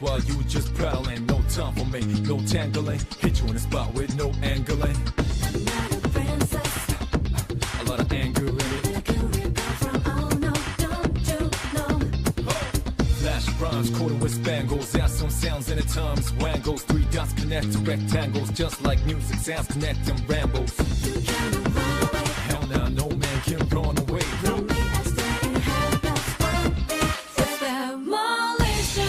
while you just prattling. No time for me, no tangling. Hit you in the spot with no angling. Not a princess. A lot of anger in it. Where could we go from? Oh no, don't you know? Flash rhymes, quarter with spangles. Add some sounds in the terms. Wangles, three dots connect to rectangles. Just like music, sounds connect and rambles. You can't run away. Hell nah, no man can run away. From me, I stay in habits. It's demolition.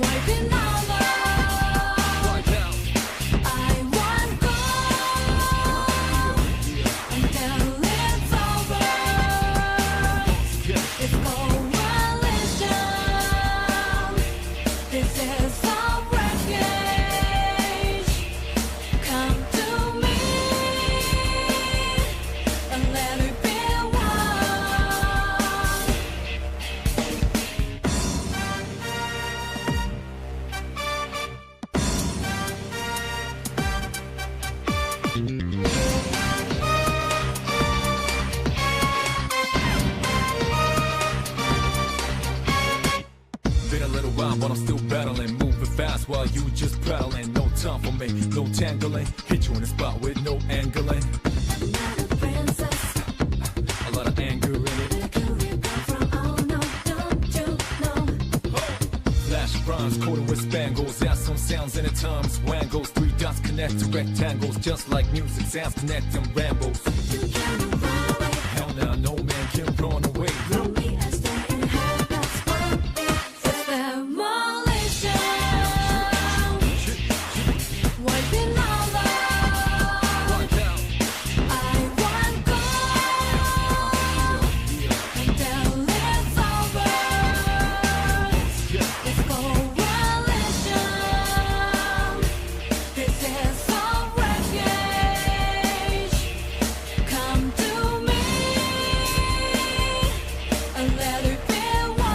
Wiping over. Wipe out. I want gold until it's over. It's coalition. This is our wreckage. Come to me and let it be one. Been a little while, but I'm still battling. Moving fast while you just prattling. No time for me, no tangling. Hit you in the spot with no angling. Not a princess. A lot of anger in it. Where could we go from? Oh no, don't you know? Flash rhymes, quarter with spangles. Add some sounds in the terms. Wangles, three dots connect to rectangles. Just like music, sounds connect and rambles. You can't run away. Hell nah, no man can run away. From me, I stay in habits. It's demolition. Wiping over. Wipe out. I want gold until it's over. It's coalition. This is our wreckage. Come to me and let it be one.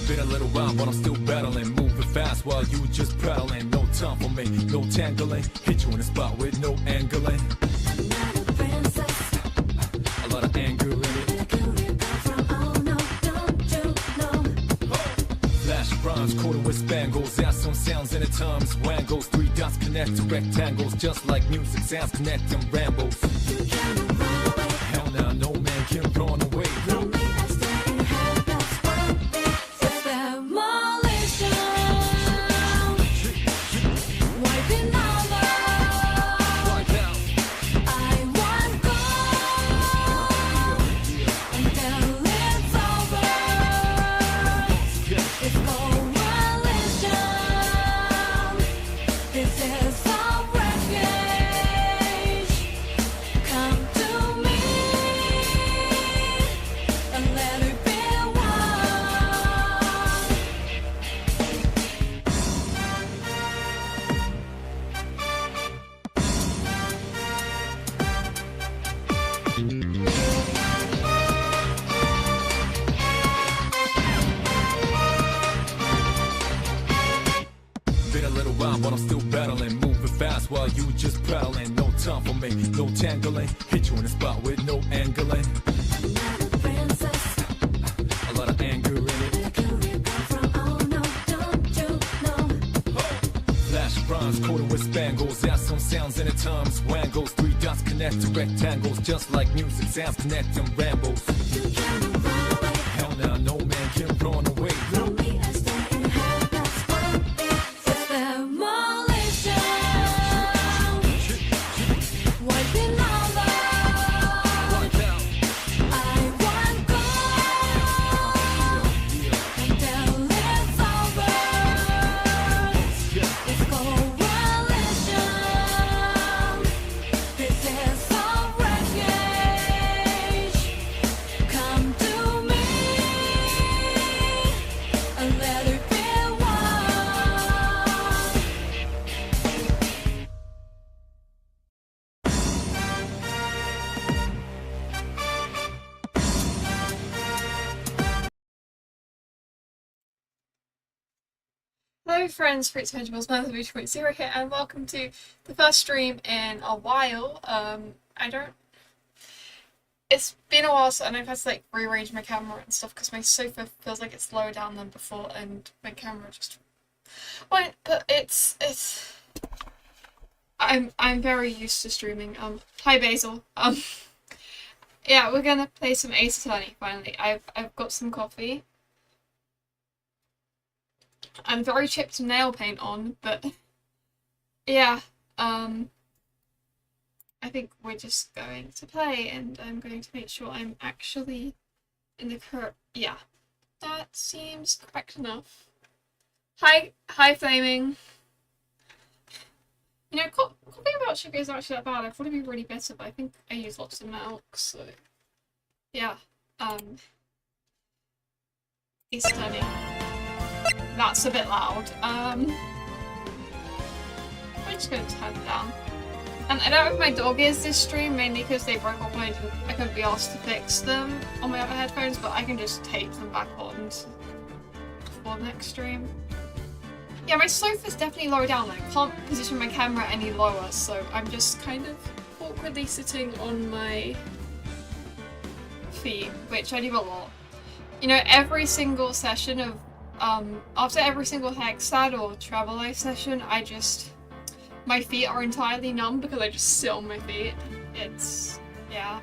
Been a little while, but I'm still battling. Moving fast while you just prattling. No time for me, no tangling. Hit you in the spot with no angling. Not a princess. A lot of anger in it. Where could we go from? Oh no, don't you know? Flash rhymes, quarter with spangles. Add some sounds in the terms. Wangles, three dots connect to rectangles. Just like music, sounds connect and rambles. You can't run away. Hell nah, no man can run away. From me, I stay in habits. It's demolition. Wiping over. Wipe out. I want gold until it's over. It's coalition. This is our wreckage. Come to me and let it be Been a little while, but I'm still battling. Moving fast while you just prattling. No time for me, no tangling. Hit you in the spot with no angling. Not a princess. A lot of anger in it. Where could we go from? Oh no, don't you know? Flash rhymes, quarter with spangles. Add some sounds in the terms. Wangles, three dots connect to rectangles. Just like music, sounds connect and rambles. You can't run away. Hell nah, no man can run away. From me, I stay in habits. It's demolition. Wiping over. Wipe out. I want gold until it's over. It's coalition. This is our wreckage. Come to me Hello friends, Fruits Vegetables, Man 2.0 here, and welcome to the first stream in a while. It's been a while, and I've had to like rearrange my camera and stuff because my sofa feels like it's lower down than before, and my camera just won't. But I'm very used to streaming. Hi Basil. Yeah, we're gonna play some Ace Attorney finally. I've got some coffee. I'm very chipped nail paint on, but yeah, I think we're just going to play, and I'm going to make sure I'm actually in the correct. Yeah, that seems correct enough. Hi, Flaming. You know, coffee without sugar is actually that bad. I thought it'd be really bitter, but I think I use lots of milk, so yeah. It's stunning. That's a bit loud. I'm just gonna turn it down. And I don't know if my dog is this stream, mainly because they broke off and I couldn't be asked to fix them on my other headphones, but I can just tape them back on for next stream. Yeah, my sofa's definitely lower down. I can't position my camera any lower, so I'm just kind of awkwardly sitting on my feet, which I do a lot. You know, every single session of after every single Hexad or Travel Life session, my feet are entirely numb because I just sit on my feet. Yeah.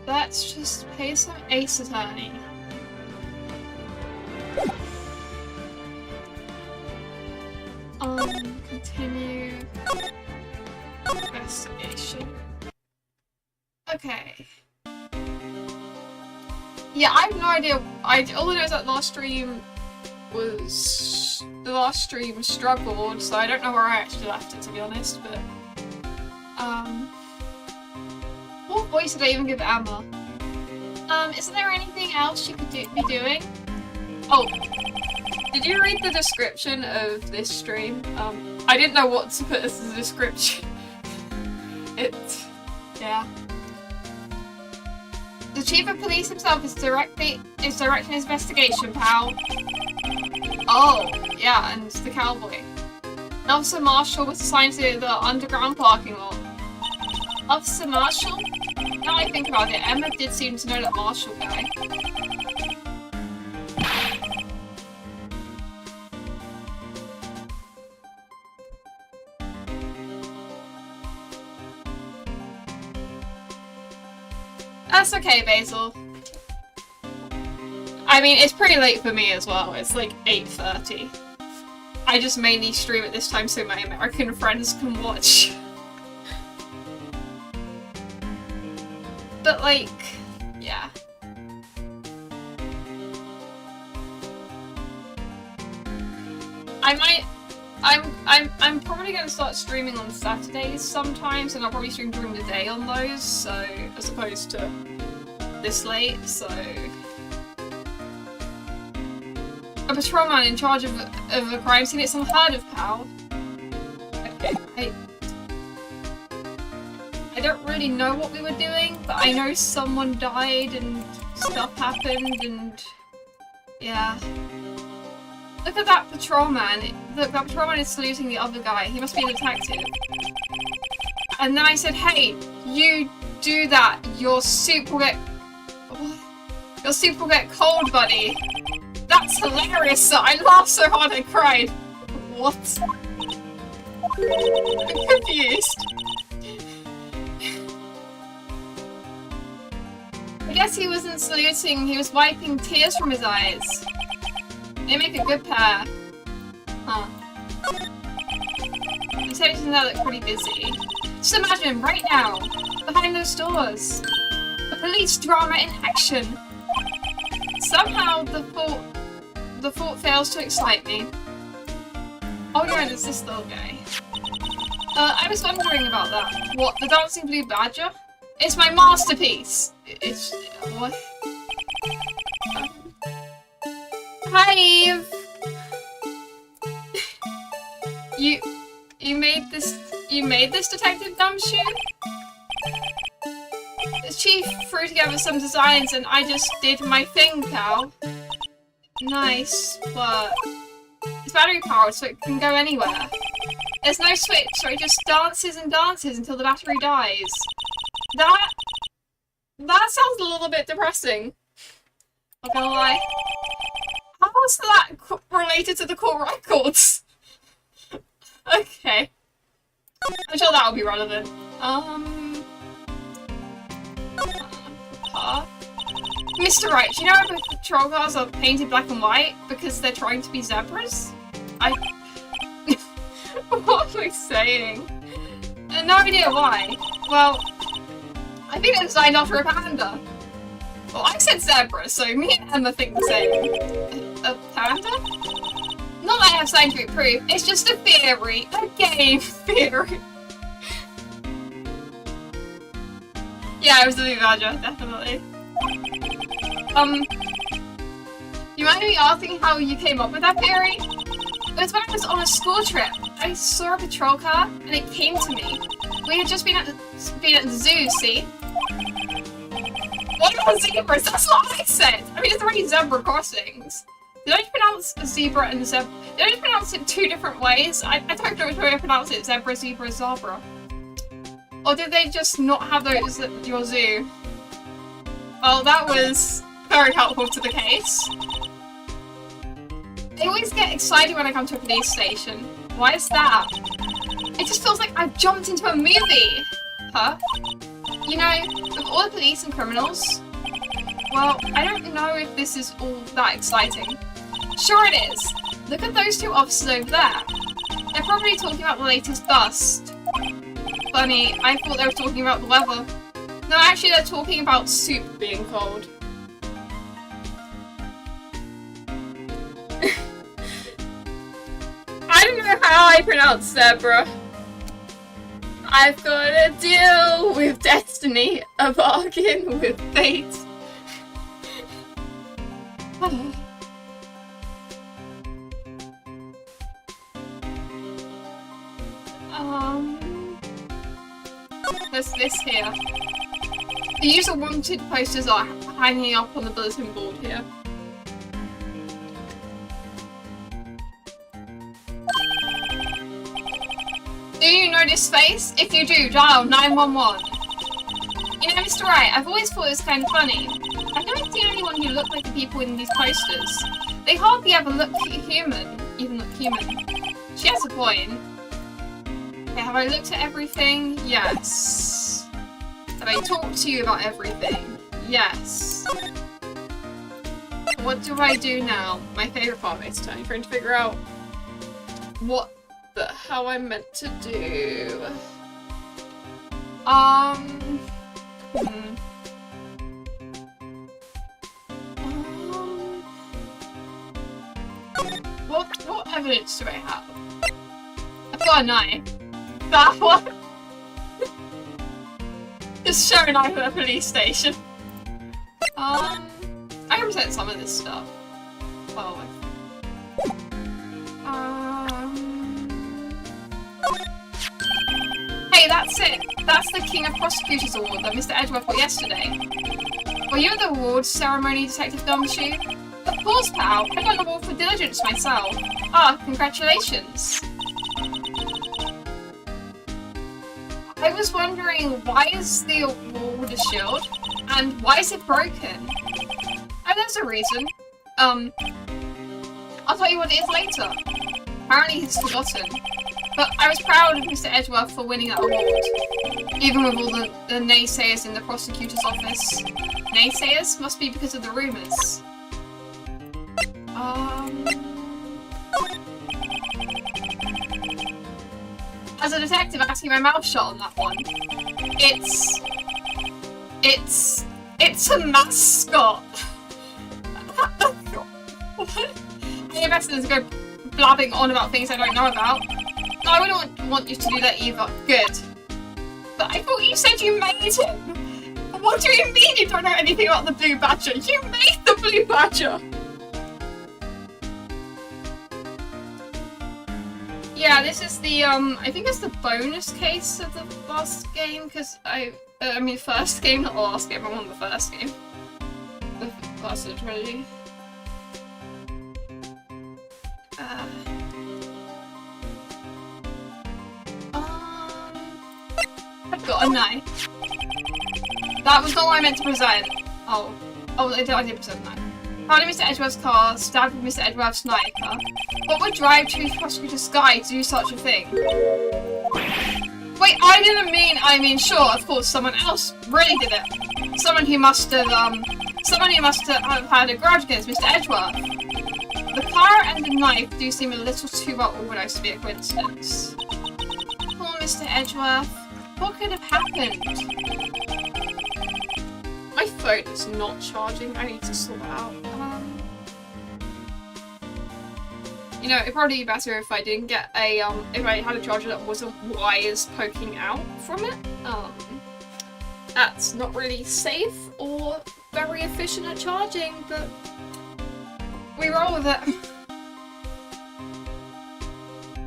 Let's just play some Ace Attorney. Continue investigation. Okay. Yeah, I have no idea. All I know is that the last stream struggled, so I don't know where I actually left it, to be honest, but what voice did I even give Emma? Isn't there anything else you could be doing? Oh, did you read the description of this stream? I didn't know what to put as the description. Yeah. The chief of police himself is directing his investigation, pal. Oh, yeah, and the cowboy. And Officer Marshall was assigned to the underground parking lot. Officer Marshall? Now I think about it, Emma did seem to know that Marshall guy. That's okay, Basil. I mean, it's pretty late for me as well. It's like 8:30. I just mainly stream at this time so my American friends can watch. But like, yeah. I'm probably going to start streaming on Saturdays sometimes, and I'll probably stream during the day on those, so as opposed to this late, so a patrolman in charge of a crime scene. It's unheard of, pal. Okay, I don't really know what we were doing, but I know someone died and stuff happened, and yeah. Look at that patrolman. Look, that patrolman is saluting the other guy. He must be a detective. And then I said, hey, you do that. Your soup will get... What? Your soup will get cold, buddy. That's hilarious. So I laughed so hard I cried. What? I'm confused. I guess he wasn't saluting. He was wiping tears from his eyes. They make a good pair. Huh. The detectives now look pretty busy. Just imagine, right now, behind those doors, a police drama in action. Somehow the thought fails to excite me. Oh yeah, there's this little guy. I was wondering about that. What, the dancing blue badger? It's my masterpiece! It's... what? Hi, Eve! You made this Detective Gumshoe? The chief threw together some designs and I just did my thing, pal. Nice, but It's battery powered, so it can go anywhere. There's no switch, so it just dances and dances until the battery dies. That sounds a little bit depressing. Not gonna lie. How is that related to the court records? Okay. I'm sure that will be relevant. Mr. Wright, do you know if patrol cars are painted black and white because they're trying to be zebras? What am I saying? No idea why. Well, I think they're designed after a panda. Well, I said zebra, so me and Emma think the same. A panda? Not that I have scientific proof, it's just a theory. A game theory. Yeah, it was the blue badger, definitely. You might be asking how you came up with that theory? It was when I was on a school trip. I saw a patrol car, and it came to me. We had just been at the zoo, see? What about zebras? That's what I said! I mean, there's already zebra crossings. Did I just pronounce a zebra and zebra? Did I just pronounce it two different ways? I don't know which way I pronounce it. Zebra, zebra, zebra. Or did they just not have those at your zoo? Well, that was very helpful to the case. I always get excited when I come to a police station. Why is that? It just feels like I've jumped into a movie! Huh? You know, with all the police and criminals, well, I don't know if this is all that exciting. Sure it is. Look at those two officers over there. They're probably talking about the latest bust. Funny, I thought they were talking about the weather. No, actually they're talking about soup being cold. I don't know how I pronounce zebra. I've got a deal with destiny, a bargain with fate. There's this here. The user wanted posters are hanging up on the bulletin board here. Do you know this face? If you do, dial 911. You know, Mr. Wright, I've always thought it was kind of funny. I've never seen anyone who looked like the people in these posters. They hardly ever look human, even look human. She has a point. Okay, have I looked at everything? Yes. Have I talked to you about everything? Yes. What do I do now? My favourite part, basically, trying to figure out what the hell I'm meant to do. What evidence do I have? I've got a knife. That one. Just show a knife at a police station. I can present some of this stuff. Oh. Hey, that's it. That's the King of Prosecutors Award that Mr. Edgeworth got yesterday. Were you at the awards ceremony, Detective Gumshoe? Of course, pal. I got an award for diligence myself. Ah, congratulations. I was wondering, why is the award a shield? And why is it broken? Oh, there's a reason. I'll tell you what it is later. Apparently he's forgotten. But I was proud of Mr. Edgeworth for winning that award. Even with all the naysayers in the prosecutor's office. Naysayers? Must be because of the rumours. As a detective, I'm keeping my mouth shut on that one. It's a mascot. I guess there's go blabbing on about things I don't know about. No, I wouldn't want you to do that either. Good. But I thought you said you made him. What do you mean you don't know anything about the blue badger? You made the blue badger. Yeah, this is the, I think it's the bonus case of the last game, because I mean first game, not the last game, I won the first game. The last of the trilogy. a knife. That was not what I meant to present. Oh, I did present that. Found in Mr. Edgeworth's car, stabbed with Mr. Edgeworth's sniper. What would drive Chief Prosecutor Sky to do such a thing? Wait, I mean, sure, of course, someone else really did it. Someone who must have had a grudge against Mr. Edgeworth. The car and the knife do seem a little too well organised to be a coincidence. Poor Mr. Edgeworth. What could have happened? My phone is not charging. I need to sort that out. You know, it'd probably be better if I didn't get a, if I had a charger that wasn't wires poking out from it. That's not really safe or very efficient at charging, but we roll with it.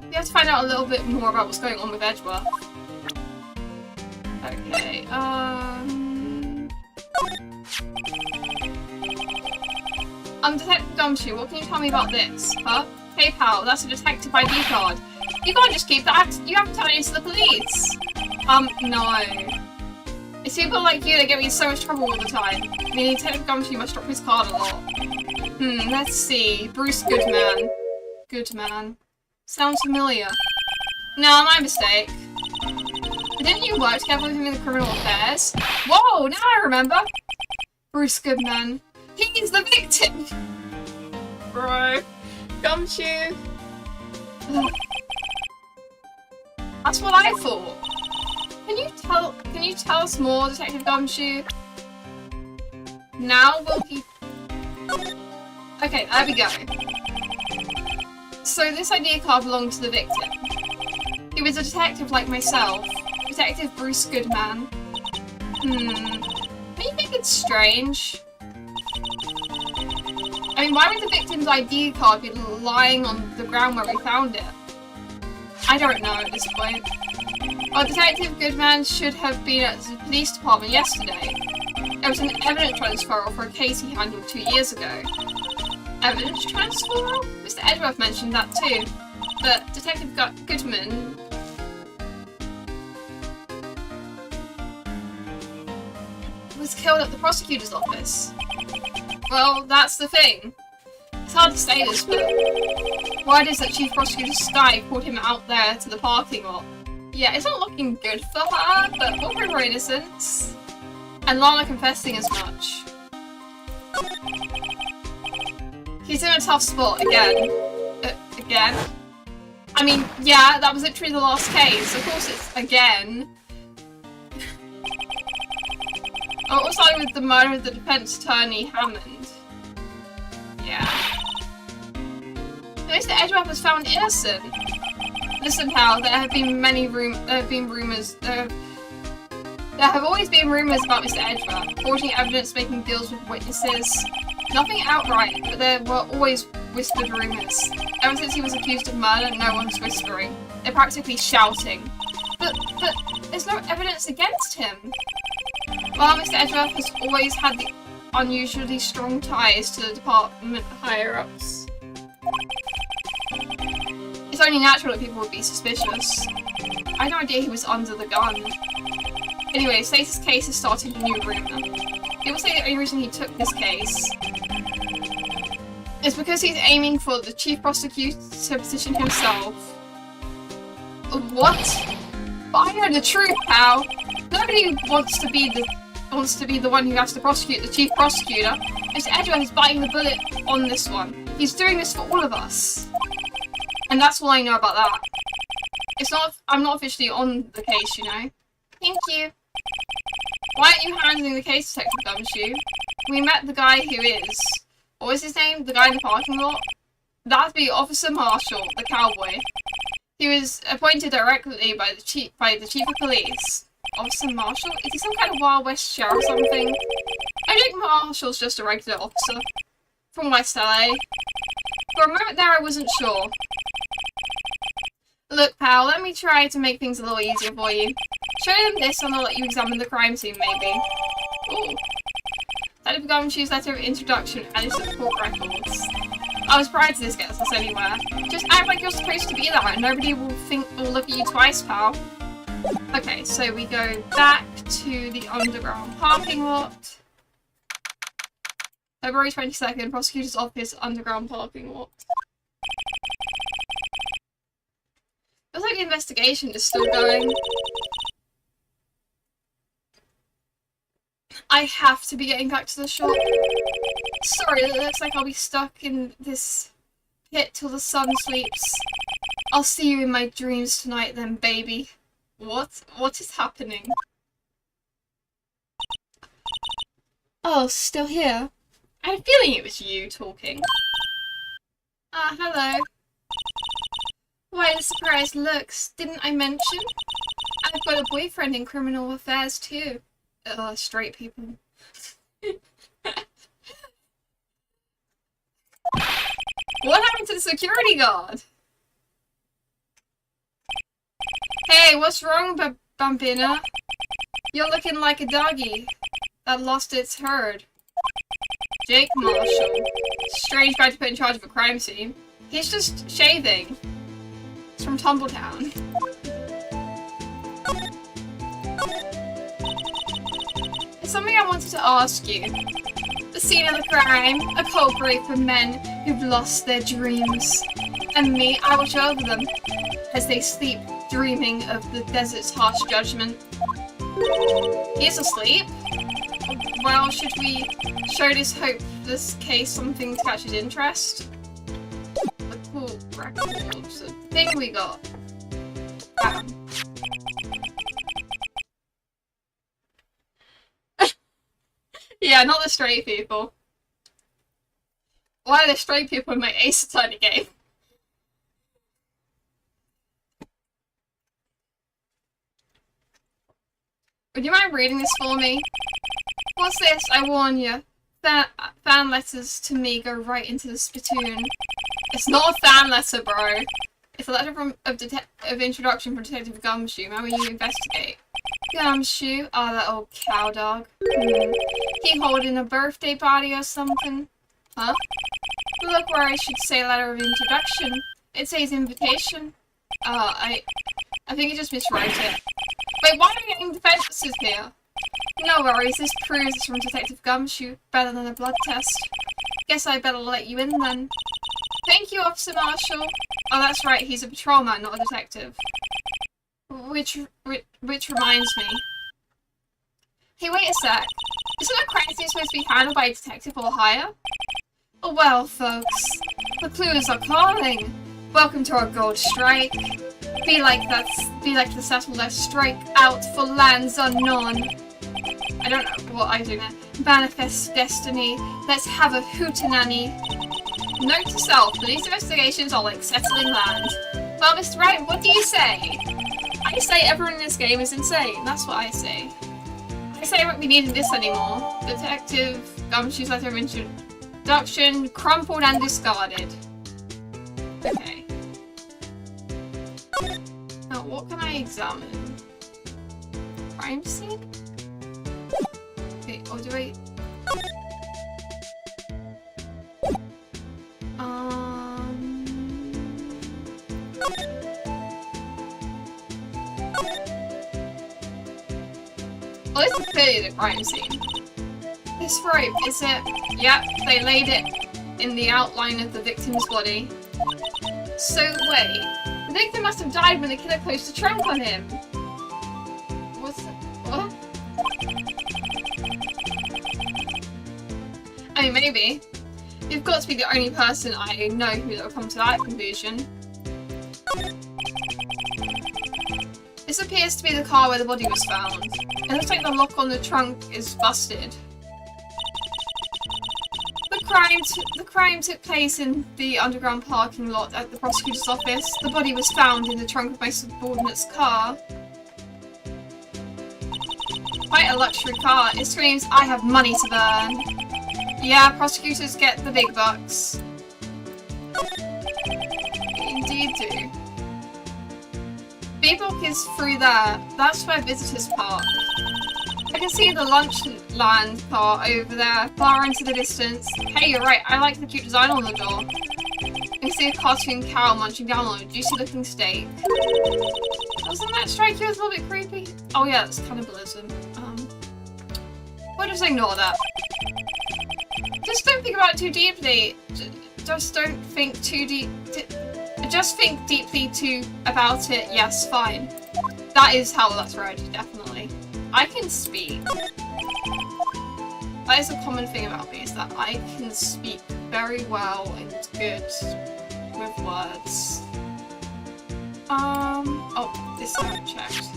We have to find out a little bit more about what's going on with Edgeworth. Okay, Detective Gumshoe, what can you tell me about this? Huh? Hey pal, that's a detective ID card. You can't just keep that, you have to tell it to the police. No. It's people like you that get me in so much trouble all the time. I mean, Detective Gumshoe must drop his card a lot. Let's see. Bruce Goodman. Goodman. Sounds familiar. No, my mistake. But didn't you work together with him in the criminal affairs? Whoa, now I remember! Bruce Goodman. He's the victim! Bro. Gumshoe. That's what I thought. Can you tell us more, Detective Gumshoe? Now will he... Okay, there we go. So this ID card belonged to the victim. He was a detective like myself. Detective Bruce Goodman. Don't you think it's strange? I mean, why would the victim's ID card be lying on the ground where we found it? I don't know at this point. Well, Detective Goodman should have been at the police department yesterday. There was an evidence transferal for a case he handled 2 years ago. Evidence transferal? Mr. Edgeworth mentioned that too. But Detective Goodman... was killed at the prosecutor's office. Well, that's the thing. It's hard to say this, but word is that Chief Prosecutor Sky pulled him out there to the parking lot. Yeah, it's not looking good for her, but we'll prove her innocence. And Lana confessing as much. He's in a tough spot again. Again? I mean, yeah, that was literally the last case. Of course it's again. Oh, also with the murder of the defense attorney, Hammond. Yeah. Mr. Edgeworth was found innocent. Listen, pal, there have always been rumours about Mr. Edgeworth, forging evidence, making deals with witnesses. Nothing outright, but there were always whispered rumours. Ever since he was accused of murder, no one's whispering. They're practically shouting. But there's no evidence against him. Well, Mr. Edgeworth has always had the unusually strong ties to the department higher-ups. It's only natural that people would be suspicious. I had no idea he was under the gun. Anyway, Stace's case is starting a new rumour. People say the only reason he took this case is because he's aiming for the chief prosecutor position himself. What? But I know the truth, pal. Nobody wants to be the one who has to prosecute the chief prosecutor. Mr. Edgeworth is biting the bullet on this one. He's doing this for all of us. And that's all I know about that. I'm not officially on the case, you know. Thank you. Why aren't you handling the case, Detective Gumshoe? We met the guy who is. What was his name? The guy in the parking lot? That'd be Officer Marshall, the cowboy. He was appointed directly by the chief of police. Officer Marshall? Is he some kind of Wild West sheriff or something? I think Marshall's just a regular officer. From West LA. For a moment there I wasn't sure. Look, pal, let me try to make things a little easier for you. Show them this and I'll let you examine the crime scene, maybe. Ooh. Detective Gumshoe's letter of introduction added to the court records. I was surprised this gets us anywhere. Just act like you're supposed to be there and nobody will look at you twice, pal. Okay, so we go back to the underground parking lot. February 22nd, prosecutor's office, underground parking lot. Feels like the investigation is still going. I have to be getting back to the shop. Sorry, it looks like I'll be stuck in this pit till the sun sleeps. I'll see you in my dreams tonight then, baby. What? What is happening? Oh, still here? I had a feeling it was you talking. Ah, hello. Why the surprised looks? Didn't I mention? I've got a boyfriend in criminal affairs too. Straight people. What happened to the security guard? Hey, what's wrong, Bambina? You're looking like a doggy that lost its herd. Jake Marshall. Strange guy to put in charge of a crime scene. He's just shaving. It's from Tumbletown. It's something I wanted to ask you. The scene of the crime, a culprit for men who've lost their dreams. And me, I watch over them as they sleep, dreaming of the desert's harsh judgment. He's asleep? Well, should we show this hopeless case something to catch his interest? The cool records, the thing we got. Bam. Yeah, not the straight people. Why are the straight people in my Ace Attorney game? Would you mind reading this for me? What's this? I warn you. Fan letters to me go right into the spittoon. It's not a fan letter, bro. It's a letter of introduction from Detective Gumshoe. How will you investigate? Gumshoe? Oh, that old cow dog. He holding a birthday party or something? Huh? Look where I should say letter of introduction. It says invitation. I think you just miswrote it. Wait, why are we getting defenses here? No worries, this proves it's from Detective Gumshoe. Better than a blood test. Guess I better let you in then. Thank you, Officer Marshall. Oh, that's right, he's a patrolman, not a detective. Which reminds me. Hey, wait a sec. Isn't a crime scene supposed to be handled by a detective or higher? Oh, well, folks. The clues are calling. Welcome to our gold strike. Be like the settler, strike out for lands unknown. I don't know what I do now. Manifest destiny. Let's have a hootenanny. Note to self, police investigations are like settling land. Well, Mr. Wright, what do you say? I say everyone in this game is insane. That's what I say. I say I won't be needing this anymore. Detective Gumshoe's letter of introduction, crumpled and discarded. Okay. Now, what can I examine? Crime scene? Okay, or do I... Oh, this is clearly the crime scene. This rope, is it? Yep, they laid it in the outline of the victim's body. So, wait. The victim must have died when the killer closed the trunk on him. What's that? What? I mean, maybe. You've got to be the only person I know who will come to that conclusion. This appears to be the car where the body was found. It looks like the lock on the trunk is busted. The crime took place in the underground parking lot at the prosecutor's office. The body was found in the trunk of my subordinate's car. Quite a luxury car. It screams, I have money to burn. Yeah, prosecutors get the big bucks. Indeed do. B-block is through there. That's where visitors park. I can see the Lunchland car over there, far into the distance. Hey, you're right, I like the cute design on the door. I can see a cartoon cow munching down on a juicy looking steak. Doesn't that strike you as a little bit creepy? Oh yeah, it's cannibalism. We'll just ignore that. Just don't think about it too deeply. Just don't think too deep. Just think deeply about it. Yes, fine. That is how that's read, definitely. I can speak. That is a common thing about me, is that I can speak very well and good with words. Oh, this I haven't checked.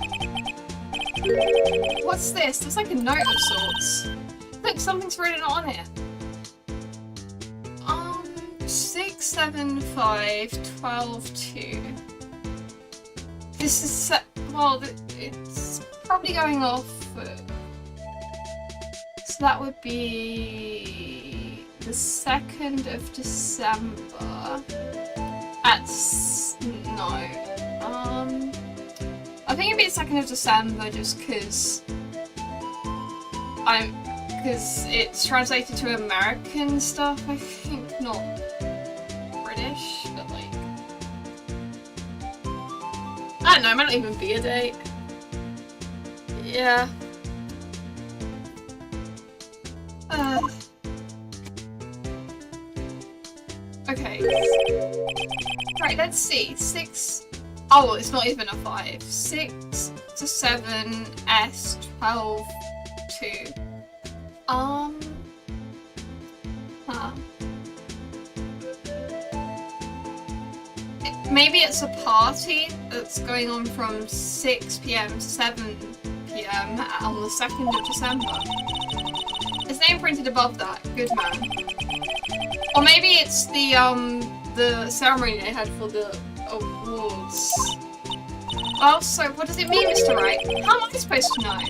What's this? There's like a note of sorts. Look, something's written on it. 6, 7, 5, 12, 2. This is well, it's probably going off. So that would be the 2nd of December. I think it'd be the 2nd of December just because it's translated to American stuff, I think, not British, but like, I don't know, it might not even be a date. Yeah. Okay. Right, let's see. 6. Oh, it's not even a 5. 6 to 7, S, 12, 2. Huh. Maybe it's a party that's going on from 6 PM to 7 PM on the 2nd of December. His name printed above that. Good man. Or maybe it's the ceremony they had for the awards. Also, what does it mean, Mr. Wright? How am I supposed to know?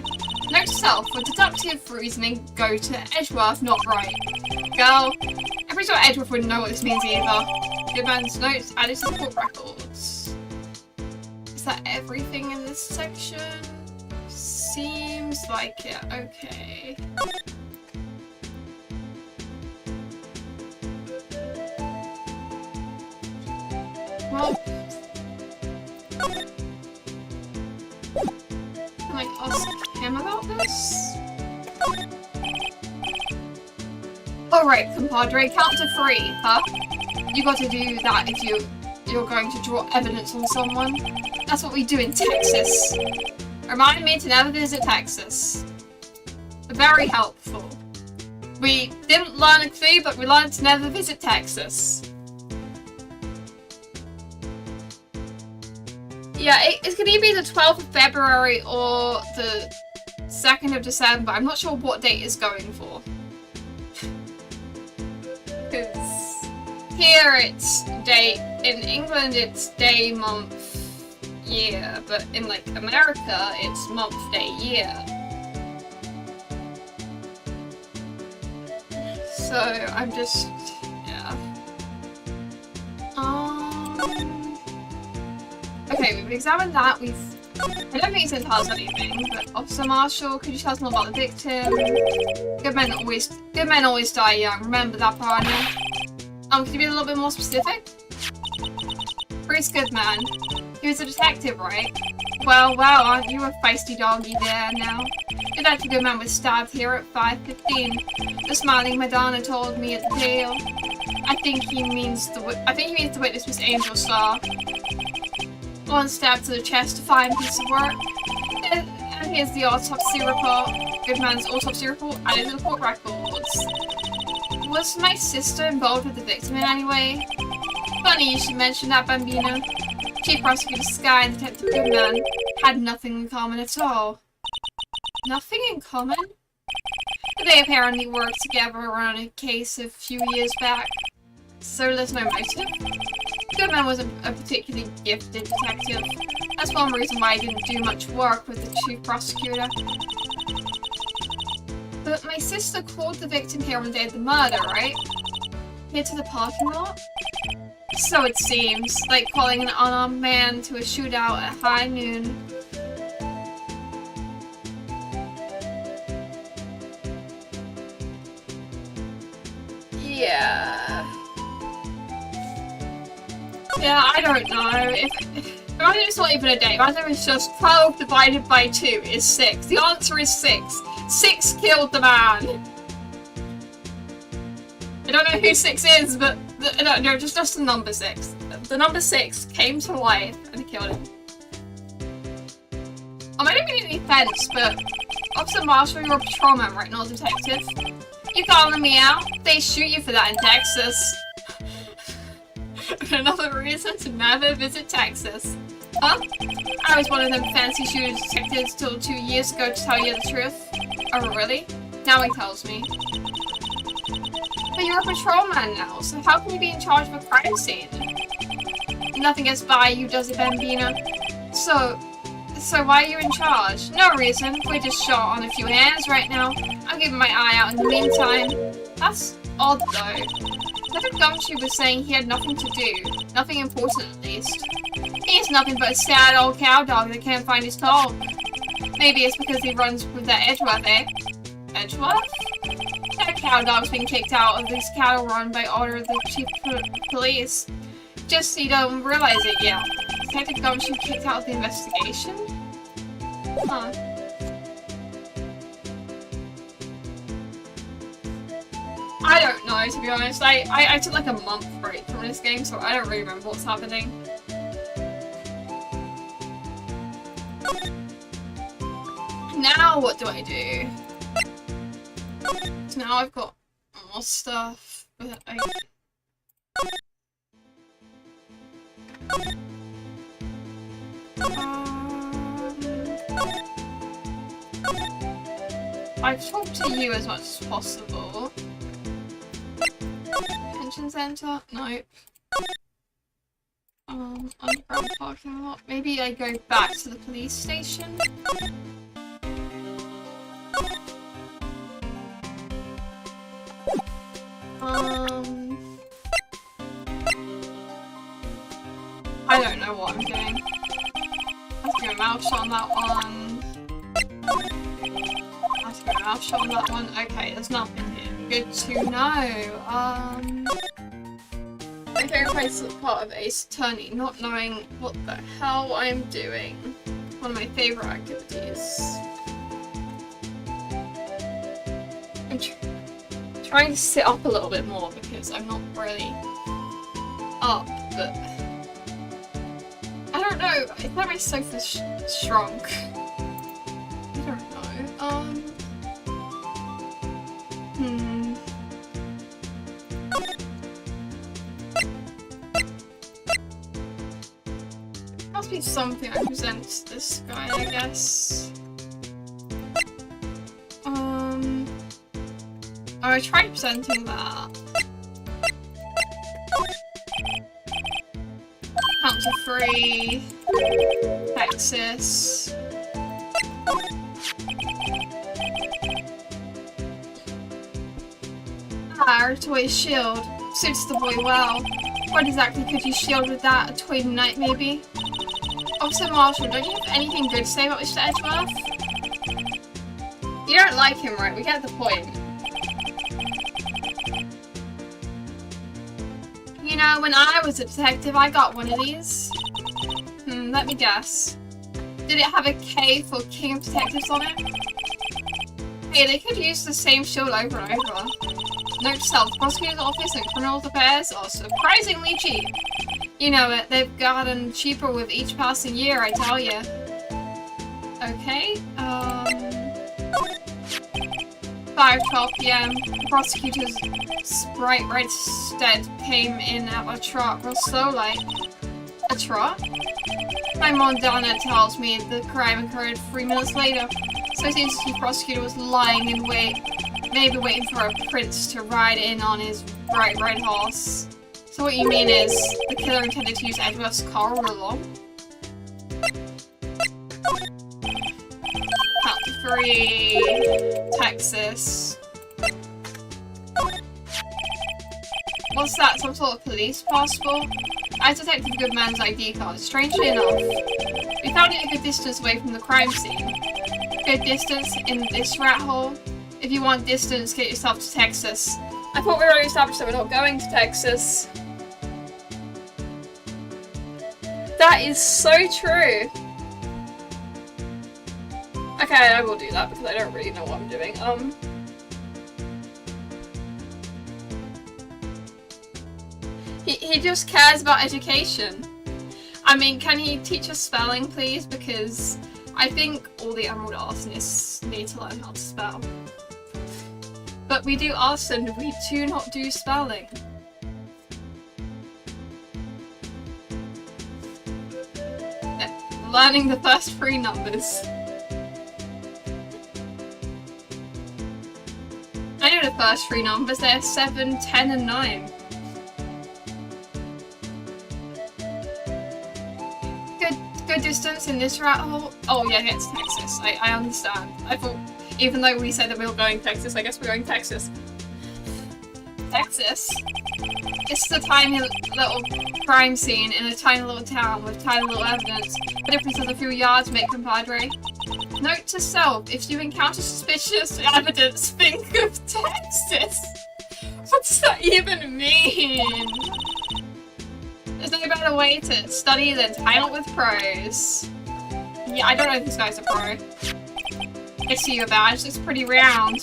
Note to self, for deductive reasoning, go to Edgeworth, not Wright. Girl, I'm pretty sure Edgeworth wouldn't know what this means either. Good man's notes added to the court records. Is that everything in this section? Seems like it. Okay. Well, can I ask him about this? Alright, compadre, count to 3, huh? You gotta do that if you're going to draw evidence on someone. That's what we do in Texas. Reminded me to never visit Texas. Very helpful. We didn't learn a clue, but we learned to never visit Texas. Yeah, it's gonna be the 12th of February or the 2nd of December. I'm not sure what date it's going for. Because here it's day, in England it's day, month, year, but in like America it's month, day, year. So I'm just, yeah. Okay, we've examined that. I don't think it's going to tell us anything, but Officer Marshall, could you tell us more about the victim? Good men always die young. Remember that, partner. Could you be a little bit more specific? Bruce Goodman. He was a detective, right? Well, aren't you a feisty doggy there now? Detective Goodman was stabbed here at 5:15. The smiling Madonna told me at the jail. I think he means the witness was Angel Starr. One stab to the chest, a fine piece of work. And here's the autopsy report. Goodman's autopsy report added to the court records. Was my sister involved with the victim in any way? Funny you should mention that, Bambino. Chief Prosecutor Sky and Detective Goodman had nothing in common at all. Nothing in common? They apparently worked together around a case a few years back. So there's no motive? Goodman wasn't a particularly gifted detective. That's one reason why I didn't do much work with the chief prosecutor. But my sister called the victim here on the day of the murder, right? Here to the parking lot? So it seems, like calling an unarmed man to a shootout at high noon. Yeah, I don't know. Imagine it's not even a day. Imagine it's just 12 divided by 2 is 6. The answer is 6. 6 killed the man. I don't know who 6 is, but no, just the number 6. The number 6 came to life and killed him. I don't mean any offense, but Officer Marshall, you're a patrolman, right? Not a detective. You calling me out? They shoot you for that in Texas. Another reason to never visit Texas. Huh? I was one of them fancy shooter detectives till 2 years ago to tell you the truth. Oh, really? Now he tells me. But you're a patrolman now, so how can you be in charge of a crime scene? Nothing gets by you, does it, Bambino? So why are you in charge? No reason. We're just short on a few hands right now. I'm keeping my eye out in the meantime. That's odd, though. Detective Gumshoe was saying he had nothing to do. Nothing important, at least. He's nothing but a sad old cow dog that can't find his dog. Maybe it's because he runs with that Edgeworth, eh? Edgeworth? That cow dog's been kicked out of this cattle run by order of the chief police. Just so you don't realize it yet. Detective Gumshoe kicked out of the investigation? Huh. I don't know, to be honest. I took like a month break from this game, so I don't really remember what's happening. Now what do I do? So now I've got more stuff, but I've talked to you as much as possible. Pension center? Nope. Underground parking lot. Maybe I go back to the police station? I don't know what I'm doing. I have to go mouth shut on that one. I have to go mouth shut on that one. Okay, there's nothing here. Good to know. My favorite place is part of Ace Attorney, not knowing what the hell I'm doing. One of my favorite activities. I'm trying to sit up a little bit more because I'm not really up, but I don't know. I thought my sofa shrunk. I don't know. Must be something I present to this guy, I guess. I tried presenting that. Counter free. Texas. A toy shield. Suits the boy well. What exactly could you shield with that? A toy knight, maybe? Officer Marshall, don't you have anything good to say about Mr. Edgeworth? You don't like him, right? We get the point. You know, when I was a detective, I got one of these. Let me guess. Did it have a K for King of Detectives on it? Hey, they could use the same shield over and over. Note to self, the prosecutor's office and criminal affairs are surprisingly cheap. You know it, they've gotten cheaper with each passing year, I tell you. Okay, 5:12 PM, the prosecutor's Wright stead came in at a trot real slow like. A trot? My mom Donna tells me the crime occurred 3 minutes later, so it seems the prosecutor was lying in wait, maybe waiting for a prince to ride in on his bright red horse. So what you mean is, the killer intended to use Edgeworth's car all along? Count 3, Texas. What's that, some sort of police passport? I detected Goodman's ID card. Strangely enough, we found it a good distance away from the crime scene. Good distance in this rat hole. If you want distance, get yourself to Texas. I thought we already established that we're not going to Texas. The That is so true. Okay, I will do that because I don't really know what I'm doing. He just cares about education. I mean, can he teach us spelling, please? Because I think all the Emerald Arsonists need to learn how to spell. But we do arson, we do not do spelling. Learning the first 3 numbers. I know the first 3 numbers, they're 7, 10 and 9. Good distance in this rat hole. Oh yeah, it's Texas. I understand. I thought, even though we said that we were going Texas, I guess we're going Texas. Texas? It's a tiny little crime scene in a tiny little town with tiny little evidence. The difference of a few yards make compadre. Note to self, if you encounter suspicious evidence, think of Texas. What does that even mean? There's no better way to study than to hang out with pros. Yeah, I don't know if this guy's a pro. I see your badge, looks pretty round.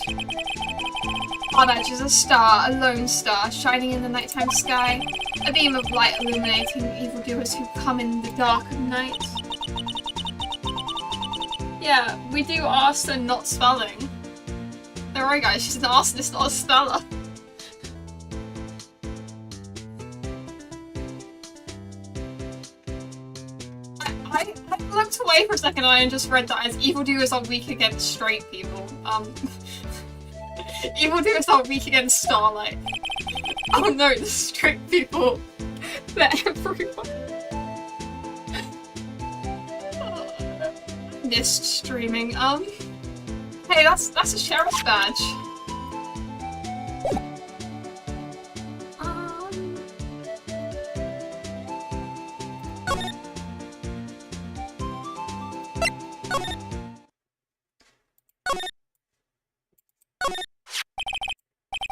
Our badge is a star, a lone star, shining in the nighttime sky. A beam of light illuminating evildoers who come in the dark of night. Yeah, we do arson, not spelling. Don't worry guys, she's an arsonist, not a speller. I looked away for a second and I just read that as evildoers are weak against straight people. Evildoers are weak against Starlight. Oh no, the straight people. They're everyone. Missed streaming. Hey, that's a sheriff's badge.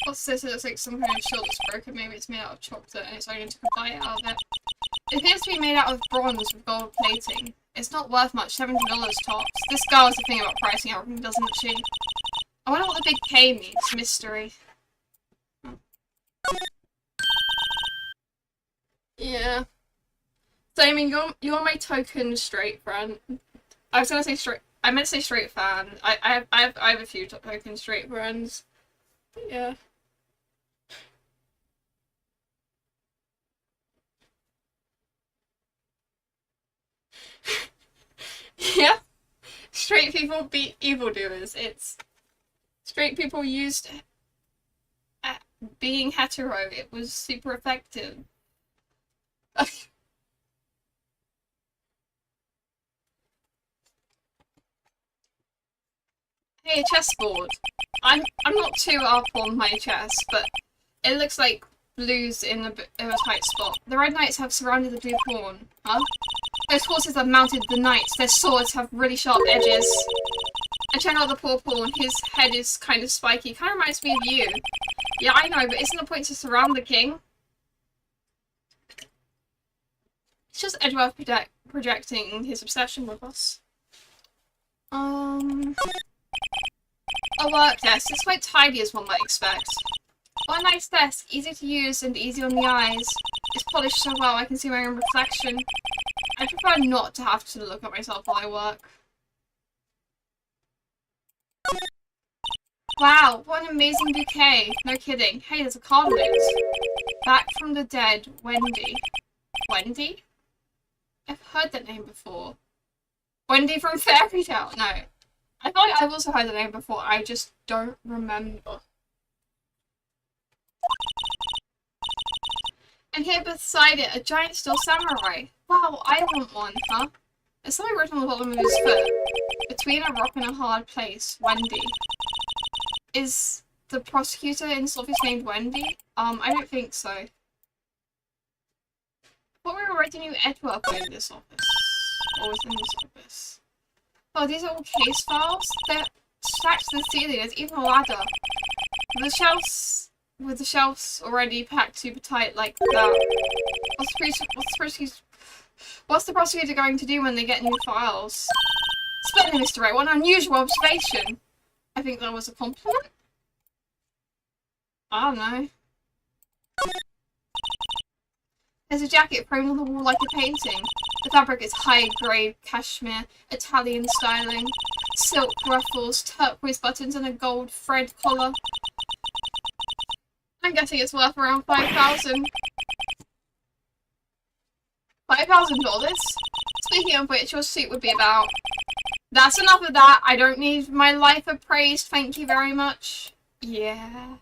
What's this? It looks like some kind of shield that's broken. Maybe it's made out of chocolate and it's only to bite out of it. It appears to be made out of bronze with gold plating. It's not worth much, $70 tops. This girl has a thing about pricing everything, doesn't she? I wonder what the big K means. Mystery. Yeah. So I mean, you're my token straight friend. I was gonna say straight. I meant to say straight fan. I have a few token straight friends. Yeah. Yeah. Straight people beat evildoers. It's straight people used being hetero. It was super effective. Hey, a chessboard. I'm not too up on my chess, but it looks like blue's in a tight spot. The red knights have surrounded the blue pawn. Huh? Those horses have mounted the knights. Their swords have really sharp edges. And check out the poor pawn. His head is kind of spiky. Kind of reminds me of you. Yeah, I know, but isn't the point to surround the king? It's just Edward projecting his obsession with us. A work desk. It's quite tidy as one might expect. What a nice desk. Easy to use and easy on the eyes. It's polished so well I can see my own reflection. I prefer not to have to look at myself while I work. Wow, what an amazing bouquet. No kidding. Hey, there's a card on it. Back from the dead, Wendy. Wendy? I've heard that name before. Wendy from Fairy Tale. No. I feel like I've also heard the name before, I just don't remember. And here beside it, a giant steel samurai. Wow, I want one, huh? There's something written on the bottom of his foot. Between a rock and a hard place, Wendy. Is the prosecutor in this office named Wendy? I don't think so. What we were writing you Edward in this office? Or was in this office? Oh, these are all case files? They're stacked to the ceiling, there's even a ladder. With the shelves already packed super tight like that. What's the What's the prosecutor going to do when they get new files? Splendid, Mr. Wright. What an unusual observation. I think that was a compliment. I don't know. There's a jacket framed on the wall like a painting. The fabric is high-grade cashmere, Italian styling, silk ruffles, turquoise buttons, and a gold thread collar. I'm guessing it's worth around $5,000. $5,000? Speaking of which, your suit would be about... That's enough of that. I don't need my life appraised. Thank you very much. Yeah.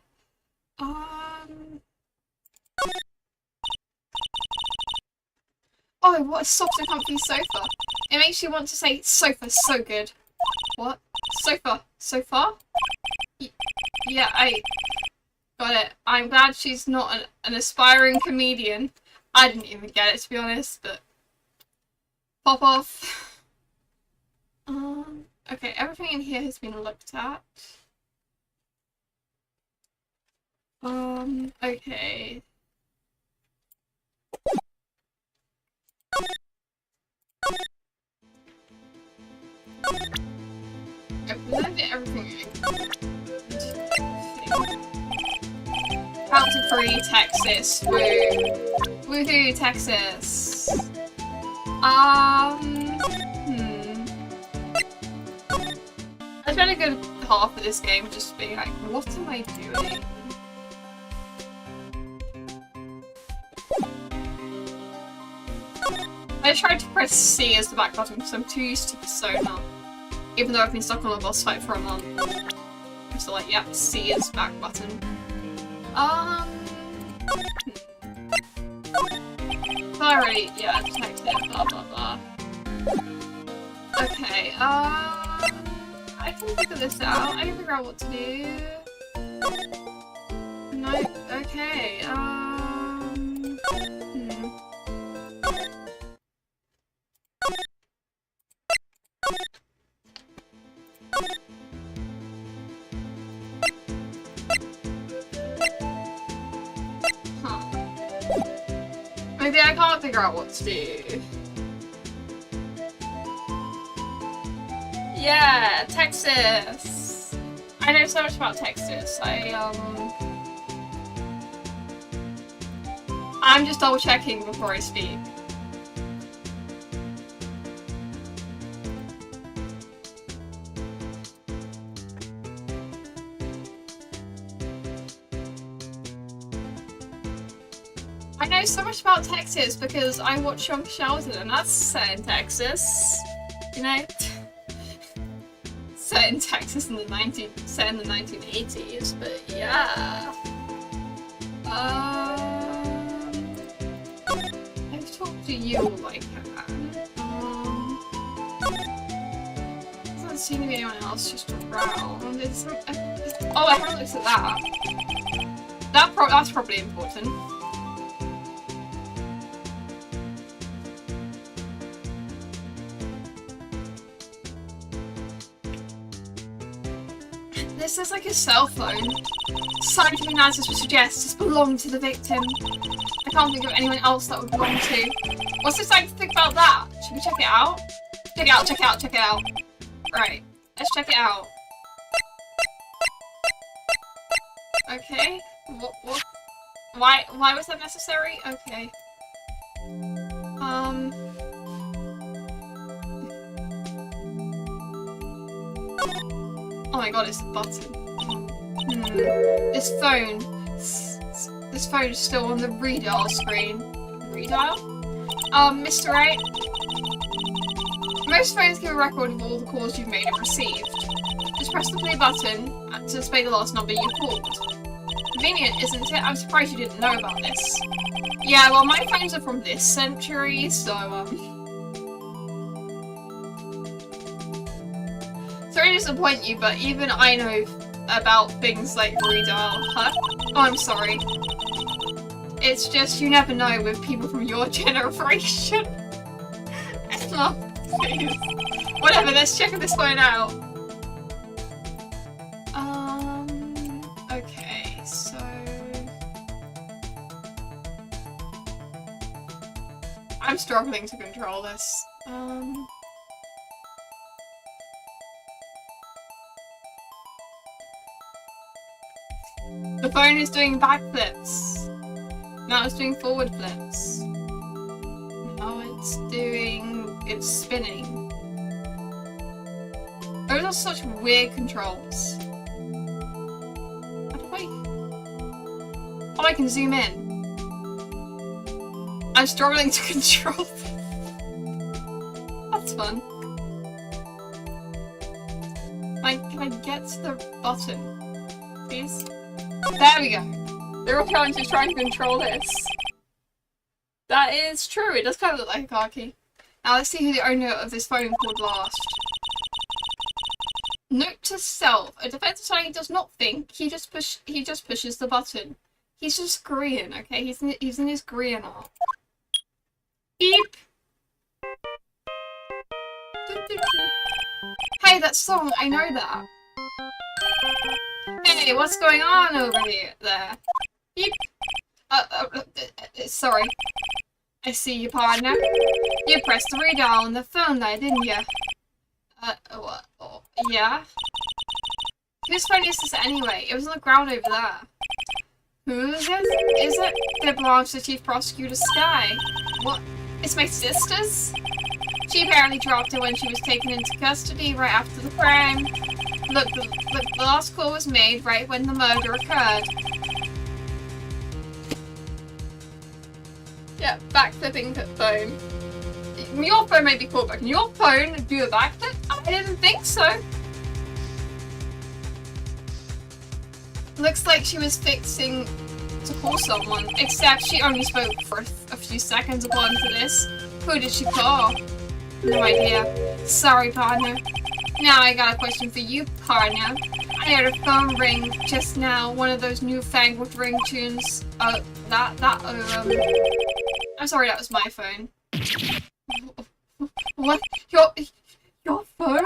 Oh, what a soft and comfy sofa. It makes you want to say, sofa, so good. What? Sofa. Sofa? Yeah, I... Got it. I'm glad she's not an aspiring comedian. I didn't even get it, to be honest, but... Pop off. Okay, everything in here has been looked at. Okay. I've looked at everything. Counted free, Texas. Woo. Woohoo, Texas. I spent a good half of this game just being like, what am I doing? I tried to press C as the back button because I'm too used to Persona. Even though I've been stuck on a boss fight for a month. I'm still like, yep, C is back button. Sorry, yeah, detective, blah blah blah. Okay, I can figure this out. I can figure out what to do. No, okay, Maybe I can't figure out what to do. Yeah, Texas. I know so much about Texas. I'm just double checking before I speak. I know so much about Texas because I watch Young Sheldon and that's set in Texas. You know? Set in Texas in the 1980s, but yeah. I've talked to you all I can. Doesn't seem to be anyone else just around. Oh, I haven't looked at that. That's probably important. This is like a cell phone. Scientific analysis would suggest this belonged to the victim. I can't think of anyone else that would belong to. What's the scientific about that? Should we check it out? Check it out, check it out, check it out. Right, let's check it out. Okay, what? Why was that necessary? Okay. Oh my god, it's a button. This phone is still on the redial screen. Redial? Mr. Wright? Most phones give a record of all the calls you've made and received. Just press the play button to display the last number you called. Convenient, isn't it? I'm surprised you didn't know about this. Yeah, well, my phones are from this century, so, Sorry to disappoint you, but even I know about things like redial. Huh? Oh, I'm sorry. It's just you never know with people from your generation. Oh, please. Whatever, let's check this phone out. Okay, so... struggling to control this. The phone is doing backflips. Now it's doing forward flips. Now it's spinning. Those are such weird controls. Oh, I can zoom in. I'm struggling to control this. That's fun. Can I get to the button, please? There we go. The real challenge is trying to control this. That is true. It does kind of look like a car key. Now let's see who the owner of this phone called last. Note to self: a defensive sign does not think. He just pushes the button. He's just Korean, okay? He's in his Korean art. Beep. Hey, that song, I know that. Hey, what's going on over there? Beep. Sorry. I see you, partner. You pressed the redial on the phone there, didn't you? What? Oh, yeah? Whose phone is this anyway? It was on the ground over there. Whose is it? It belongs to Chief Prosecutor Sky. What? It's my sister's? She apparently dropped it when she was taken into custody right after the crime. Look, the last call was made right when the murder occurred. Yeah, backflipping phone. Your phone may be cool, but can your phone do a backflip? I didn't think so. Looks like she was fixing to call someone, except she only spoke for a few seconds according to this. Who did she call? No idea. Sorry, partner. Now I got a question for you, partner. I heard a phone ring just now, one of those newfangled ringtones. I'm sorry, that was my phone. What? Your phone?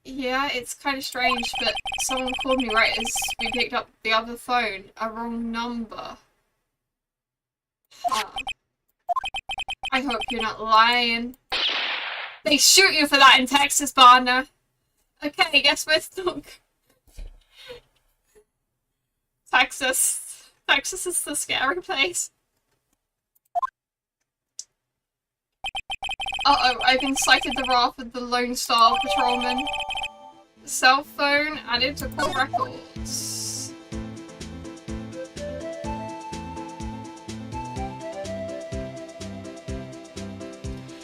Yeah, it's kind of strange, but someone called me right as we picked up the other phone. A wrong number. Huh. I hope you're not lying. They shoot you for that in Texas, partner. Okay, guess we're stuck. Texas. Texas is the scary place. Uh-oh, I've incited the wrath of the Lone Star Patrolman. Cell phone added to call records.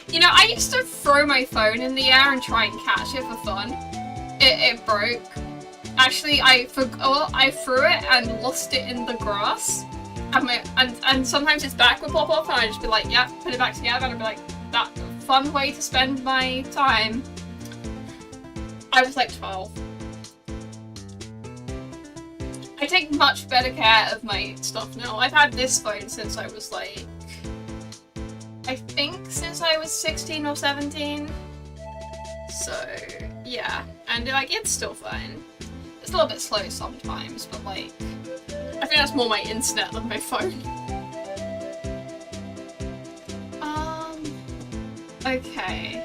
You know, I used to throw my phone in the air and try and catch it for fun. It broke. Actually, I threw it and lost it in the grass. And sometimes its back would pop off and I'd just be like, yeah, put it back together, and I'd be like, that fun way to spend my time. I was like 12. I take much better care of my stuff now. I've had this phone since I was like, I think since I was 16 or 17. So, yeah. And like, it's still fine. It's a little bit slow sometimes, but like, I think that's more my internet than my phone. Okay.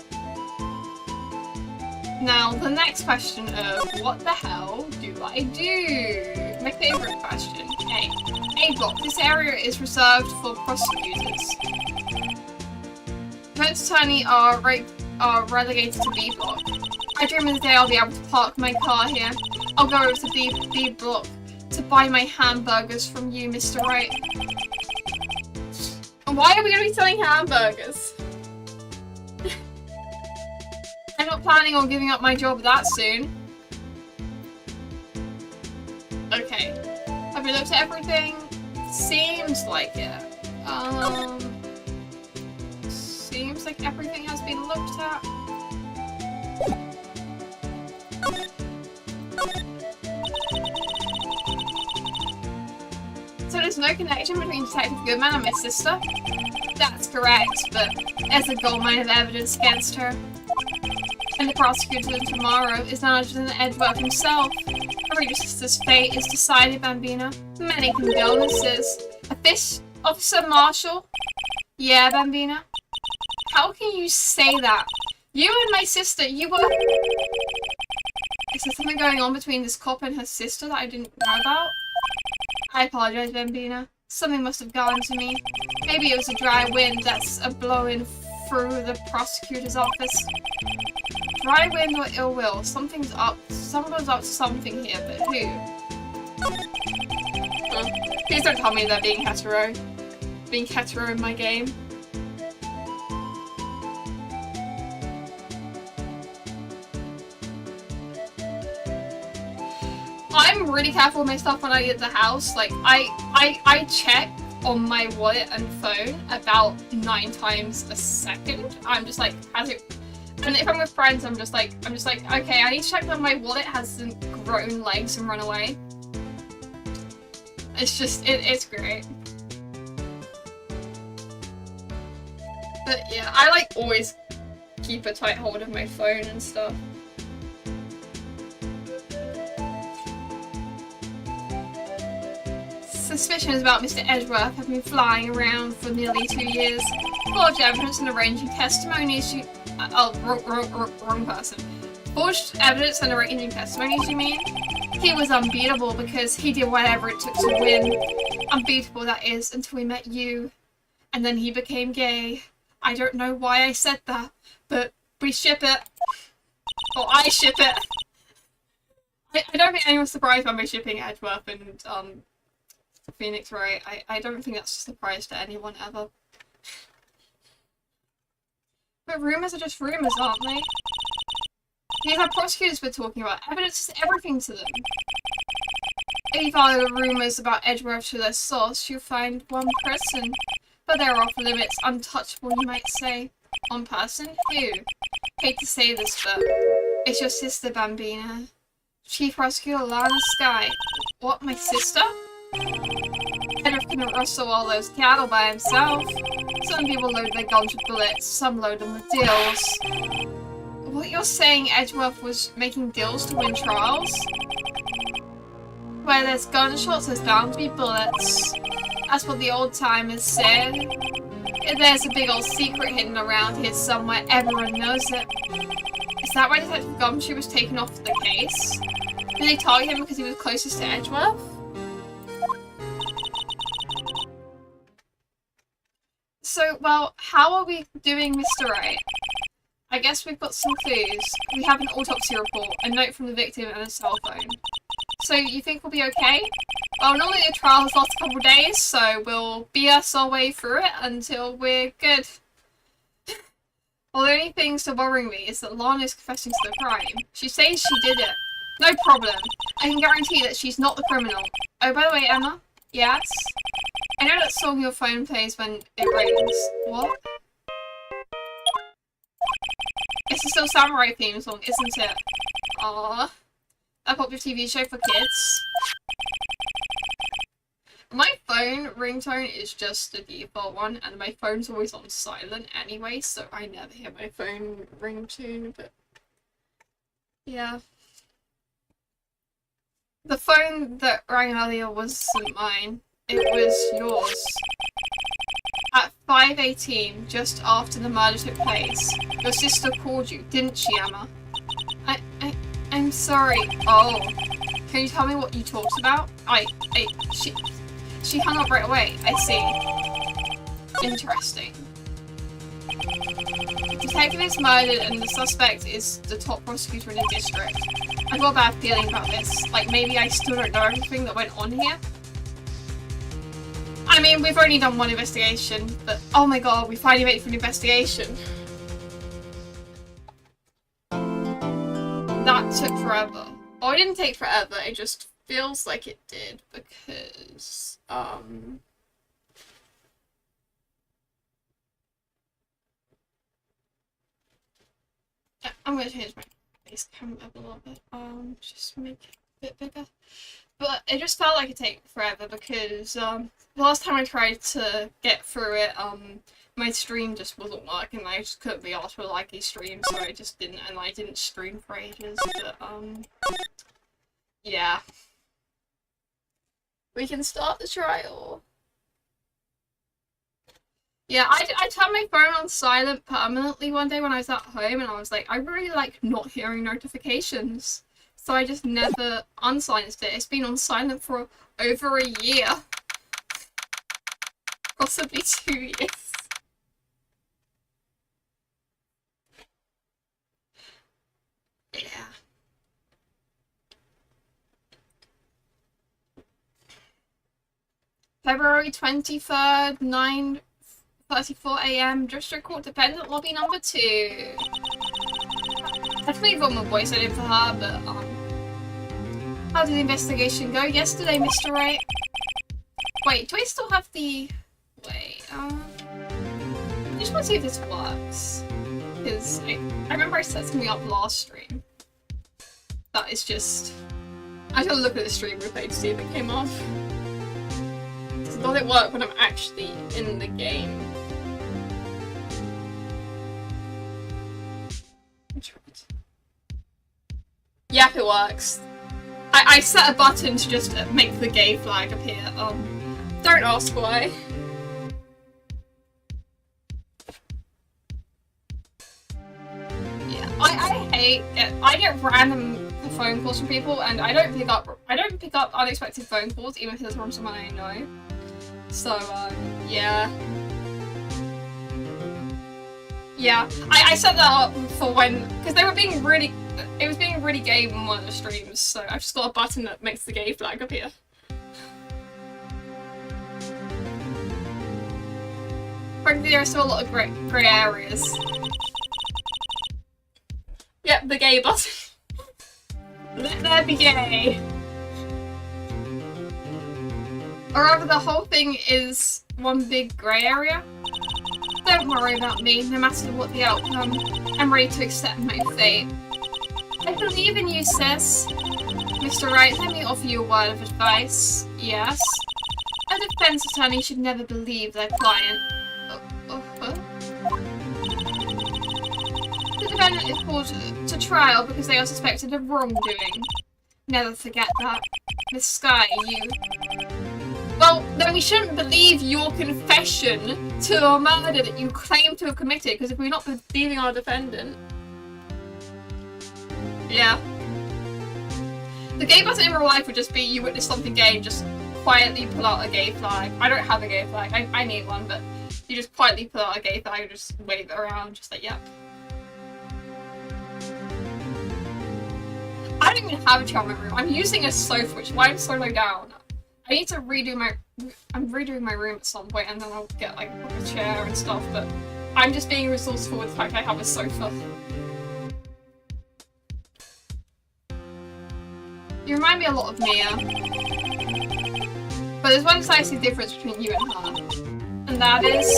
Now, the next question of what the hell do I do? My favourite question. A block. This area is reserved for prosecutors. Defense attorney are relegated to B block. I dream of the day I'll be able to park my car here. I'll go over to B block to buy my hamburgers from you, Mr. Wright. And why are we going to be selling hamburgers? I'm not planning on giving up my job that soon. Okay. Have we looked at everything? Seems like it. Seems like everything has been looked at. So there's no connection between Detective Goodman and my sister? That's correct, but there's a goldmine of evidence against her. And the prosecutor tomorrow is none other than Edward himself. Your sister's fate is decided, Bambina. Many condolences. A fish officer marshal? Yeah, Bambina? How can you say that? You and my sister, you were... Is there something going on between this cop and her sister that I didn't know about? I apologize, Bambina. Something must have gotten to me. Maybe it was a dry wind that's blowing through the prosecutor's office. Dry wind or ill will. Something's up. Someone's up to something here, but who? Huh. Please don't tell me they're being hetero. Being hetero in my game. I'm really careful with my stuff when I get to the house. Like, I check on my wallet and phone about 9 times a second. I'm just like, has it... And if I'm with friends, I'm just like, okay, I need to check that my wallet hasn't grown legs and run away. It's just, it's great. But yeah, I like always keep a tight hold of my phone and stuff. Suspicions about Mr. Edgeworth have been flying around for nearly 2 years. Forged evidence and arranging testimonies you... wrong person. Forged evidence and arranging testimonies, you mean? He was unbeatable because he did whatever it took to win. Unbeatable, that is, until we met you. And then he became gay. I don't know why I said that, but we ship it. Or I ship it. I don't think anyone's surprised by me shipping Edgeworth and, Phoenix Wright. I don't think that's a surprise to anyone ever. But rumours are just rumours, aren't they? These are prosecutors we're talking about. Evidence is everything to them. If you follow the rumours about Edgeworth to their source, you'll find one person. But they're off limits, untouchable, you might say. One person? Who? Hate to say this, but it's your sister, Bambina. Chief Prosecutor Lana Sky. What, my sister? Edgeworth couldn't rustle all those cattle by himself. Some people load their guns with bullets, some load them with deals. What you're saying, Edgeworth was making deals to win trials? Where there's gunshots, there's bound to be bullets. That's what the old timers said. If there's a big old secret hidden around here somewhere, everyone knows it. Is that why Detective Gumshoe was taken off the case? Did they target him because he was closest to Edgeworth? So, well, how are we doing, Mr. Wright? I guess we've got some clues. We have an autopsy report, a note from the victim, and a cell phone. So, you think we'll be okay? Well, normally the trial has lasted a couple of days, so we'll BS our way through it until we're good. Well, the only thing still bothering me is that Lana's confessing to the crime. She says she did it. No problem. I can guarantee that she's not the criminal. Oh, by the way, Emma? Yes? I know that song your phone plays when it rains. What? It's a still samurai theme song, isn't it? Aww. A popular TV show for kids. My phone ringtone is just the default one, and my phone's always on silent anyway, so I never hear my phone ringtone, but... yeah. The phone that rang earlier wasn't mine. It was yours. At 5:18, just after the murder took place, your sister called you, didn't she, Emma? I'm sorry. Oh. Can you tell me what you talked about? She hung up right away. I see. Interesting. The detective is murdered and the suspect is the top prosecutor in the district. I've got a bad feeling about this. Like, maybe I still don't know everything that went on here. I mean, we've only done one investigation, but oh my god, we finally made it through an investigation. That took forever. Oh, it didn't take forever, it just feels like it did, because, I'm gonna change my face camera up a little bit, just make it a bit bigger. But it just felt like it took forever because the last time I tried to get through it, my stream just wasn't working. I just couldn't be asked for like a stream, so I just didn't, and I didn't stream for ages. But yeah, we can start the trial. Yeah, I turned my phone on silent permanently one day when I was at home, and I was like, I really like not hearing notifications. So I just never unsilenced it. It's been on silent for over a year. Possibly 2 years. Yeah. February 23rd, 9:34 AM, District Court Dependent Lobby number 2. I'd leave on my voice edit for her, but how did the investigation go yesterday, Mr. Wright? Wait, do I still have the... Wait, I just want to see if this works. Because I remember I set something up last stream. That is just... I gotta look at the stream replay to see if it came off. Does it work when I'm actually in the game? Yep, it works. I set a button to just make the gay flag appear. Don't ask why. Yeah, I hate it. I get random phone calls from people, and I don't pick up unexpected phone calls, even if it's from someone I know. So, yeah. Yeah, I set that up for when, because they were being really, it was being really gay on one of the streams, so I've just got a button that makes the gay flag appear. Frankly, there are still a lot of grey areas. Yep, the gay button. Let there be gay. Or rather, the whole thing is one big grey area. Don't worry about me, no matter what the outcome. I'm ready to accept my fate. I believe in you, sis. Mr. Wright, let me offer you a word of advice. Yes? A defense attorney should never believe their client. The defendant is called to trial because they are suspected of wrongdoing. Never forget that. Miss Sky, you... Well, then we shouldn't believe your confession to a murder that you claim to have committed, because if we're not believing our defendant... Yeah. The gay button in real life would just be you witness something gay and just quietly pull out a gay flag. I don't have a gay flag, I need one, but you just quietly pull out a gay flag and just wave it around, just like, yep. I don't even have a chair in my room. I'm using a sofa, which is why I'm so low down. I need to redo I'm redoing my room at some point, and then I'll get like a chair and stuff, but I'm just being resourceful with the fact I have a sofa. You remind me a lot of Mia. But there's one decisive difference between you and her. And that is,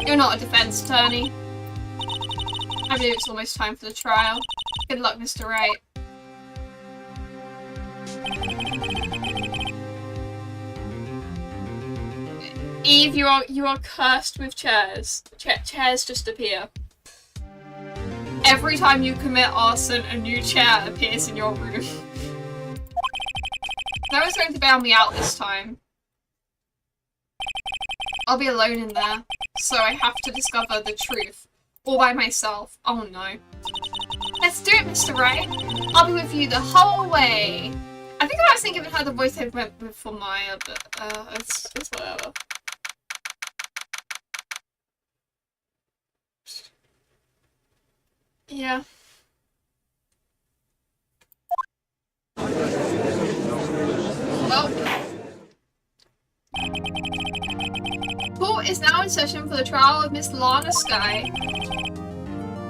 you're not a defense attorney. I believe it's almost time for the trial. Good luck, Mr. Wright. Eve, you are cursed with chairs. Chairs just appear. Every time you commit arson, a new chair appears in your room. No one's going to bail me out this time. I'll be alone in there, so I have to discover the truth. All by myself. Oh no. Let's do it, Mr. Wright. I'll be with you the whole way. I think I was thinking of how the voice went for Maya, but it's whatever. Yeah. Well, court is now in session for the trial of Miss Lana Sky.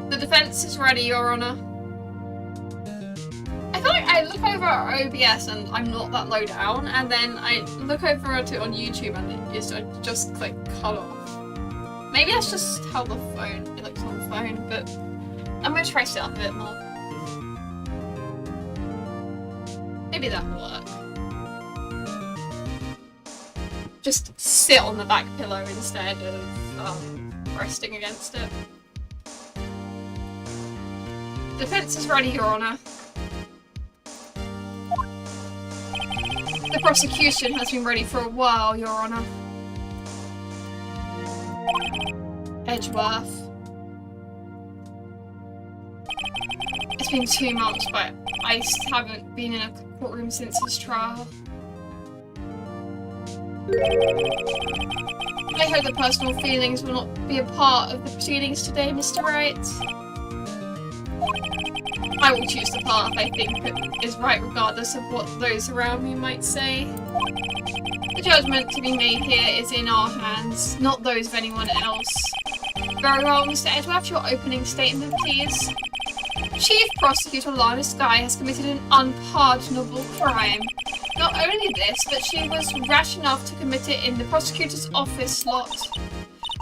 The defense is ready, Your Honor. I feel like I look over at OBS and I'm not that low down, and then I look over at it on YouTube and it's just click cut off. Maybe that's just how it looks on the phone, but I'm gonna try to sit up a bit more. Maybe that will work. Just sit on the back pillow instead of resting against it. Defense is ready, Your Honor. The prosecution has been ready for a while, Your Honor. Edgeworth. It's been 2 months, but I haven't been in a courtroom since his trial. I hope that personal feelings will not be a part of the proceedings today, Mr. Wright. I will choose the path I think is right regardless of what those around me might say. The judgment to be made here is in our hands, not those of anyone else. Very well, Mr. Edgeworth, your opening statement, please. Chief Prosecutor Lana Skye has committed an unpardonable crime. Not only this, but she was rash enough to commit it in the prosecutor's office slot.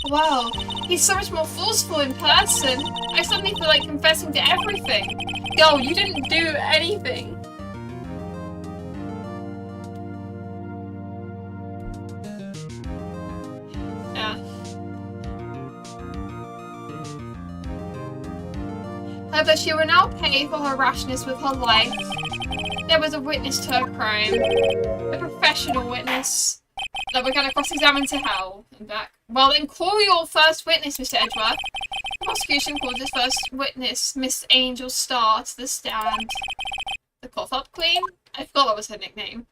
Wow, he's so much more forceful in person. I suddenly feel like confessing to everything. Girl, you didn't do anything. Yeah. However, she will now pay for her rashness with her life. There was a witness to her crime. A professional witness. That we're going to cross-examine to hell and back. Well, then call your first witness, Mr. Edgeworth. The prosecution calls its first witness, Miss Angel Starr, to the stand. The cough-up queen? I forgot that was her nickname.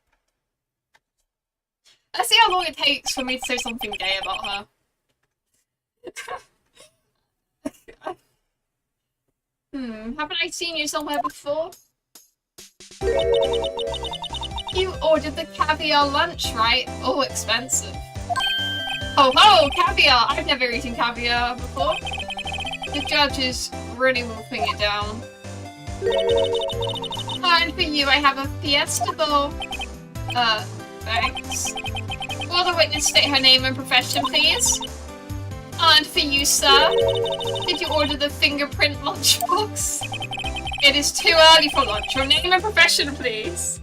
Let's see how long it takes for me to say something gay about her. Haven't I seen you somewhere before? You ordered the caviar lunch, right? Oh, expensive. Oh ho, caviar! I've never eaten caviar before. The judge is really wolfing it down. And for you, I have a fiesta bowl. Thanks. Will the witness state her name and profession, please? And for you, sir, did you order the fingerprint lunchbox? It is too early for lunch. Your name and profession, please.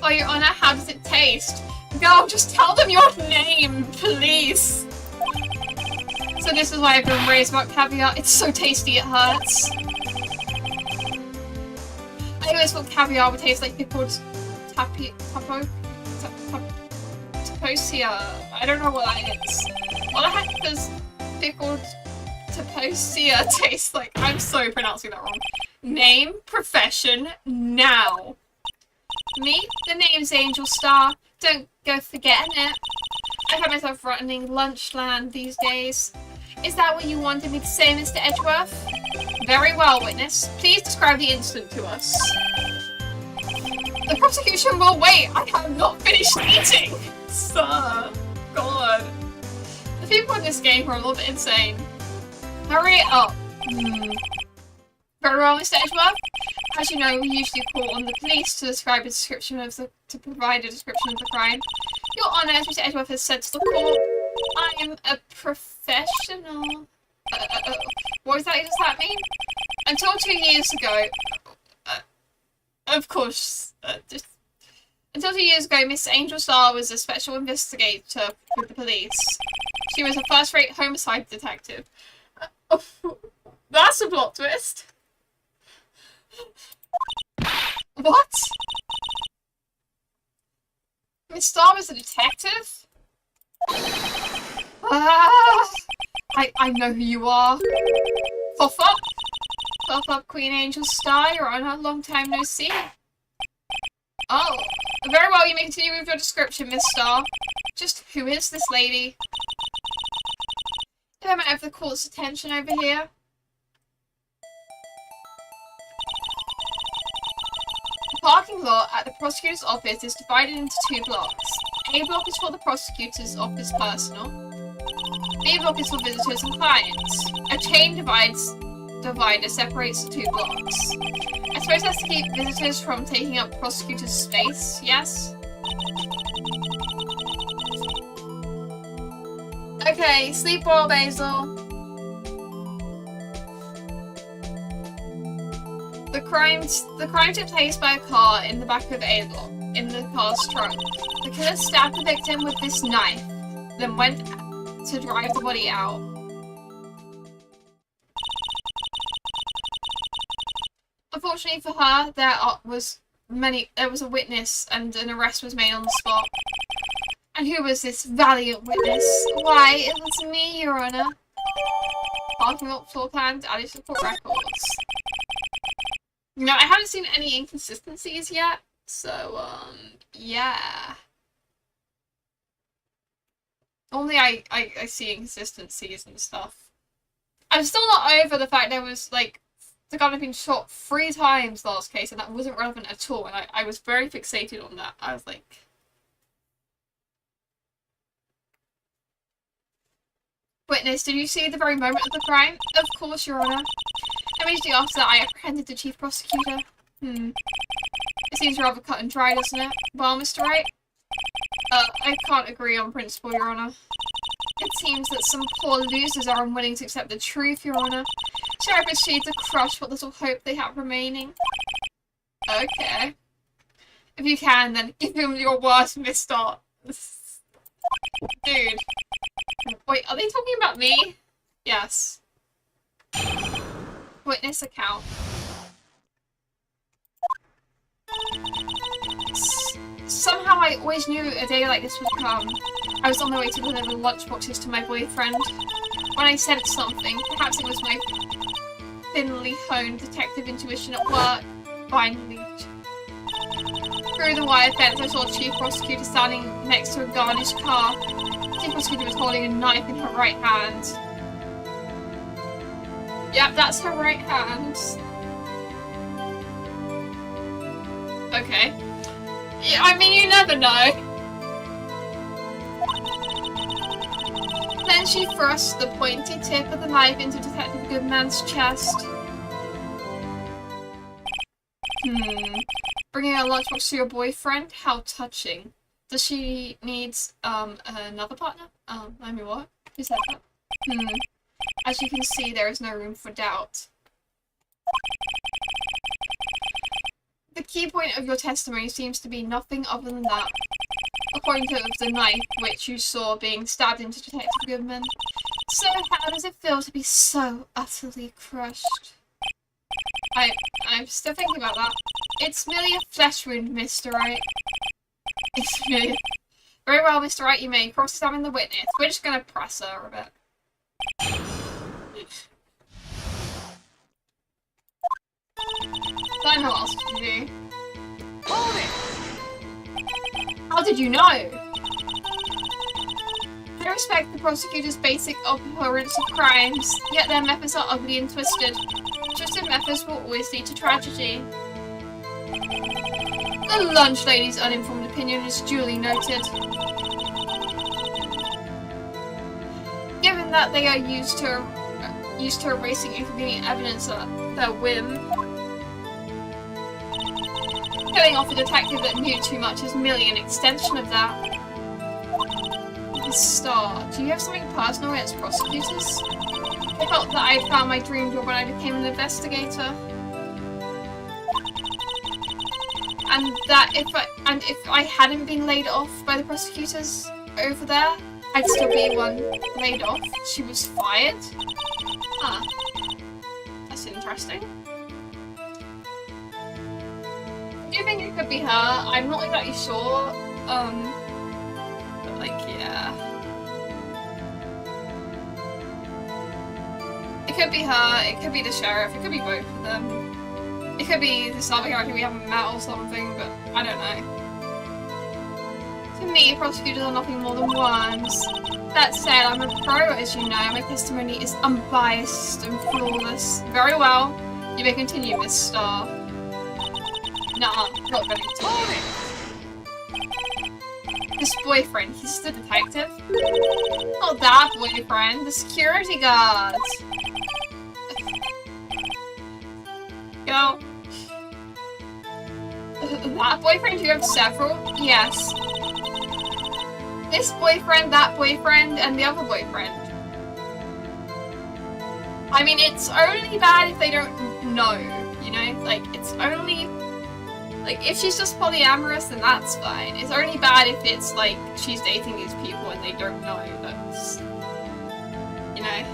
Oh, Your Honor, how does it taste? Girl, just tell them your name, please. So this is why I've been raised about caviar. It's so tasty, it hurts. I always thought caviar would taste like pickled taposia. I don't know what that is. What the heck does pickled taposia taste like? I'm so pronouncing that wrong. Name, profession, now. Me? The name's Angel Starr. Don't go forgetting it. I find myself running Lunchland these days. Is that what you wanted me to say, Mr. Edgeworth? Very well, witness. Please describe the incident to us. The prosecution will wait. I have not finished eating. Sir. God. The people in this game are a little bit insane. Hurry up. Very well, Mr. Edgeworth. As you know, we usually call on the police to describe a description of to provide a description of the crime. Your Honour, as Mr. Edgeworth has said to the court, I am a professional. What does that mean? Until 2 years ago, of course, until 2 years ago, Miss Angel Starr was a special investigator with the police. She was a first-rate homicide detective. That's a plot twist. What? Miss Starr was a detective? I know who you are. Puff up. Puff up, Queen Angel Starr. You're on a long time no see. Oh, very well. You may continue with your description, Miss Starr. Just who is this lady? If I might have the court's attention over here. The parking lot at the prosecutor's office is divided into 2 blocks. A block is for the prosecutor's office personnel. B block is for visitors and clients. A chain divider separates the 2 blocks. I suppose that's to keep visitors from taking up prosecutor's space, yes? Okay, sleep well, Basil. The crime took place by a car in the back of A block, in the car's trunk. The killer stabbed the victim with this knife, then went to drive the body out. Unfortunately for her, there was there was a witness and an arrest was made on the spot. And who was this valiant witness? Why, it was me, Your Honour. Parking lot floor plans, added to court records. You know, I haven't seen any inconsistencies yet, so, yeah. Only I see inconsistencies and stuff. I'm still not over the fact there was, like, the guy had been shot 3 times last case, and that wasn't relevant at all, and I was very fixated on that. I was like... Witness, did you see the very moment of the crime? Of course, Your Honour. Immediately after that, I apprehended the Chief Prosecutor. It seems rather cut and dry, doesn't it? Well, Mr. Wright? I can't agree on principle, Your Honour. It seems that some poor losers are unwilling to accept the truth, Your Honour. Shall I proceed to crush what little hope they have remaining? Okay. If you can, then give them your worst misstart. Dude. Wait, are they talking about me? Yes. Witness account. Somehow I always knew a day like this would come. I was on my way to deliver lunchboxes to my boyfriend. When I said something, perhaps it was my thinly honed detective intuition at work, finally. Through the wire fence, I saw a Chief Prosecutor standing next to a garnished car. The Chief Prosecutor was holding a knife in her right hand. Yep, that's her right hand. Okay. Yeah, I mean, you never know. Then she thrust the pointy tip of the knife into Detective Goodman's chest. Bringing a lunchbox to your boyfriend? How touching. Does she need another partner? I mean, what? Who said that? As you can see, there is no room for doubt. The key point of your testimony seems to be nothing other than that. According to the knife which you saw being stabbed into Detective Goodman. So how does it feel to be so utterly crushed? I'm still thinking about that. It's merely a flesh wound, Mr. Wright. It's merely... Very well, Mr. Wright, you may cross-examine the witness. We're just gonna press her a bit. I don't know what else to do. Hold it! How did you know? I respect the prosecutor's basic abhorrence of crimes, yet their methods are ugly and twisted. Twisted methods will always lead to tragedy. The lunch lady's uninformed opinion is duly noted. Given that they are used to erasing inconvenient evidence at their whim, killing off a detective that knew too much is merely an extension of that. The Star, do you have something personal against prosecutors? I felt that I had found my dream job when I became an investigator. And that if I hadn't been laid off by the prosecutors over there, I'd still be one laid off. She was fired? Huh. That's interesting. Do you think it could be her? I'm not exactly sure. But like, yeah. It could be her, it could be the sheriff, it could be both of them. It could be this other character we haven't met or something, but I don't know. To me, prosecutors are nothing more than worms. That said, I'm a pro, as you know. My testimony is unbiased and flawless. Very well. You may continue, Miss Star. Nah, not going to continue. This boyfriend, he's the detective? Not that boyfriend, the security guard. Go. That boyfriend? You have several? Yes. This boyfriend, that boyfriend, and the other boyfriend. I mean, it's only bad if they don't know, you know? Like, it's only... Like, if she's just polyamorous, then that's fine. It's only bad if it's, like, she's dating these people and they don't know that's... You know?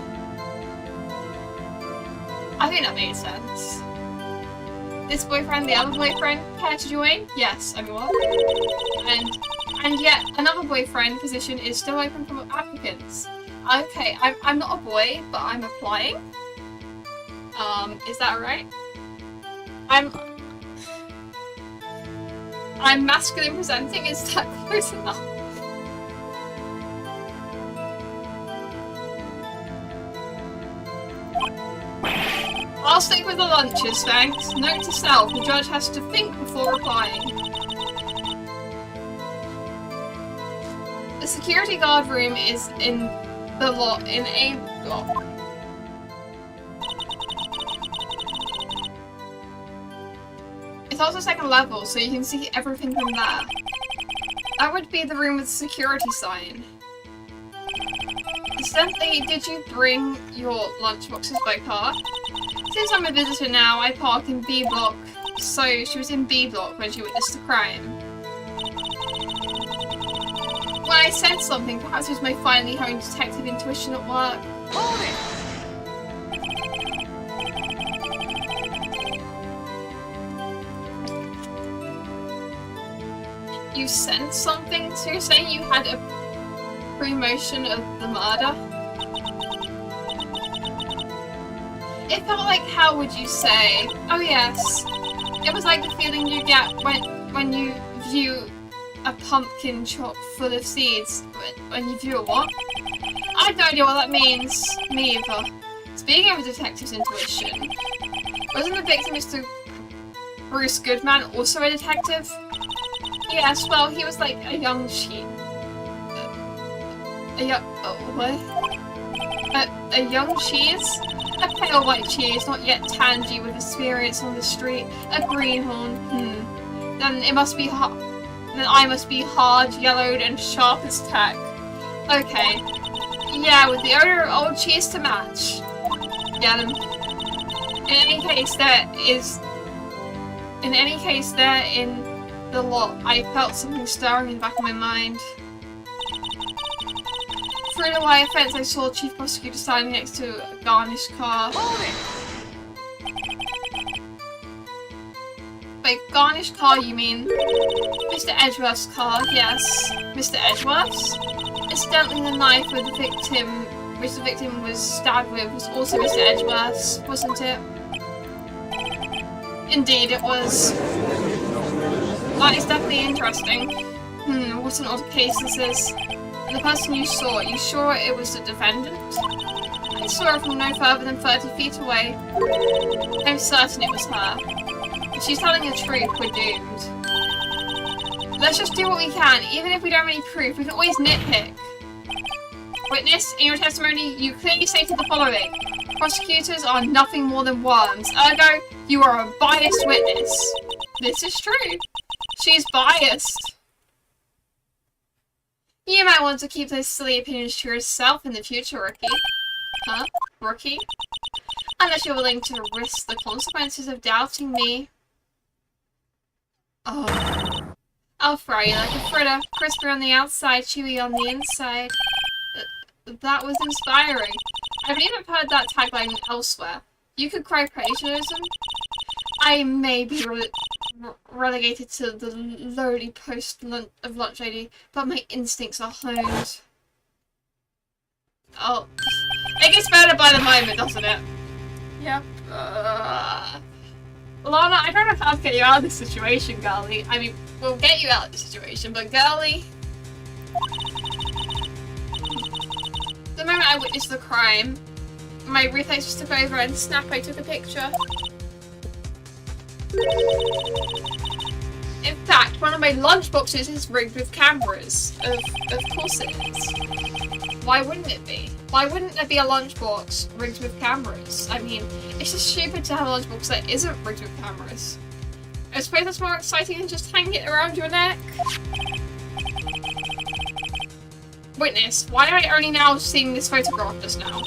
I think that made sense. this boyfriend, the other boyfriend, care to join? Yes, I mean what? And yet another boyfriend position is still open for applicants. Okay, I'm not a boy, but I'm applying. Is that right? I'm masculine presenting, is that close enough? I'll stick with the lunches, thanks. Note to self, the judge has to think before replying. The security guard room is in the lot in A block. It's also second level, so you can see everything from there. That would be the room with the security sign. Incidentally, did you bring your lunchboxes by car? Since I'm a visitor now, I park in B block, so she was in B block when she witnessed the crime. When I said something, perhaps it was my finally having detective intuition at work. Hold it! You sensed something? So you're saying you had a premonition of the murder? It felt like, how would you say? Oh yes. It was like the feeling you get when you view a pumpkin chock full of seeds. When you view a what? I have no idea what that means. Me either. Speaking of a detective's intuition, wasn't the victim Mr. Bruce Goodman also a detective? Yes, well, he was like a young sheep. A young cheese? A pale white cheese, not yet tangy with experience on the street. A greenhorn. Then it must be hard. Then I must be hard, yellowed, and sharp as tack. Okay. Yeah, with the odor of old cheese to match. Get him. In any case, there in the lot, I felt something stirring in the back of my mind. Through the wire fence, I saw Chief Prosecutor standing next to a garnished car. By garnished car, you mean Mr. Edgeworth's car? Yes. Mr. Edgeworth's? Incidentally, the knife with the victim, which the victim was stabbed with, was also Mr. Edgeworth's, wasn't it? Indeed, it was. That is definitely interesting. What an odd case this is. The person you saw, you sure it was the defendant? I saw her from no further than 30 feet away. I'm certain it was her. If she's telling the truth, we're doomed. Let's just do what we can. Even if we don't have any proof, we can always nitpick. Witness, in your testimony, you clearly stated the following. Prosecutors are nothing more than worms. Ergo, you are a biased witness. This is true. She's biased. You might want to keep those silly opinions to yourself in the future, Rookie. Huh? Rookie? Unless you're willing to risk the consequences of doubting me. Oh. I'll fry you like a fritter. Crispy on the outside, chewy on the inside. That was inspiring. I believe I've heard that tagline elsewhere. You could cry plagiarism? I may be relegated to the lowly post of lunch lady, but my instincts are honed. Oh, it gets better by the moment, doesn't it? Yep. Lana, I don't know how to get you out of this situation, girlie. I mean, we'll get you out of this situation, but girlie... The moment I witnessed the crime, my reflex just took over and snap, I took a picture. In fact, one of my lunchboxes is rigged with cameras. Of course it is. Why wouldn't it be? Why wouldn't there be a lunchbox rigged with cameras? I mean, it's just stupid to have a lunchbox that isn't rigged with cameras. I suppose that's more exciting than just hanging it around your neck. Witness, why am I only now seeing this photograph just now?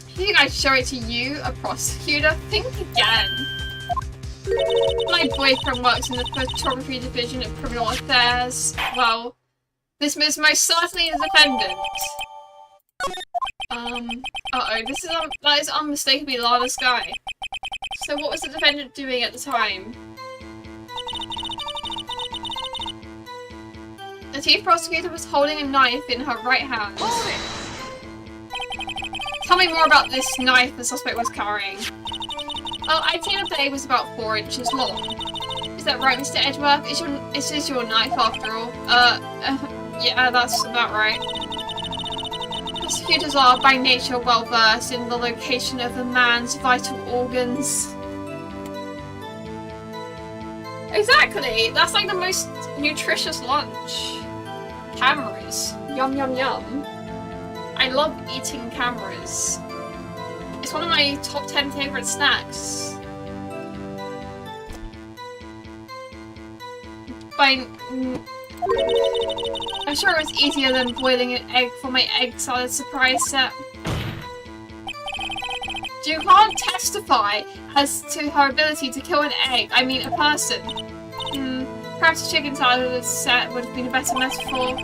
You think I'd show it to you, a prosecutor? Think again. My boyfriend works in the photography division of criminal affairs. Well, this is most certainly the defendant. Uh-oh, that is unmistakably Lana's guy. So what was the defendant doing at the time? The chief prosecutor was holding a knife in her right hand. Tell me more about this knife the suspect was carrying. Well, I'd seen the blade was about 4 inches long. Is that right, Mr. Edgeworth? Is this your knife after all? Yeah, that's about right. Prosecutors are by nature well versed in the location of a man's vital organs. Exactly! That's like the most nutritious lunch. Cameras. Yum yum yum. I love eating cameras. It's one of my top 10 favourite snacks. I'm sure it was easier than boiling an egg for my egg salad surprise set. You can't testify as to her ability to kill an egg, I mean a person. Perhaps a chicken salad set would have been a better metaphor.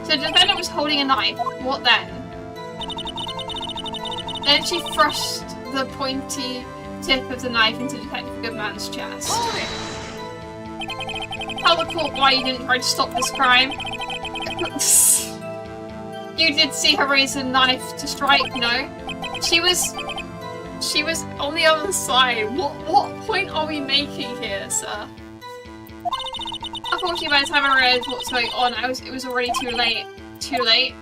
So the defendant was holding a knife. What then? Then she thrust the pointy tip of the knife into Detective Goodman's chest. Tell the court why you didn't try to stop this crime. You did see her raise a knife to strike, no? She was on the other side. What point are we making here, sir? Unfortunately, by the time I realized what was going on, it was already too late. Too late?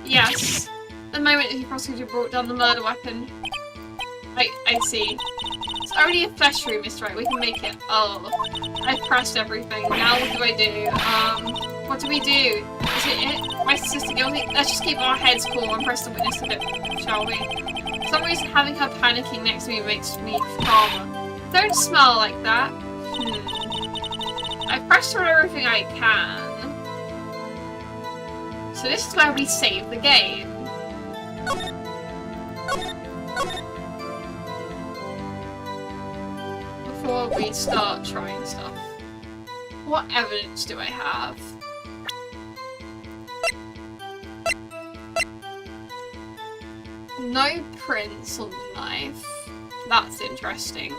Yes. The moment the prosecutor brought down the murder weapon. I see. It's only a flesh room, Mr. Wright. We can make it. Oh. I've pressed everything. Now what do I do? What do we do? Is it it? My sister guilty? Let's just keep our heads cool and press the witness a bit, shall we? For some reason, having her panicking next to me makes me calmer. Don't smell like that. I've pressed on everything I can. So this is where we save the game. Before we start trying stuff. What evidence do I have? No prints on the knife. That's interesting.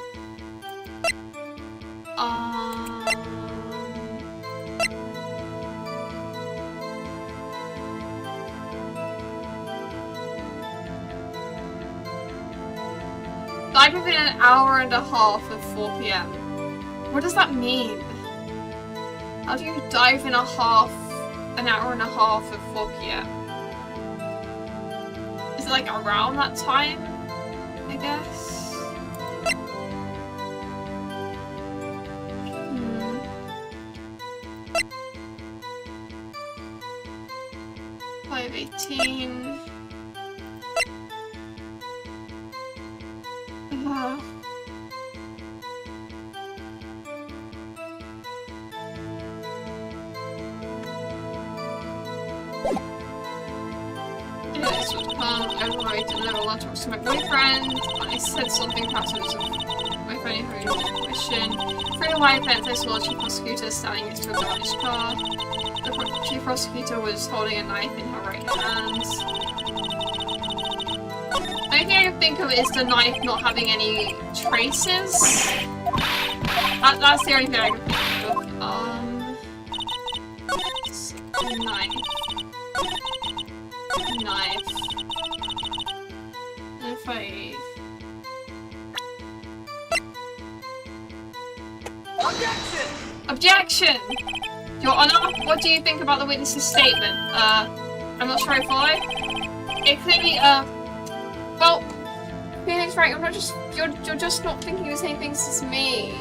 Died within an hour and a half of 4 PM. What does that mean? How do you die within an hour and a half of 4 PM? Is it like around that time? I guess. 5:18. This was calm. I arrived at level 1 to talk to my boyfriend. I said something, perhaps it was my phone intuition. Through the wide fence, I saw the chief prosecutor standing next to a garnished car. The chief prosecutor was holding a knife in her right hand. The only thing I can think of is the knife not having any traces. That's the only thing I can think of. Knife. And if I... Objection! Objection! Your Honor, what do you think about the witness's statement? I'm not sure I follow. It clearly, well, Phoenix, right, you're just not thinking the same things as me.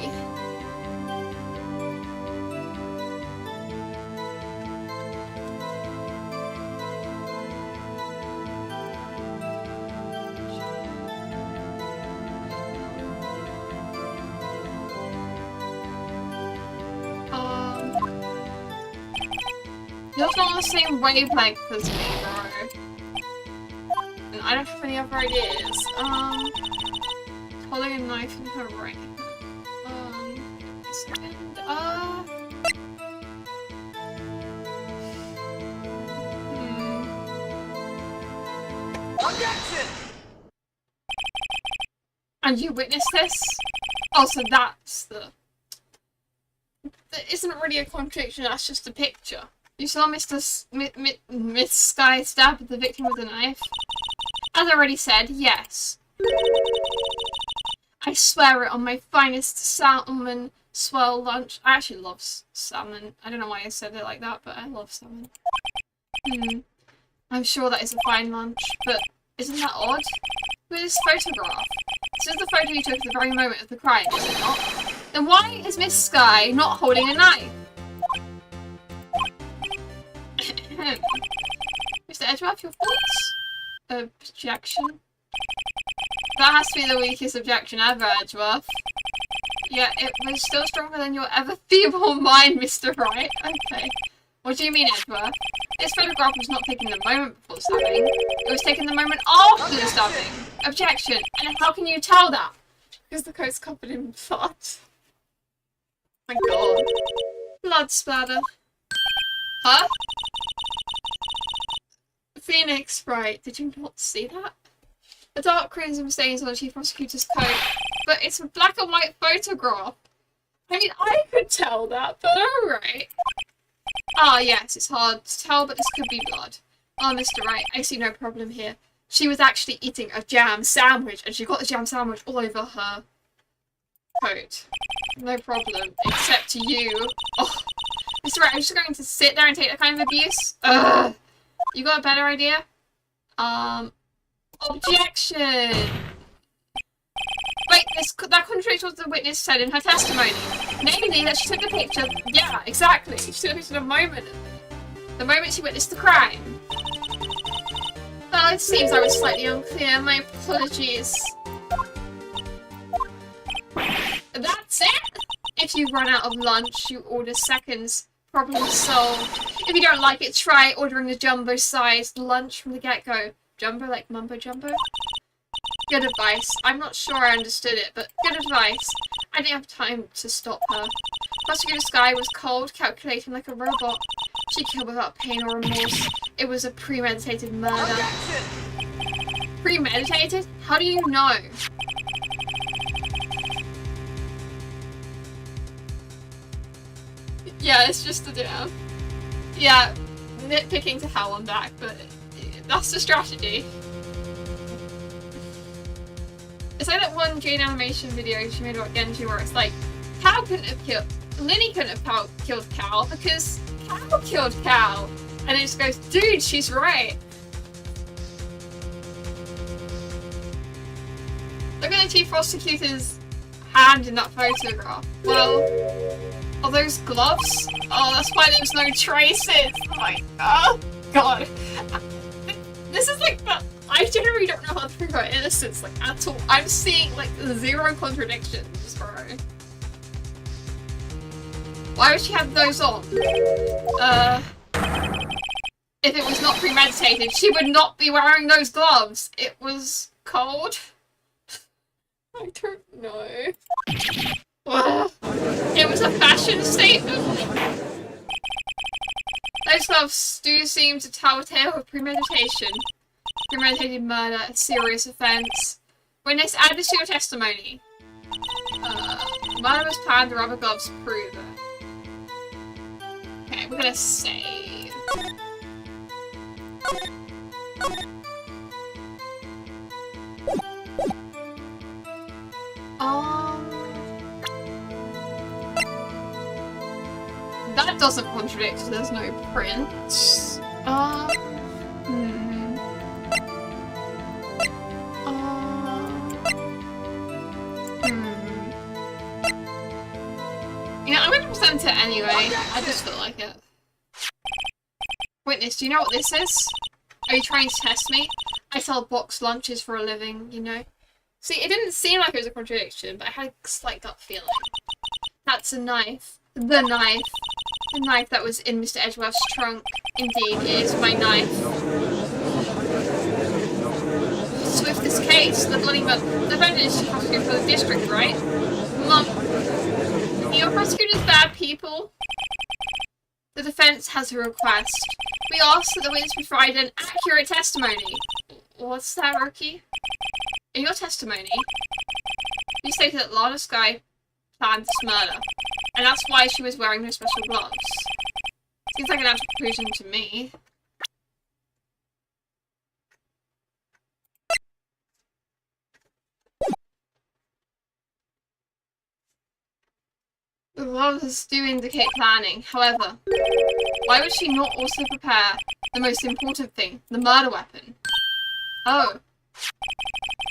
You're not on the same wavelength as me, bro. And I don't have any other ideas. Holding a knife in her right. A second. Objection! And you witnessed this? Oh, so that's the... That isn't really a contradiction, that's just a picture. You saw Miss Sky stab the victim with a knife? As I already said, yes. I swear it on my finest salmon swell lunch. I actually love salmon. I don't know why I said it like that, but I love salmon. I'm sure that is a fine lunch, but isn't that odd? With this photograph. This is the photo you took at the very moment of the crime, is it not? Then why is Miss Sky not holding a knife? Mr. Edgeworth, your thoughts? Objection? That has to be the weakest objection ever, Edgeworth. Yeah, it was still stronger than your ever feeble mind, Mr. Wright. Okay. What do you mean, Edgeworth? This photograph was not taken the moment before stabbing. It was taken the moment after the stabbing. Objection. And how can you tell that? Because the coat's covered in blood. My god. Blood splatter. Huh? Phoenix, right. Did you not see that? The dark crimson stains on the chief prosecutor's coat. But it's a black and white photograph. I mean, I could tell that, but alright. Ah, yes, it's hard to tell, but this could be blood. Ah, Mr. Wright, I see no problem here. She was actually eating a jam sandwich, and she got the jam sandwich all over her coat. No problem, except to you. Oh, Mr. Wright, I'm just going to sit there and take that kind of abuse? Ugh. You got a better idea? Objection! Wait, that contradicts what the witness said in her testimony. Namely, that she took the picture. Yeah, exactly. She took the picture the moment she witnessed the crime. Well, it seems I was slightly unclear. My apologies. That's it? If you run out of lunch, you order seconds. Problem solved. If you don't like it, try ordering the jumbo-sized lunch from the get-go. Jumbo, like mumbo jumbo? Good advice. I'm not sure I understood it, but good advice. I didn't have time to stop her. Prosecutor Sky was cold, calculating like a robot. She killed without pain or remorse. It was a premeditated murder. Premeditated? How do you know? Yeah, it's just a dinner. Yeah, nitpicking to hell on that, but that's the strategy. It's like that one Jane animation video she made about Genji where it's like, Cal couldn't have killed... Linny couldn't have killed Cal because Cal killed Cal. And it just goes, dude, she's right. Look at the chief prosecutor's hand in that photograph. Well, are those gloves? Oh, that's why there's no traces. Like, oh, God. This is like the... I generally don't know how to think about innocence, like, at all. I'm seeing, like, zero contradictions, bro. Why would she have those on? If it was not premeditated, she would not be wearing those gloves. It was cold. I don't know. It was a fashion statement. Those gloves do seem to tell a tale of premeditation. Premeditated murder, a serious offence. Witness, add this to your testimony. Murder was planned, the rubber gloves prove it. Okay, we're gonna save. That doesn't contradict, so there's no print. You know, I'm going to present it anyway. I just feel like it. Witness, do you know what this is? Are you trying to test me? I sell boxed lunches for a living, you know? See, it didn't seem like it was a contradiction, but I had a slight gut feeling. That's a knife. The knife. The knife that was in Mr. Edgeworth's trunk. Indeed, it is my knife. Swiftest case. The bloody the defendant is prosecuted for the district, right? Mum. Your prosecutors bad people? The defense has a request. We ask that the witness provide an accurate testimony. What's that, Rookie? In your testimony, you stated that Lana Skye planned this murder, and that's why she was wearing those special gloves. Seems like an actual conclusion to me. The gloves do indicate planning. However, why would she not also prepare the most important thing, the murder weapon? Oh.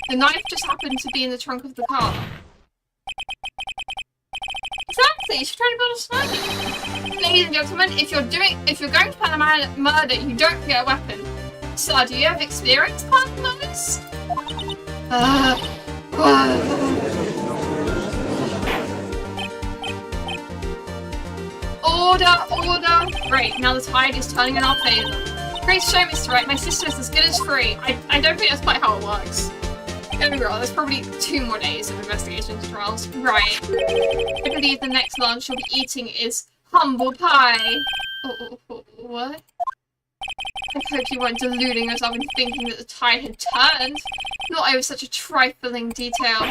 The knife just happened to be in the trunk of the car. Exactly, she's trying to build a sniper. Ladies and gentlemen, if you're going to plan a murder, you don't get a weapon. So, do you have experience planning murders? Order! Great, now the tide is turning in our favour. Great show, Mr. Wright. My sister is as good as free. I don't think that's quite how it works. Don't be wrong, there's probably 2 more days of investigations trials. Right. I believe the next lunch you'll be eating is humble pie. What? I hope you weren't deluding yourself into thinking that the tide had turned. Not over such a trifling detail.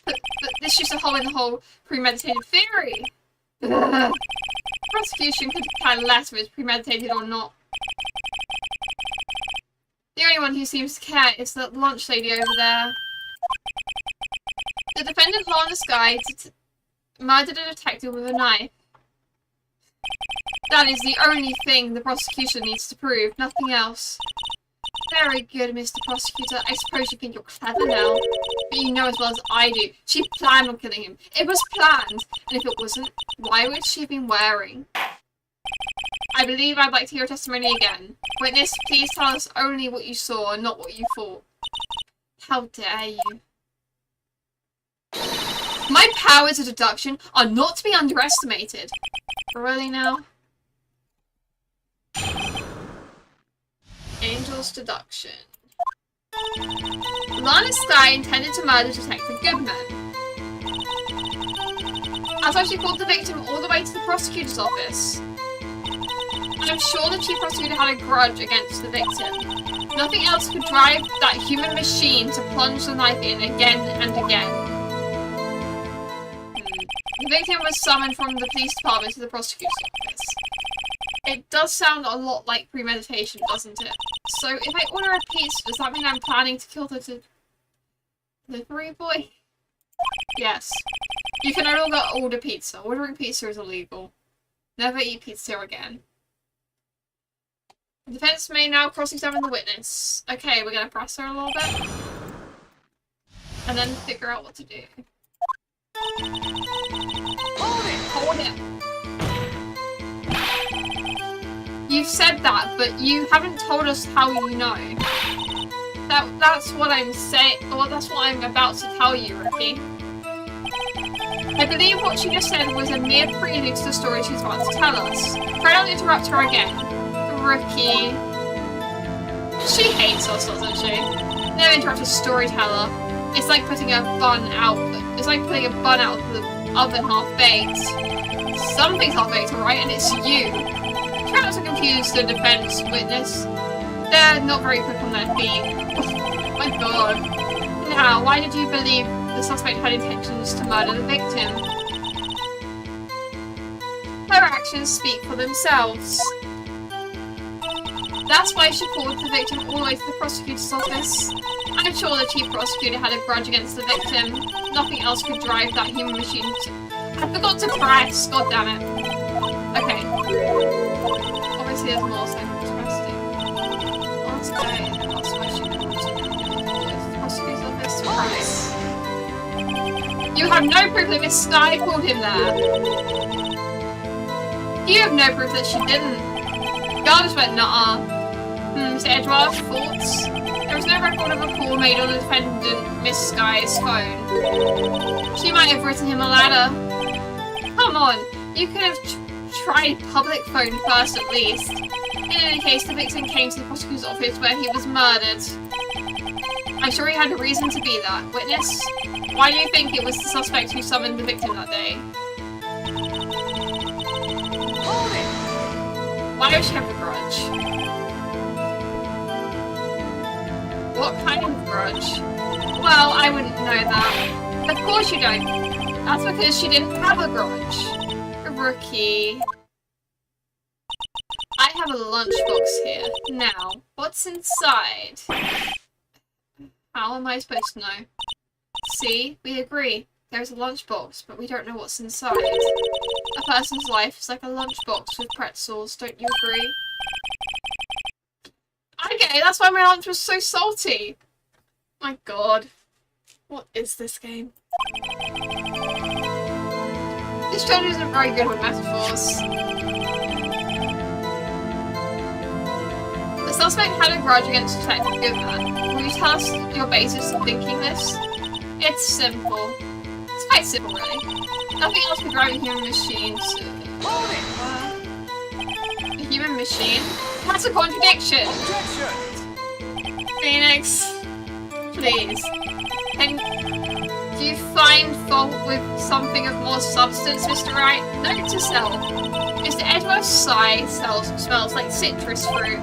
But this shoots a hole in the whole premeditated theory. Prosecution could care less if it's premeditated or not. The only one who seems to care is that lunch lady over there. The defendant, Lana Skye, murdered a detective with a knife. That is the only thing the prosecution needs to prove, nothing else. Very good, Mr. Prosecutor. I suppose you think you're clever now, but you know as well as I do. She planned on killing him. It was planned, and if it wasn't, why would she have been wearing? I believe I'd like to hear your testimony again. Witness, please tell us only what you saw and not what you thought. How dare you? My powers of deduction are not to be underestimated. Really now? Angel's deduction. Lana Skye intended to murder Detective Goodman. That's why she called the victim all the way to the prosecutor's office. I'm sure the chief prosecutor had a grudge against the victim. Nothing else could drive that human machine to plunge the knife in again and again. The victim was summoned from the police department to the prosecutor's office. It does sound a lot like premeditation, doesn't it? So if I order a pizza, does that mean I'm planning to kill the delivery boy? Yes. You can no longer order pizza. Ordering pizza is illegal. Never eat pizza again. The defense may now cross-examine the witness. Okay, we're gonna press her a little bit. And then figure out what to do. Hold it! You've said that, but you haven't told us how you know. That's what I'm saying. Well, that's what I'm about to tell you, Ricky. I believe what she just said was a mere prelude to the story she's about to tell us. Try not to interrupt her again. Ricky. She hates us, doesn't she? Never interrupt a storyteller. It's like putting a bun out. It's like putting a bun out of the oven half baked. Something's half baked, alright, and it's you. Try not to confuse the defense witness. They're not very quick on their feet. Oh my god. Now, why did you believe the suspect had intentions to murder the victim? Her actions speak for themselves. That's why she called the victim all the way to the prosecutor's office. I'm sure the chief prosecutor had a grudge against the victim. Nothing else could drive that human machine to... I forgot to press! God damn it. Okay. Obviously there's more, so I'm interesting. Let's go. That's why she called the prosecutor's office. Press. You have no proof that Miss Skye called him there. You have no proof that she didn't. Guard just went, nuh-uh. Mr. Edgeworth, thoughts? There was no record of a call made on the defendant Miss Skye's phone. She might have written him a letter. Come on, you could have tried public phone first at least. In any case, the victim came to the prosecutor's office where he was murdered. I'm sure he had a reason to be there. Witness, why do you think it was the suspect who summoned the victim that day? Why does she have a grudge? What kind of grudge? Well, I wouldn't know that. Of course you don't. That's because she didn't have a grudge. A rookie. I have a lunchbox here. Now, what's inside? How am I supposed to know? See, we agree. There's a lunchbox, but we don't know what's inside. A person's life is like a lunchbox with pretzels, don't you agree? I get it, that's why my lunch was so salty. My god. What is this game? This child isn't very good with metaphors. The suspect had a grudge against Detective Goodman. Will you tell us your basis of thinking this? It's simple. It's quite simple, really. Nothing else could drive a human machine to... a human machine? That's a contradiction! Phoenix, please. Do you find fault with something of more substance, Mr. Wright? Note to self. Mr. Edward's sigh smells like citrus fruit.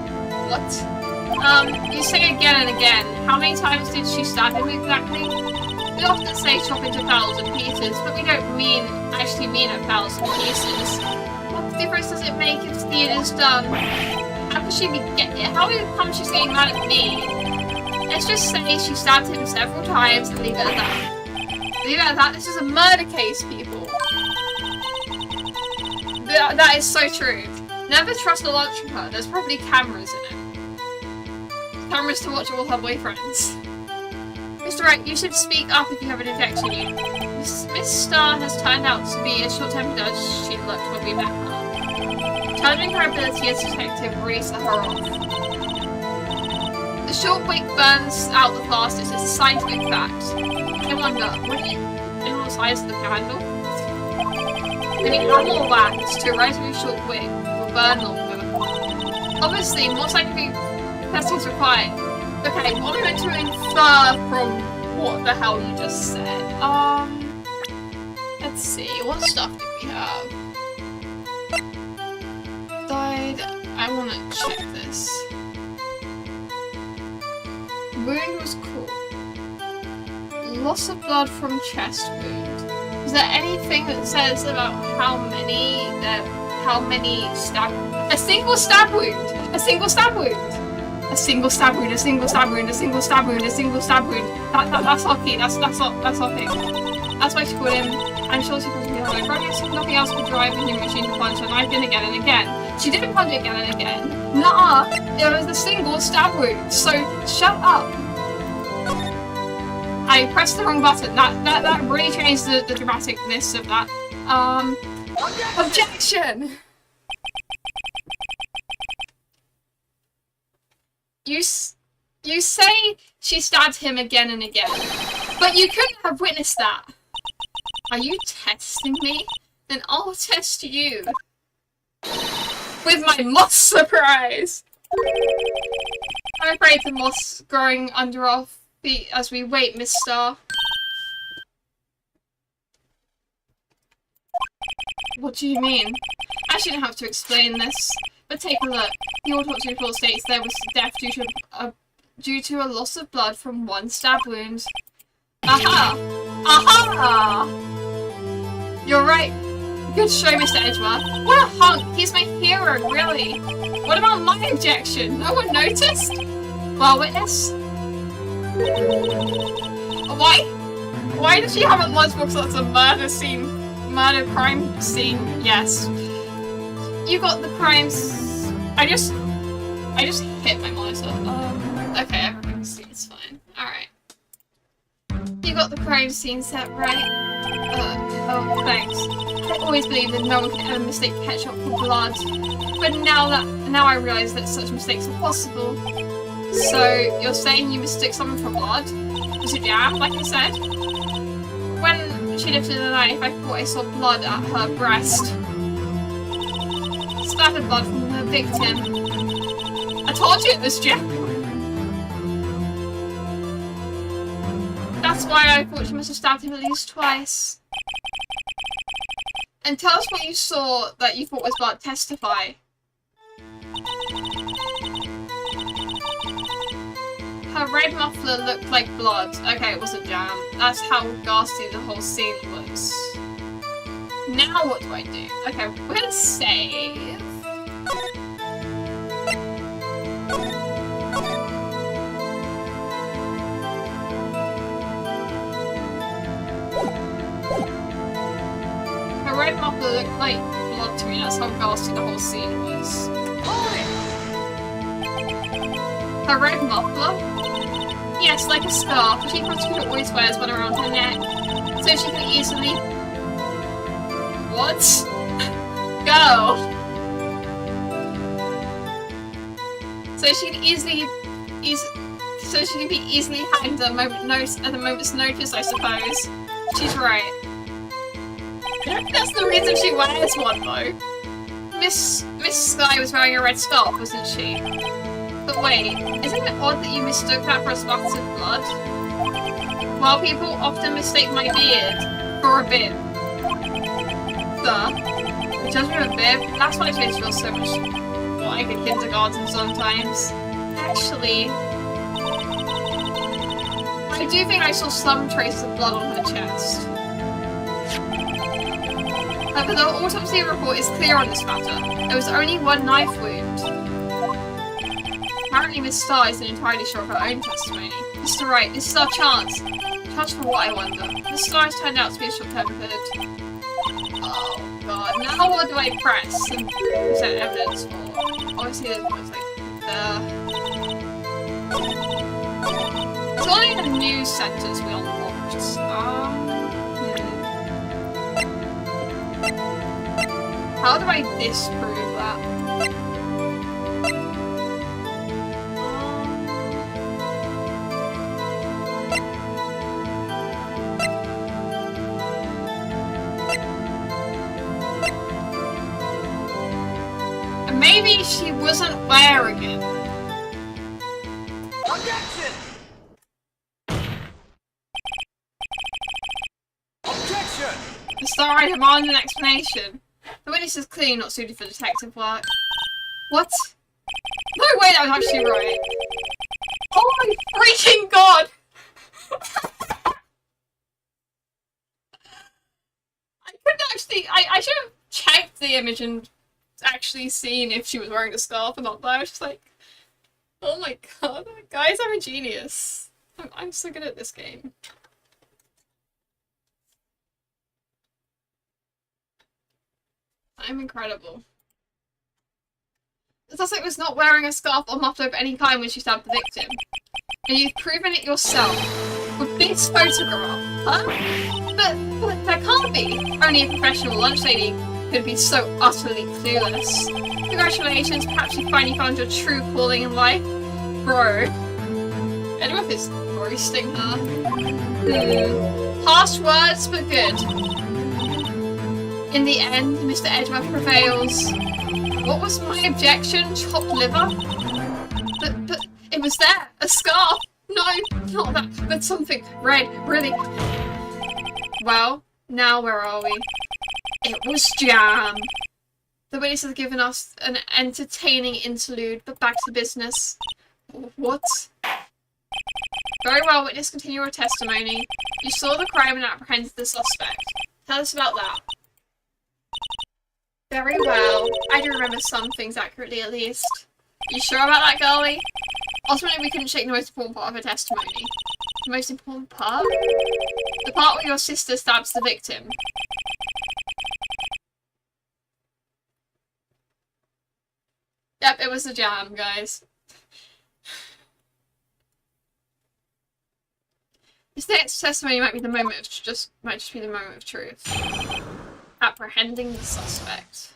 What? You say again and again. How many times did she stab him exactly? We often say chop into 1,000 pieces, but we don't actually mean 1,000 pieces. What difference does it make if the deed is done? How could she be how come she's getting mad at me? Let's just say she stabbed him several times and leave it at that. Leave it at that. This is a murder case, people. That is so true. Never trust a lunch from her. There's probably cameras in it. Cameras to watch all her boyfriends. Mr. Wright, you should speak up if you have an objection. Miss Starr has turned out to be as short-tempered as she looked when we met her. Determining her ability as a detective really set her off. The short wick burns out the fastest. It's a scientific fact. I wonder, anyone the size of the candle? I mean, add more wax to a relatively short wick will burn longer. Obviously, more scientific testing is required. Okay, what am I meant to infer from what the hell you just said? Let's see, what stuff do we have? Died. I want to check this. Wound was cool. Loss of blood from chest wound. Is there anything that says about how many stab? A single stab wound. A single stab wound. A single stab wound. A single stab wound. A single stab wound. A single stab wound. That's our key. That's our thing. That's why she called him. I'm sure she probably had projects. Nothing else could drive the human machine to punch her. And I've been again and again. She didn't punch it again and again. Nuh-uh. It was a single stab wound. So shut up. I pressed the wrong button. That really changed the dramaticness of that. Objection! You say she stabbed him again and again, but you couldn't have witnessed that. Are you testing me? Then I'll test you. With my moss surprise! I'm afraid the moss growing under our feet as we wait, Miss Starr. What do you mean? I shouldn't have to explain this, but take a look. The autopsy report states there was death due to a loss of blood from one stab wound. Aha! Aha! You're right. Good show, Mr. Edgeworth. What a hunk! He's my hero, really. What about my objection? No one noticed? Well, witness? Why does she have a lunchbox that's a murder scene? Murder crime scene? Yes. You got the crimes. I just hit my monitor. Okay, everything's fine. Alright. You got the crime scene set, right? Oh, thanks. I always believed that no one could ever mistake ketchup for blood. But now I realise that such mistakes are possible. So, you're saying you mistook someone for blood? Was it jam, like I said? When she lifted the knife, I thought I saw blood at her breast. Splattered blood from the victim. I told you it was jam. That's why I thought she must have stabbed him at least twice. And tell us what you saw that you thought was blood. Testify. Her red muffler looked like blood. Okay, it was a jam. That's how ghastly the whole scene looks. Now what do I do? Okay, we're gonna save. Her red muffler looked like blood to me. That's how ghastly the whole scene was. Her red muffler? Yes, like a scarf, which she practically always wears one around her neck, so she can easily... What? Go! So she can so she can be easily hanged at the moment's notice, I suppose. She's right. That's the reason she wears one, though. Miss Sky was wearing a red scarf, wasn't she? But wait, isn't it odd that you mistook that for a spot of blood? While people often mistake my beard for a bib. The judgment of a bib? That's why it makes me feel so much like a kindergarten sometimes. Actually, I do think I saw some traces of blood on her chest. But the autopsy report is clear on this matter. There was only one knife wound. Apparently Miss Starr isn't entirely sure of her own testimony. Mr. Wright, this is our chance. Chance for what, I wonder? Miss Starr has turned out to be a short-tempered. Oh god, now what do I press and present evidence for? Obviously it looks like it's only the news centres we unlocked. How do I disprove that? Maybe she wasn't wearing it. Objection! Objection! Sorry, I demand an explanation. The witness is clearly not suited for detective work. What? No way, that was actually right. Oh my freaking god! I couldn't actually. I should have checked the image and actually seen if she was wearing a scarf or not, but I was just like, oh my god, guys, I'm a genius. I'm so good at this game. I'm incredible. The suspect was not wearing a scarf or muffler of any kind when she stabbed the victim. And you've proven it yourself. With this photograph, huh? But there can't be. Only a professional lunch lady could be so utterly clueless. Congratulations, perhaps you finally found your true calling in life. Bro. Edward is roasting her. Harsh words, but good. In the end, Mr. Edgeworth prevails. What was my objection? Chopped liver? But it was there. A scarf. No, not that, but something red, really. Well, now where are we? It was jam. The witness has given us an entertaining interlude, but back to business. What? Very well, witness, continue your testimony. You saw the crime and apprehended the suspect. Tell us about that. Very well. I do remember some things accurately, at least. You sure about that, girlie? Ultimately, we couldn't shake the most important part of her testimony. The most important part? The part where your sister stabs the victim. Yep, it was a jam, guys. This next testimony might be the moment of just be the moment of truth. Apprehending the suspect.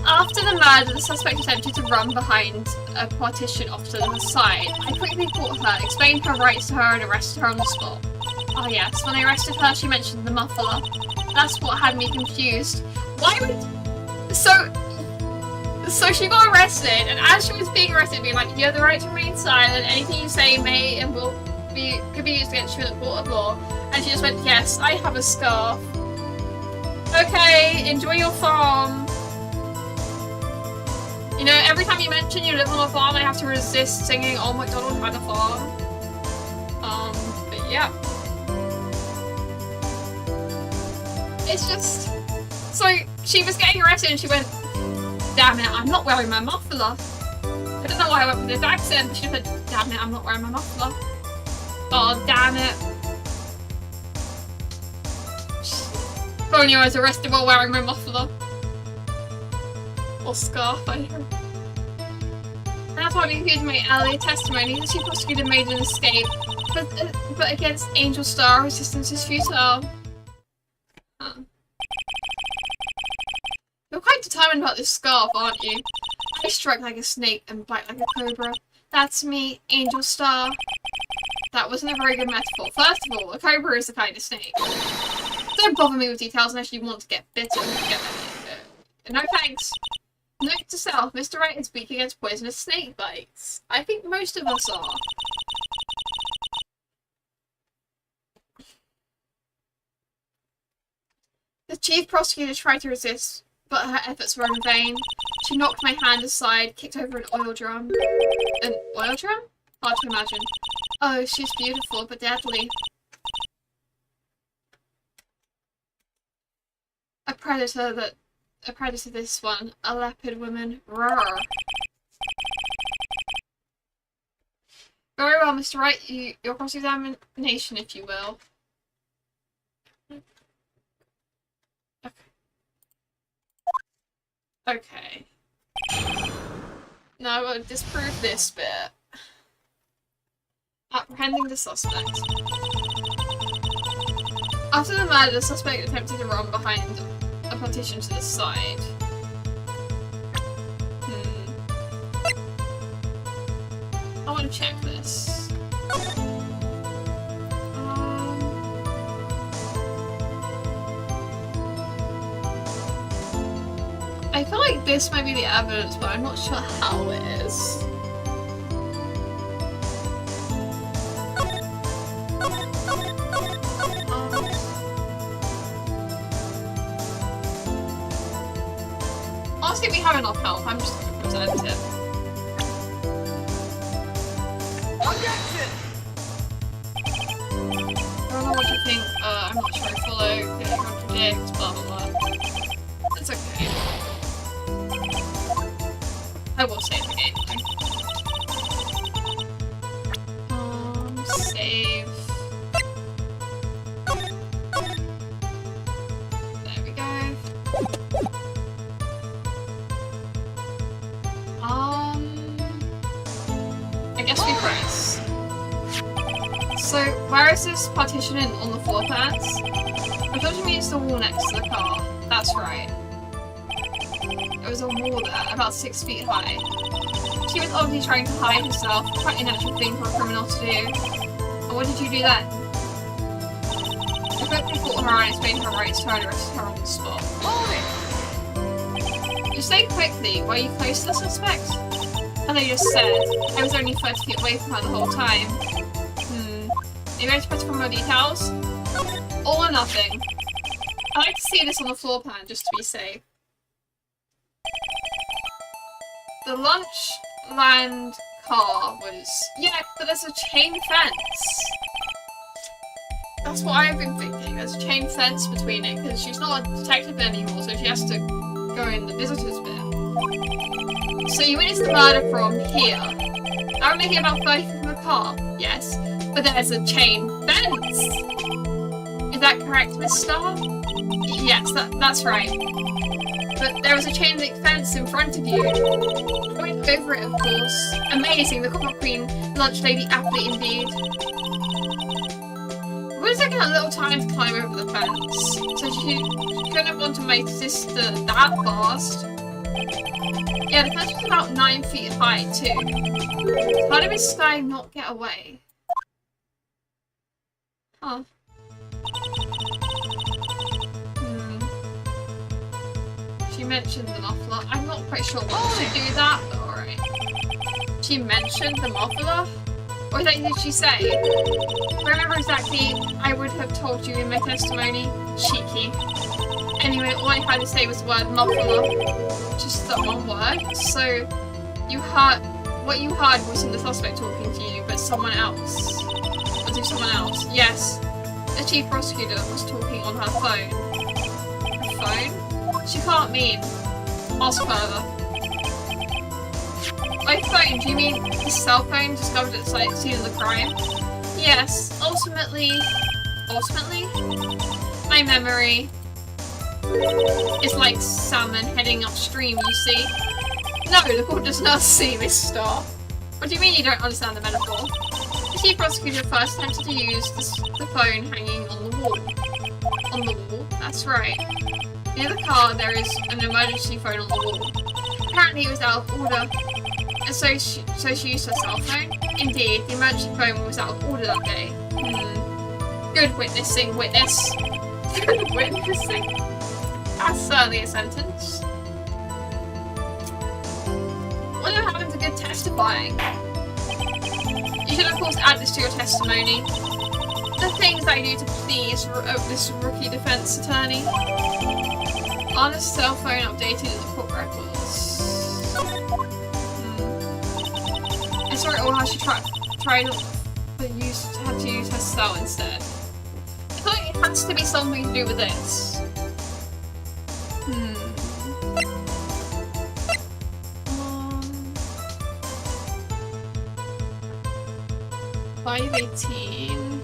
After the murder, the suspect attempted to run behind a partition off to the side. I quickly caught her, explained her rights to her, and arrested her on the spot. Oh yes, when I arrested her, she mentioned the muffler. That's what had me confused. Why would... So she got arrested, and as she was being arrested, being like, you have the right to remain silent, anything you say may and will could be used against you in the court of law. And she just went, yes, I have a scarf. Okay, enjoy your farm. You know, every time you mention you live on a farm, I have to resist singing "Oh MacDonald Had a Farm." But yeah. It's just... So, she was getting arrested and she went, "Damn it, I'm not wearing my muffler." I don't know why I went with this accent, but she said, "Damn it, I'm not wearing my muffler." Oh, damn it. Only I was arrested while wearing my muffler. Or scarf, I don't know. That's why we included my earlier testimony that she prosecuted made an escape, but against Angel Star, resistance is futile. Huh. You're quite determined about this scarf, aren't you? I strike like a snake and bite like a cobra. That's me, Angel Star. That wasn't a very good metaphor. First of all, a cobra is a kind of snake. Don't bother me with details unless you want to get bitten. No thanks. Note to self, Mr. Wright is weak against poisonous snake bites. I think most of us are. The chief prosecutor tried to resist, but her efforts were in vain. She knocked my hand aside, kicked over an oil drum. An oil drum? Hard to imagine. Oh, she's beautiful, but deadly. A predator this one. A leopard woman. Roar. Very well, Mr. Wright. Your cross-examination, if you will. Okay. Now I've got to disprove this bit. Apprehending the suspect. After the murder, the suspect attempted to run behind a partition to the side. I want to check this. I feel like this might be the evidence, but I'm not sure how it is. Honestly, we have enough help. I'm just going to present it. Objection! I don't know what you think. I'm not sure I follow. It contradicts, blah blah blah. It's okay. I will save the game though. Save. There we go. I guess we press. So, where is this partition on the floor plans? I thought you mean it's the wall next to the car. That's right. There was a wall there, about 6 feet high. She was obviously trying to hide herself, quite a natural thing for a criminal to do. And what did you do then? I quickly caught her eye and explained her rights to her and arrested her on the spot. Hold it! You say quickly, were you close to the suspect? As I just said, I was only 30 feet away from her the whole time. Are you going to press for more details? All or nothing. I like to see this on the floor plan just to be safe. The Lunchland car was... Yeah, but there's a chain fence. That's what I've been thinking. There's a chain fence between it because she's not a detective anymore, so she has to go in the visitors bit. So you witnessed the murder from here. I'm making about 30 feet from the car. Yes. But there's a chain fence! Is that correct, Miss Starr? Yes, that's right. But there was a chain link fence in front of you. I went over it, of course. Amazing, the Copper Queen, lunch lady athlete indeed. It would have taken a little time to climb over the fence, so she couldn't have wanted my sister that fast. Yeah, the fence was about 9 feet high, too. How did Miss Sky not get away? Huh. She mentioned the muffler. I'm not quite sure why she do that, but alright. She mentioned the muffler? Or did she say? If I remember exactly, I would have told you in my testimony. Cheeky. Anyway, all I had to say was the word muffler. just that one word. So you heard what you heard wasn't the suspect talking to you, but someone else. Was it someone else? Yes. The chief prosecutor was talking on her phone. Her phone? She can't mean. Ask further. By phone, do you mean his cell phone discovered at the scene of the crime? Yes. Ultimately, my memory is like salmon heading upstream, you see. No, the court does not see, Miss Starr. What do you mean you don't understand the metaphor? The chief prosecutor first attempted to use the phone hanging on the wall. On the wall? That's right. Near the car, there is an emergency phone on the wall. Apparently it was out of order, and so she used her cell phone? Indeed, the emergency phone was out of order that day. Good witnessing, witness. Good witnessing. That's certainly a sentence. Whatever happened to good testifying? You should of course add this to your testimony. The things I do to please this rookie defense attorney. On a cell phone updated in the court records. I saw it all how she tried but had to use her cell instead. I thought it has to be something to do with this. 518.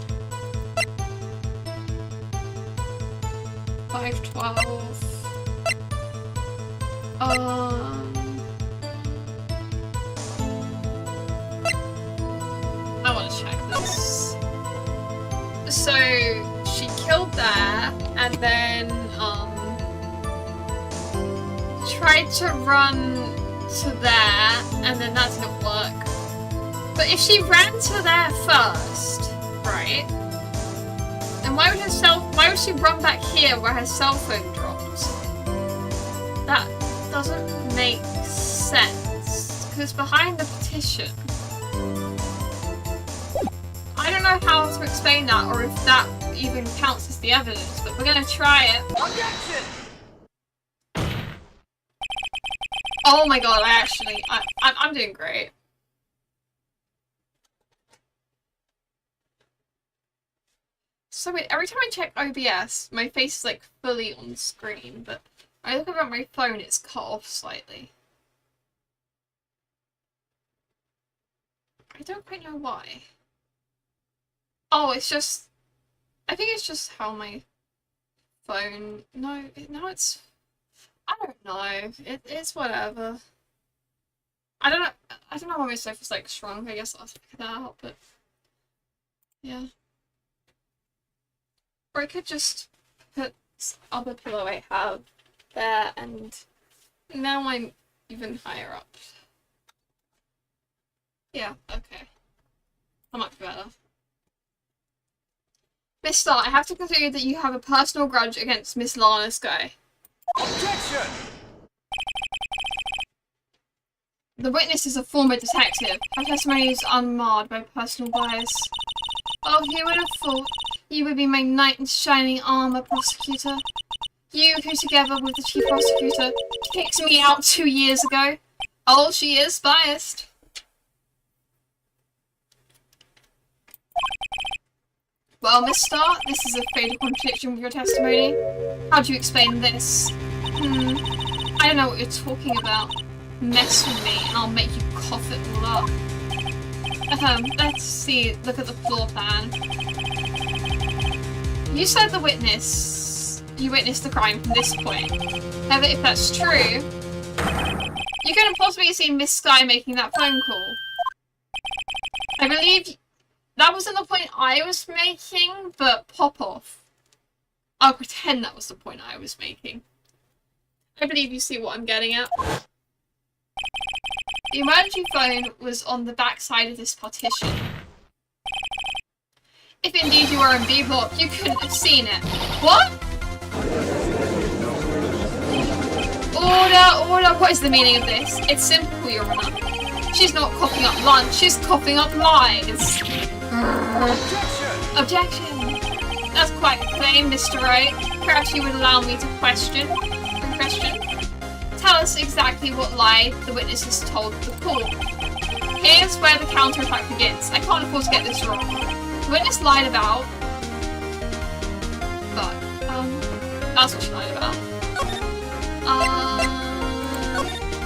512. I want to check this. So she killed there, and then tried to run to there, and then that didn't work. But if she ran to there first, right? Then why would she run back here where her cell phone dropped? That doesn't make sense. Because it's behind the petition. I don't know how to explain that, or if that even counts as the evidence, but we're gonna try it. Objection! Oh my god, I'm doing great. So wait, every time I check OBS, my face is like fully on screen, but when I look at my phone, it's cut off slightly. I don't quite know why. Oh, it's just... I think it's just how my phone... No, it's... I don't know. It's whatever. I don't know why my sofa's like shrunk. I guess I'll have to figure that out, but... Yeah. Or I could just put this other pillow I have there, and now I'm even higher up. Yeah, okay. That might be better. Miss Starr, I have to conclude that you have a personal grudge against Miss Lana Sky. Objection! The witness is a former detective. Her testimony is unmarred by personal bias. Oh, who would have thought you would be my knight in shining armor, prosecutor? You who, together with the chief prosecutor, kicked me out 2 years ago. Oh, she is biased. Well, Miss Starr, this is a fatal contradiction with your testimony. How do you explain this? I don't know what you're talking about. Mess with me and I'll make you cough it all up. Let's see, look at the floor plan. You said you witnessed the crime from this point. However, if that's true, you couldn't possibly have seen Miss Sky making that phone call. I believe that wasn't the point I was making, but pop off. I'll pretend that was the point I was making. I believe you see what I'm getting at. The emergency phone was on the back side of this partition. If indeed you are in B block, you couldn't have seen it. What? Order, what is the meaning of this? It's simple, Your Honor. She's not coughing up lunch, she's coughing up lies. Objection! That's quite plain, Mr. Wright. Perhaps you would allow me to question? tell us exactly what lie the witness has told the court. Here's where the counterattack begins. I can't afford to get this wrong. The witness lied about... Fuck. That's what she lied about.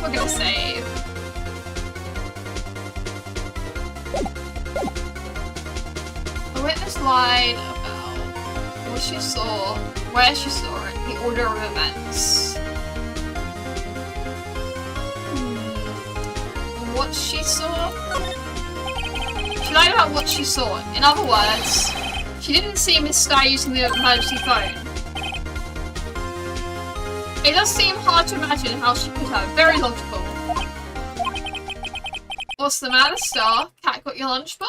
We're gonna save. The witness lied about what she saw, where she saw it, the order of events. What she saw? She lied about what she saw. In other words, she didn't see Miss Sky using the emergency phone. It does seem hard to imagine how she could have. Very logical. What's the matter, Star? Cat got your lunchbox?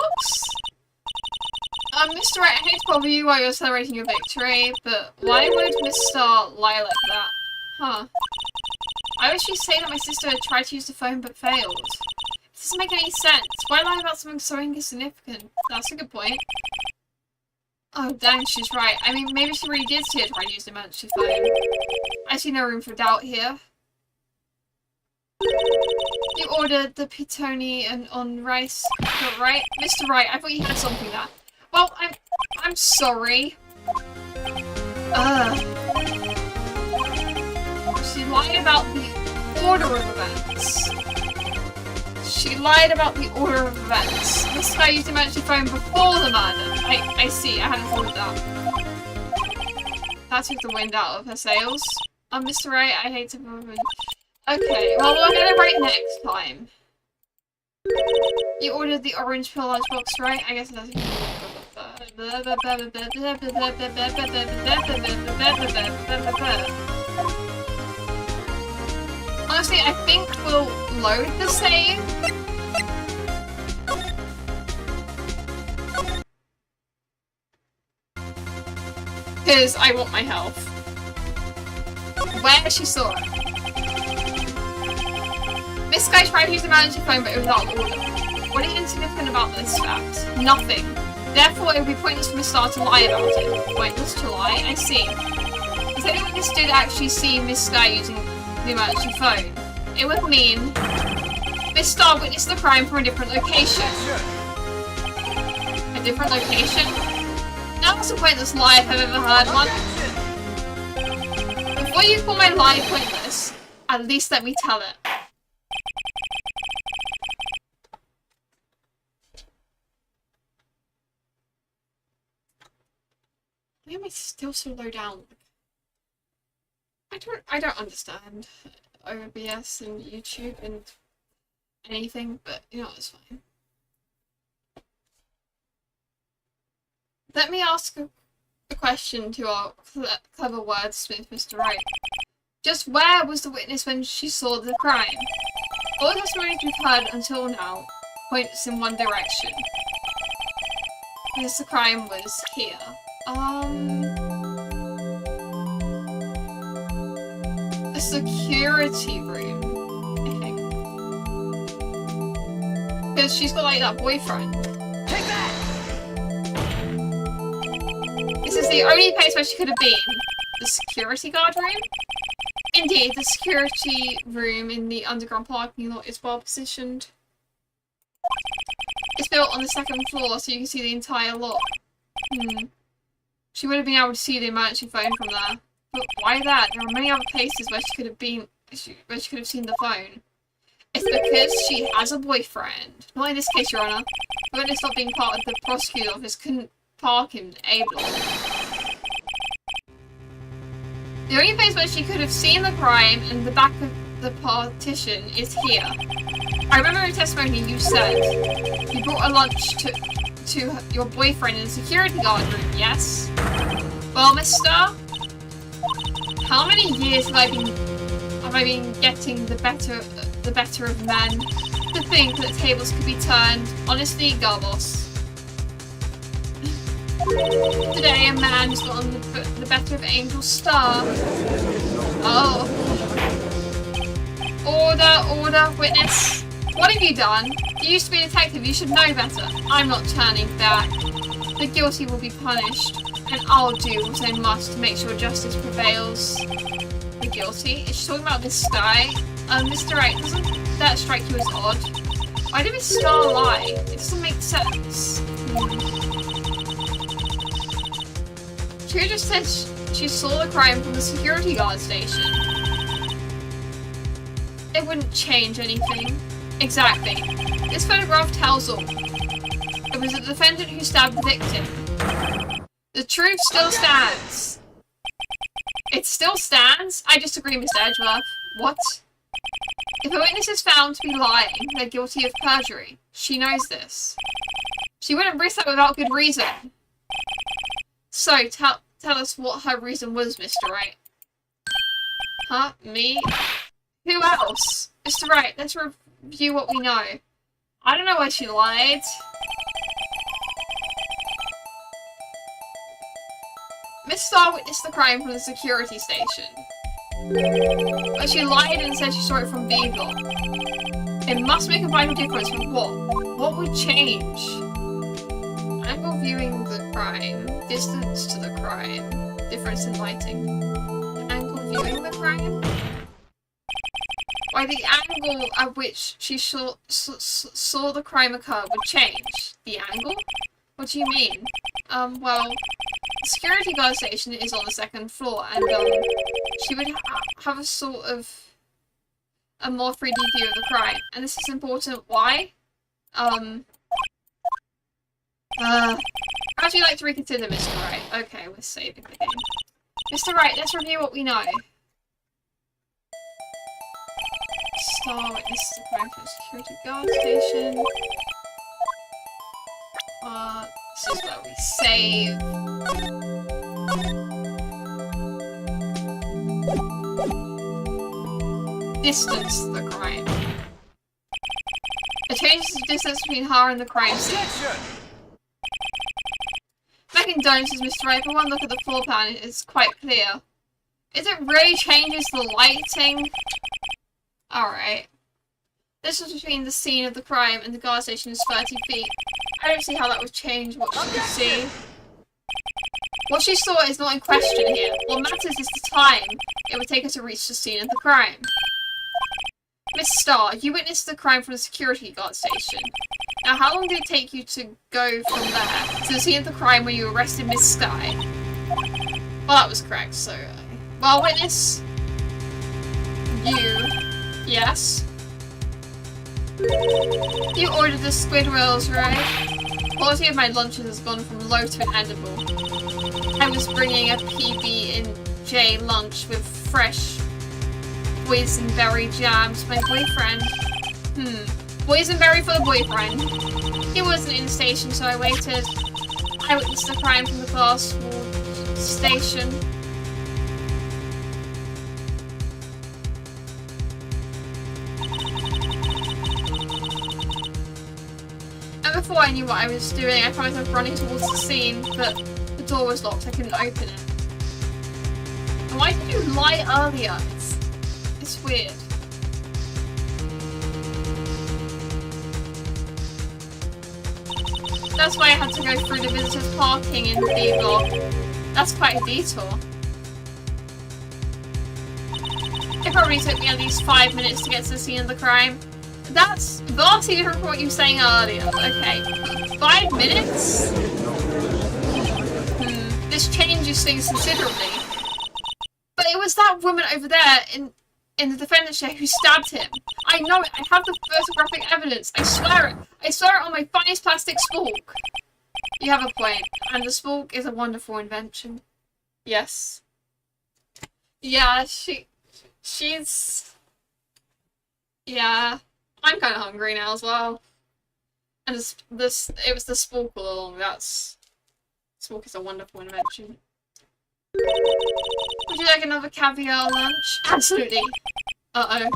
Mr. Wright, I hate to bother you while you're celebrating your victory, but why would Miss Star lie like that? Huh. Why would she say that my sister had tried to use the phone but failed? It doesn't make any sense. Why lie about something so insignificant? That's a good point. Oh, dang, she's right. I mean, maybe she really did see her try to use the emergency phone. I see no room for doubt here. You ordered the pitoni and on rice, right? Mr. Wright, I thought you had something there. Well, I'm sorry. She lied about the order of events. She lied about the order of events. This guy used the emergency phone before the murder. I see, I hadn't thought of that. That took the wind out of her sails. Mr. Wright, I hate to... Okay, well, we're gonna write next time. You ordered the orange pill lunchbox, right? I guess that's... Honestly, I think we'll load the save. Because I want my health. Where she saw it. This guy tried to use the emergency phone, but it was out of order. What is insignificant about this fact? Nothing. Therefore, it would be pointless for Miss Star to lie about it. Pointless to lie? I see. If anyone this did actually see Miss Star using the emergency phone, it would mean Miss Star witnessed the crime from a different location. A different location? That was a pointless lie if I've ever heard one. Before you call my lie pointless, at least let me tell it. Why am I still so low down? I don't understand OBS and YouTube and anything, but you know, it's fine. Let me ask a question to our clever wordsmith, Mr. Wright. Just where was the witness when she saw the crime? All the testimonies we've heard until now points in one direction. Because the crime was here. The security room, I think. Because she's got like that boyfriend. Take that! This is the only place where she could have been. The security guard room? Indeed, the security room in the underground parking lot is well positioned. It's built on the second floor so you can see the entire lot. She would have been able to see the emergency phone from there. But why that? There are many other places where she could have been, where she could have seen the phone. It's because she has a boyfriend. Not in this case, Your Honour. The witness not being part of the prosecutor's office couldn't park in A block. The only place where she could have seen the crime and the back of the partition is here. I remember in testimony you said you brought a lunch to your boyfriend in the security guard room, yes? Well, mister, how many years have I been getting the better of men? To think that tables could be turned. Honestly, Garbos. Today a man's got on the better of Angel Star. Oh. Order, witness. What have you done? You used to be a detective, you should know better. I'm not turning back. The guilty will be punished, and I'll do what I must to make sure justice prevails. the guilty? Is she talking about Miss Sky? Mr. Wright, doesn't that strike you as odd? Why did Miss Star lie? It doesn't make sense. She just said she saw the crime from the security guard station. It wouldn't change anything. Exactly. This photograph tells all. It was the defendant who stabbed the victim. The truth still stands. It still stands? I disagree, Mr. Edgeworth. What? If a witness is found to be lying, they're guilty of perjury. She knows this. She wouldn't risk that without good reason. So, tell us what her reason was, Mr. Wright. Huh? Me? Who else? Mr. Wright, let's review what we know. I don't know why she lied. Miss Starr witnessed the crime from the security station. But she lied and said she saw it from B block. It must make a vital difference, but what? What would change? Angle viewing the crime. Distance to the crime. Difference in lighting. Angle viewing the crime? Why, the angle at which she saw the crime occur would change. The angle? What do you mean? Well, the security guard station is on the second floor, and, she would have a sort of a more 3D view of the crime. And this is important. Why? How would you like to reconsider, Mr. Wright? Okay, we're saving the game. Mr. Wright, let's review what we know. Star witnessed the crime from the security guard station. This is where we save. Distance to the crime. It changes the distance between her and the crime scene. Making donuts, Mr. Wright, but one look at the floor plan is quite clear. Is it really changes the lighting? Alright. Distance between the scene of the crime and the guard station is 30 feet. I don't see how that would change what she could see. What she saw is not in question here. What matters is the time it would take her to reach the scene of the crime. Miss Starr, you witnessed the crime from the security guard station. Now, how long did it take you to go from there to the scene of the crime where you arrested Miss Sky? Well, that was correct, so... well, witness... you... yes? You ordered the squid rolls, right? Quality of my lunches has gone from low to an edible. I was bringing a PB&J lunch with fresh boysenberry jam to my boyfriend. Boysenberry for the boyfriend. He wasn't in the station, so I waited. I witnessed the crime from the glass wall station. And before I knew what I was doing, I found myself running towards the scene, but the door was locked. I couldn't open it. And why did you lie earlier? It's weird. That's why I had to go through the visitors' parking in the B block. That's quite a detour. It probably took me at least 5 minutes to get to the scene of the crime. That's vastly different from what you were saying earlier. Okay. 5 minutes? This changes things considerably. But it was that woman over there in the defendant's chair who stabbed him. I know it. I have the photographic evidence. I swear it. I swear it on my finest plastic spork. You have a point. And the spork is a wonderful invention. Yes. Yeah, she's... yeah. I'm kind of hungry now as well. And it was the spork all along. Spork is a wonderful invention. Would you like another caviar lunch? Absolutely. Uh-oh.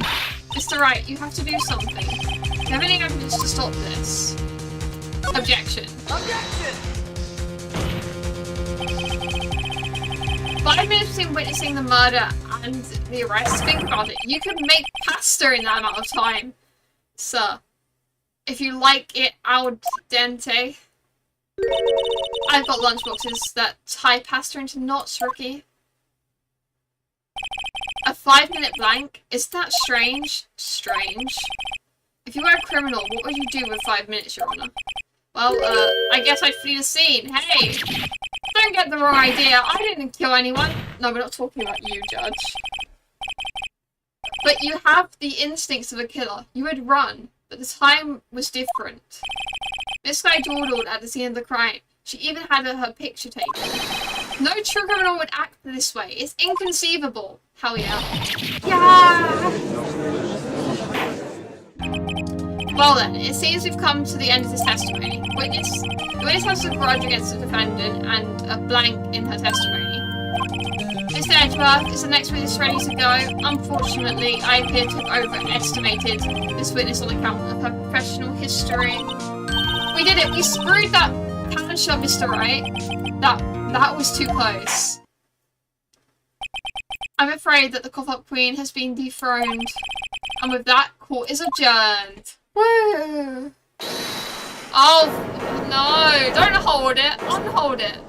Mr. Wright, you have to do something. Do you have any evidence to stop this? Objection. Objection! 5 minutes between witnessing the murder and the arrest. Think about it. You could make pasta in that amount of time, sir. If you like it al dente. I've got lunchboxes that tie pasta into knots, Rookie. A 5-minute blank? Is that strange? Strange. If you were a criminal, what would you do with 5 minutes, Your Honor? Well, I guess I'd flee the scene. Hey! Don't get the wrong idea. I didn't kill anyone. No, we're not talking about you, Judge. But you have the instincts of a killer. You would run, but the time was different. This guy dawdled at the scene of the crime. She even had her picture taken. No true criminal would act this way. It's inconceivable. Hell yeah. Yeah! Well then, it seems we've come to the end of this testimony. The witness has a grudge against the defendant and a blank in her testimony. Mr. Edgeworth, is the next witness ready to go? Unfortunately, I appear to have overestimated this witness on account of her professional history. We did it! We screwed that pattern shot, Mr. Wright. That was too close. I'm afraid that the cough-up queen has been dethroned. And with that, court is adjourned. Woo! Oh, no. Don't hold it. Unhold it.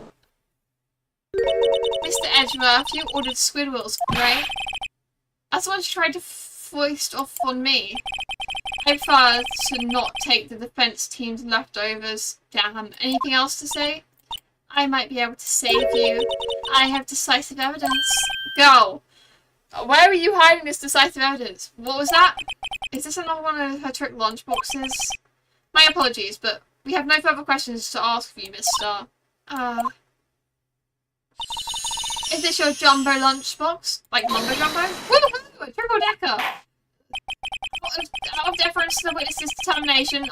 Mr. Edgeworth, you ordered Squidward's, right? That's the one she tried to foist off on me. I prefer to not take the defense team's leftovers. Damn. Anything else to say? I might be able to save you. I have decisive evidence. Go! Where are you hiding this decisive evidence? What was that? Is this another one of her trick lunchboxes? My apologies, but we have no further questions to ask of you, Mr. Is this your jumbo lunchbox? Like Mumbo Jumbo? Woohoo! A triple decker! Out of deference to the witness's determination,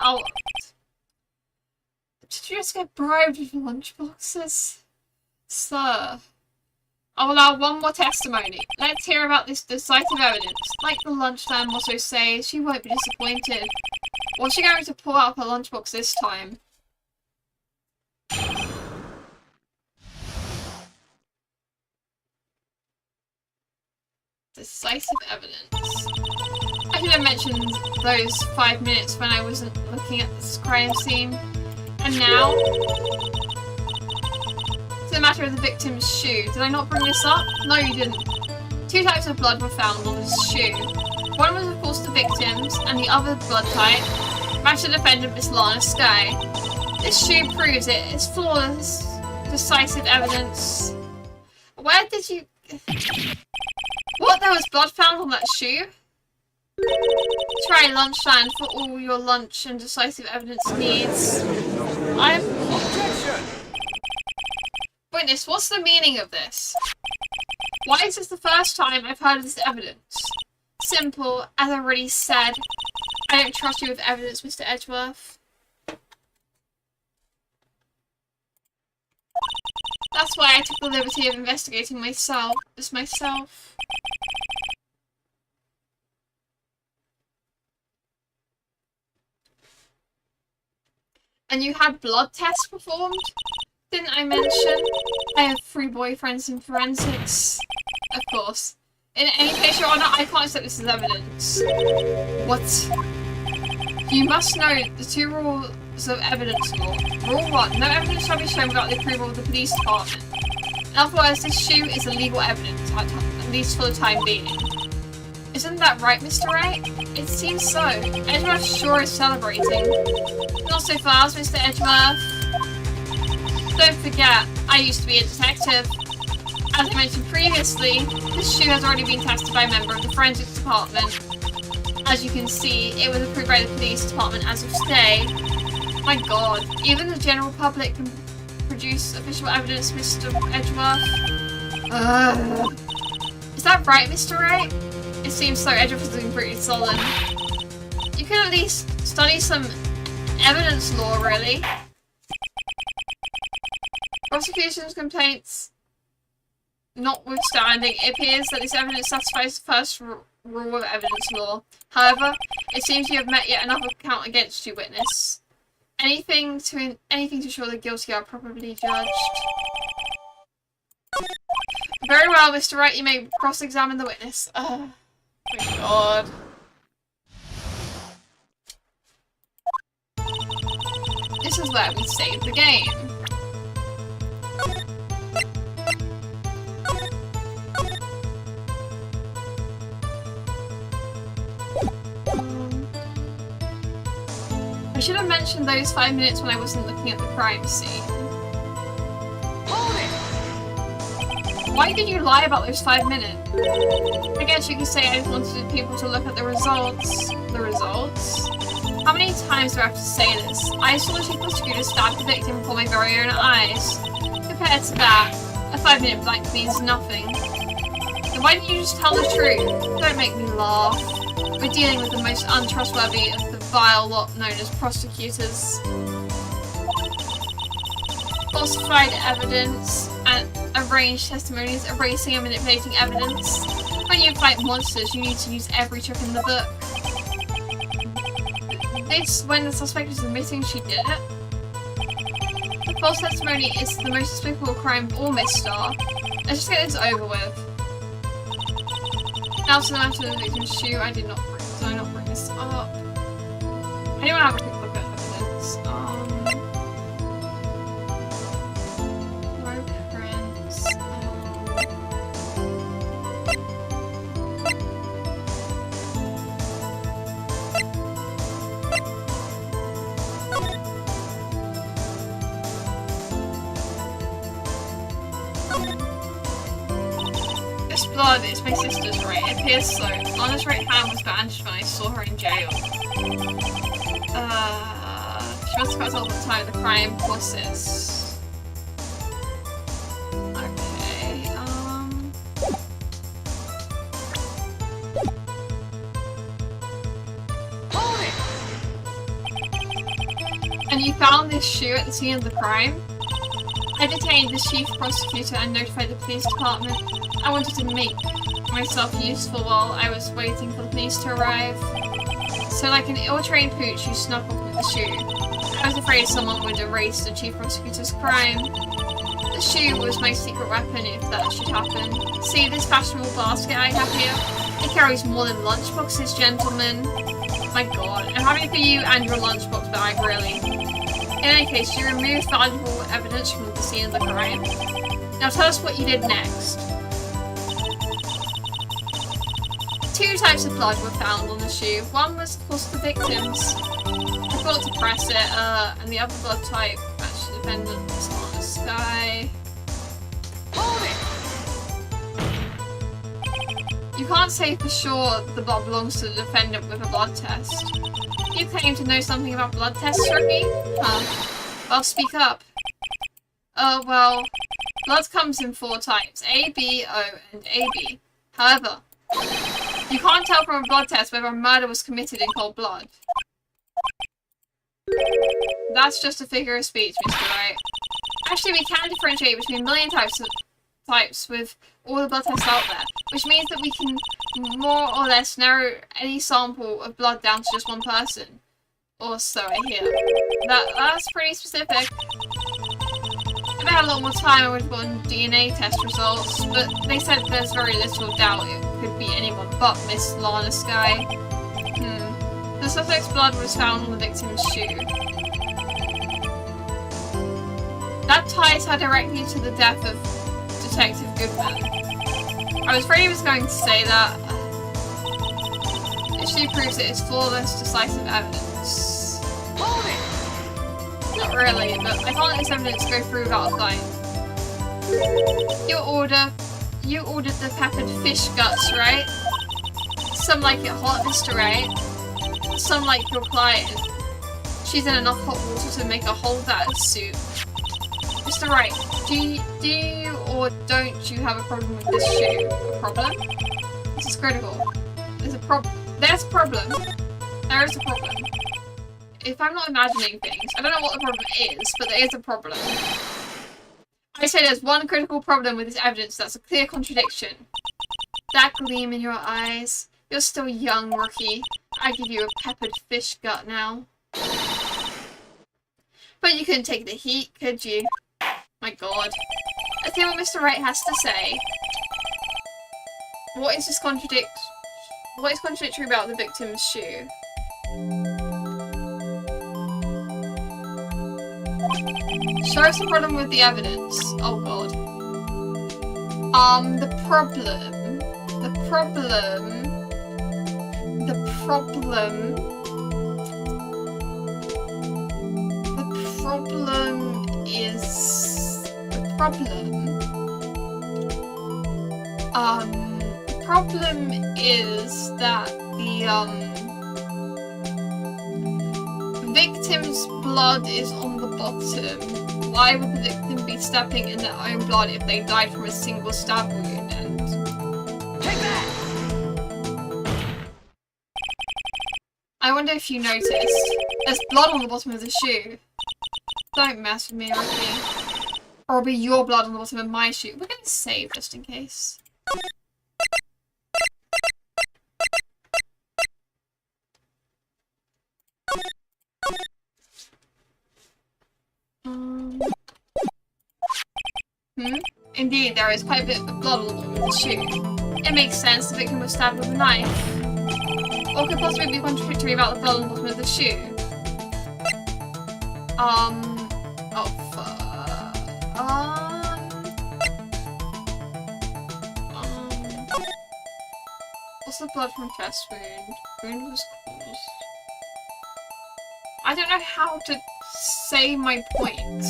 Did you just get bribed with your lunchboxes? Sir. I'll allow one more testimony. Let's hear about this decisive evidence. Like the lunchtime motto says, she won't be disappointed. What's she going to pull out of her lunchbox this time? Decisive evidence. I should have mentioned those 5 minutes when I wasn't looking at this crime scene. And now, to the matter of the victim's shoe. Did I not bring this up? No, you didn't. 2 types of blood were found on his shoe. One was, of course, the victim's, and the other blood type matched the defendant, Miss Lana Skye. This shoe proves it. It's flawless, decisive evidence. Where did you... What? There was blood found on that shoe? Try lunchtime for all your lunch and decisive evidence needs. Objection! Witness, what's the meaning of this? Why is this the first time I've heard of this evidence? Simple, as I already said. I don't trust you with evidence, Mr. Edgeworth. That's why I took the liberty of investigating myself. And you had blood tests performed? Didn't I mention? I have 3 boyfriends in forensics. Of course. In any case, Your Honor, I can't accept this as evidence. What? You must know the 2 rules of evidence law. Rule 1. No evidence shall be shown without the approval of the police department. In other words, this shoe is illegal evidence, at least for the time being. Isn't that right, Mr. Wright? It seems so. Edgeworth sure is celebrating. Not so fast, Mr. Edgeworth. Don't forget, I used to be a detective. As I mentioned previously, this shoe has already been tested by a member of the forensics department. As you can see, it was approved by the police department as of today. My god, even the general public can produce official evidence, Mr. Edgeworth. Is that right, Mr. Wright? It seems so. Edgeworth is doing pretty solid. You could at least study some evidence law, really. Prosecution's complaints notwithstanding, it appears that this evidence satisfies the first rule of evidence law. However, it seems you have met yet another count against you, witness. Anything to ensure the guilty are properly judged. Very well, Mr. Wright, you may cross-examine the witness. Oh my god. This is where we save the game. should have mentioned those 5 minutes when I wasn't looking at the crime scene. Why did you lie about those 5 minutes? I guess you could say I just wanted people to look at the results. The results? How many times do I have to say this? I saw the chief prosecutor stab the victim before my very own eyes. Compared to that, a 5-minute blank means nothing. Then why didn't you just tell the truth? Don't make me laugh. We're dealing with the most untrustworthy of the vile lot known as prosecutors. Falsified evidence and arranged testimonies, erasing and manipulating evidence. When you fight monsters, you need to use every trick in the book. This when the suspect is admitting she did it. The false testimony is the most despicable crime of all, Miss Starr. Let's just get this over with. Now to the matter of the victim's shoe, I did not bring this up. I do want to have a quick look at evidence. Blood, it's my sister's, right? It appears so. Lana's right hand was bandaged when I saw her in jail. She must have got all the time the crime process. Okay, And you found this shoe at the scene of the crime? I detained the chief prosecutor and notified the police department. I wanted to make myself useful while I was waiting for the police to arrive. So like an ill-trained pooch, you snuck off with the shoe. I was afraid someone would erase the chief prosecutor's crime. The shoe was my secret weapon if that should happen. See this fashionable basket I have here? It carries more than lunchboxes, gentlemen. My god, I'm happy for you and your lunchbox bag, really. In any case, you removed valuable evidence from the scene of the crime. Now tell us what you did next. 2 types of blood were found on the shoe. One was, of course, the victim's. I forgot to press it, and the other blood type matched the defendant's on the sky. You can't say for sure the blood belongs to the defendant with a blood test. You claim to know something about blood tests, rookie? Huh. Well, speak up. Well, blood comes in 4 types. A, B, O, and AB. However, you can't tell from a blood test whether a murder was committed in cold blood. That's just a figure of speech, Mr. Wright. Actually, we can differentiate between a million types with all the blood tests out there, which means that we can more or less narrow any sample of blood down to just one person. Or so I hear. That's pretty specific. If I had a lot more time, I would have gotten DNA test results, but they said there's very little doubt it could be anyone but Miss Lana Skye. The suspect's blood was found on the victim's shoe. That ties her directly to the death of Detective Goodman. I was afraid he was going to say that. It shoe proves it is flawless, decisive evidence. Not really, but I can't let this evidence go through without a fight. You ordered the peppered fish guts, right? Some like it hot, Mr. Wright. Some like your client. She's in enough hot water to make a whole vat of soup. Mr. Wright, do you or don't you have a problem with this shoe? A problem? This is critical. There's a problem. There's a problem. There is a problem. If I'm not imagining things, I don't know what the problem is, but there is a problem. I say there's one critical problem with this evidence that's a clear contradiction. That gleam in your eyes. You're still young, rookie. I give you a peppered fish gut now. But you couldn't take the heat, could you? My god. Let's hear what Mr. Wright has to say. What is contradictory about the victim's shoe? Show us the problem with the evidence. Oh god. The problem problem is that the victim's blood is on the bottom. Why would the victim be stepping in their own blood if they died from a single stab wound? And take that! I wonder if you noticed. There's blood on the bottom of the shoe. Don't mess with me, Rocky. Or it'll be your blood on the bottom of my shoe. We're gonna save just in case. Indeed, there is quite a bit of blood all over the shoe. It makes sense the victim was stabbed with a knife. What could possibly be contradictory about the blood on the bottom of the shoe? What's the blood from chest wound? Wound was caused. I don't know how to say my point.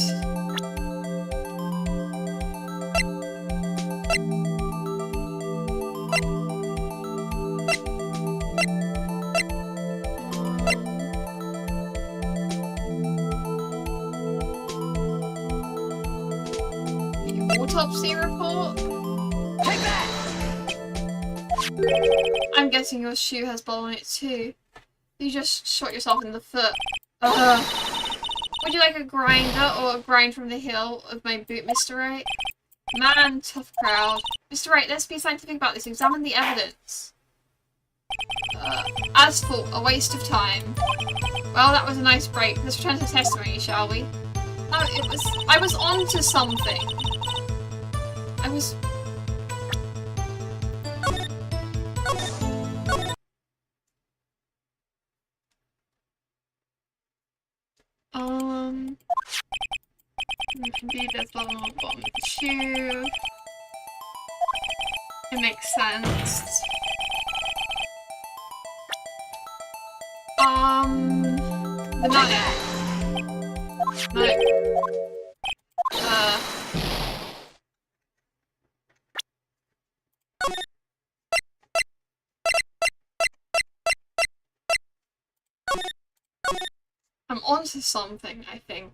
Autopsy report? Take that! I'm guessing your shoe has blood on it too. You just shot yourself in the foot. Would you like a grinder or a grind from the heel of my boot, Mr. Wright? Man, tough crowd. Mr. Wright, let's be scientific about this. Examine the evidence. Asphalt, a waste of time. Well, that was a nice break. Let's return to testimony, shall we? Oh, I was on to something. I was... Indeed, there's blood on the bottom of the shoe. It makes sense. The knife. No. I'm onto something, I think.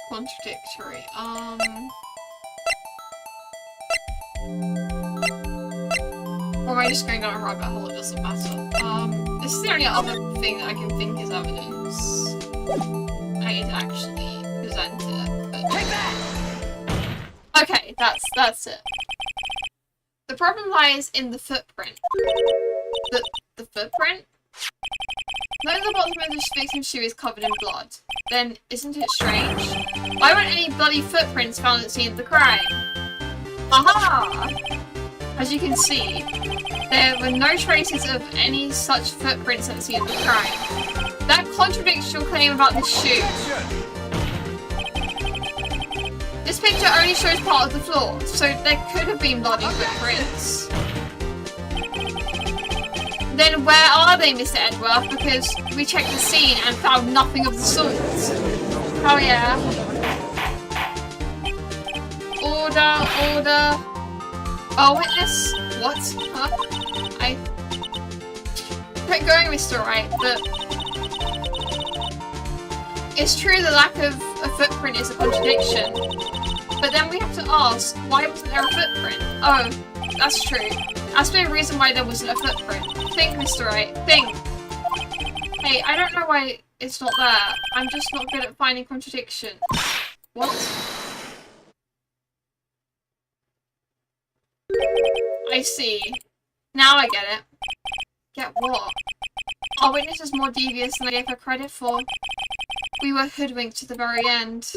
Contradictory. Or am I just going down a rabbit hole? It doesn't matter. This is the only other thing that I can think is evidence. I need to actually present it. But... Take that! Okay, that's it. The problem lies in the footprint. The footprint? Though the bottom of the victim's shoe is covered in blood, then isn't it strange? Why weren't any bloody footprints found at the scene of the crime? Aha! As you can see, there were no traces of any such footprints at the scene of the crime. That contradicts your claim about the shoe. This picture only shows part of the floor, so there could have been bloody footprints. Then where are they, Mr. Edworth? Because we checked the scene and found nothing of the sort. Oh yeah. Order, order. Oh, witness. What? Huh? Keep going, Mr. Wright, but... It's true the lack of a footprint is a contradiction. But then we have to ask, why wasn't there a footprint? Oh, that's true. That's no reason why there wasn't a footprint. Think, Mr. Wright, think. Hey, I don't know why it's not there. I'm just not good at finding contradictions. What? I see. Now I get it. Get what? Our witness is more devious than I gave her credit for. We were hoodwinked to the very end.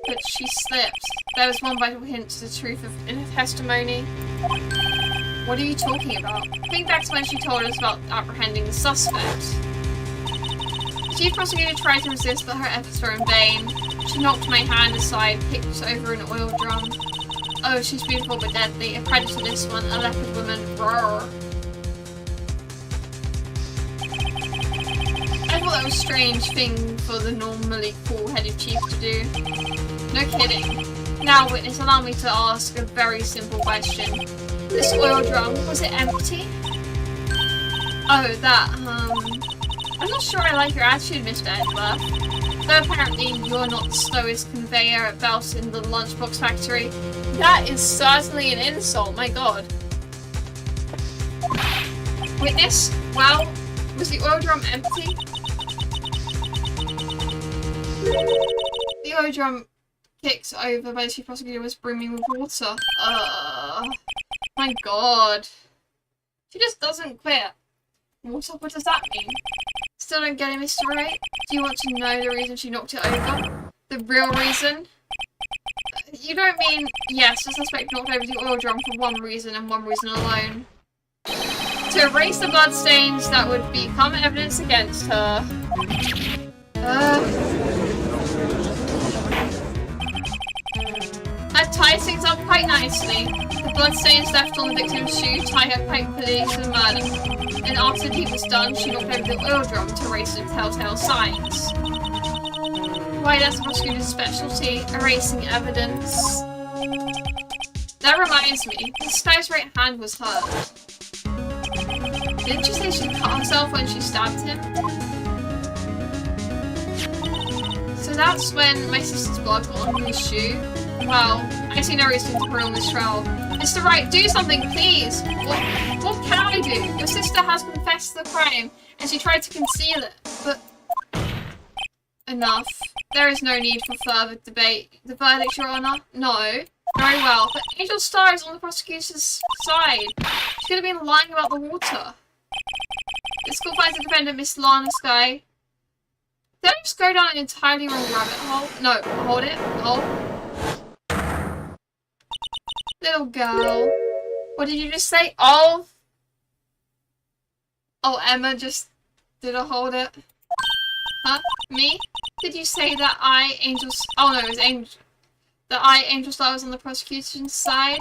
But she slipped. There was one vital hint to the truth in her testimony. What are you talking about? Think back to when she told us about apprehending the suspect. The chief prosecutor tried to resist, but her efforts were in vain. She knocked my hand aside, picked over an oil drum. Oh, she's beautiful but deadly. A predator, this one. A leopard woman. Roar. of a strange thing for the normally cool-headed chief to do. No kidding. Now, witness, allow me to ask a very simple question. This oil drum, was it empty? Oh, that, I'm not sure I like your attitude, Mr. Edler. Though apparently you're not the slowest conveyor belt in the lunchbox factory. That is certainly an insult, my god. Witness, well, was the oil drum empty? The oil drum kicked over by the chief prosecutor was brimming with water. My god. She just doesn't quit. What does that mean? Still don't get it, Mr. Wright? Do you want to know the reason she knocked it over? The real reason? You don't mean, yes, the suspect knocked over the oil drum for one reason and one reason alone. To erase the bloodstains that would become evidence against her. That ties things up quite nicely. The bloodstains left on the victim's shoe tie her quite clearly to the murder. And after the deed was done, she knocked over the oil drum to erase the telltale signs. Why, that's the prosecutor's specialty, erasing evidence. That reminds me, this guy's right hand was hurt. Didn't you say she cut herself when she stabbed him? So that's when my sister's blood got on his shoe? Well, I see no reason to prolong this trial. Mr. Wright, do something, please! What can I do? Your sister has confessed the crime, and she tried to conceal it, but... Enough. There is no need for further debate. The verdict, Your Honour? No. Very well, but Angel Star is on the prosecutor's side. She could have been lying about the water. This court finds the defendant, Miss Lana Sky. Did I just go down an entirely wrong rabbit hole? No, hold it. Hold. Little girl. What did you just say? Oh! Oh, Emma just... Did I hold it? Huh? Me? Did you say that I, Angel... Oh no, it was Angel... That I, Angel Star, was on the prosecution's side?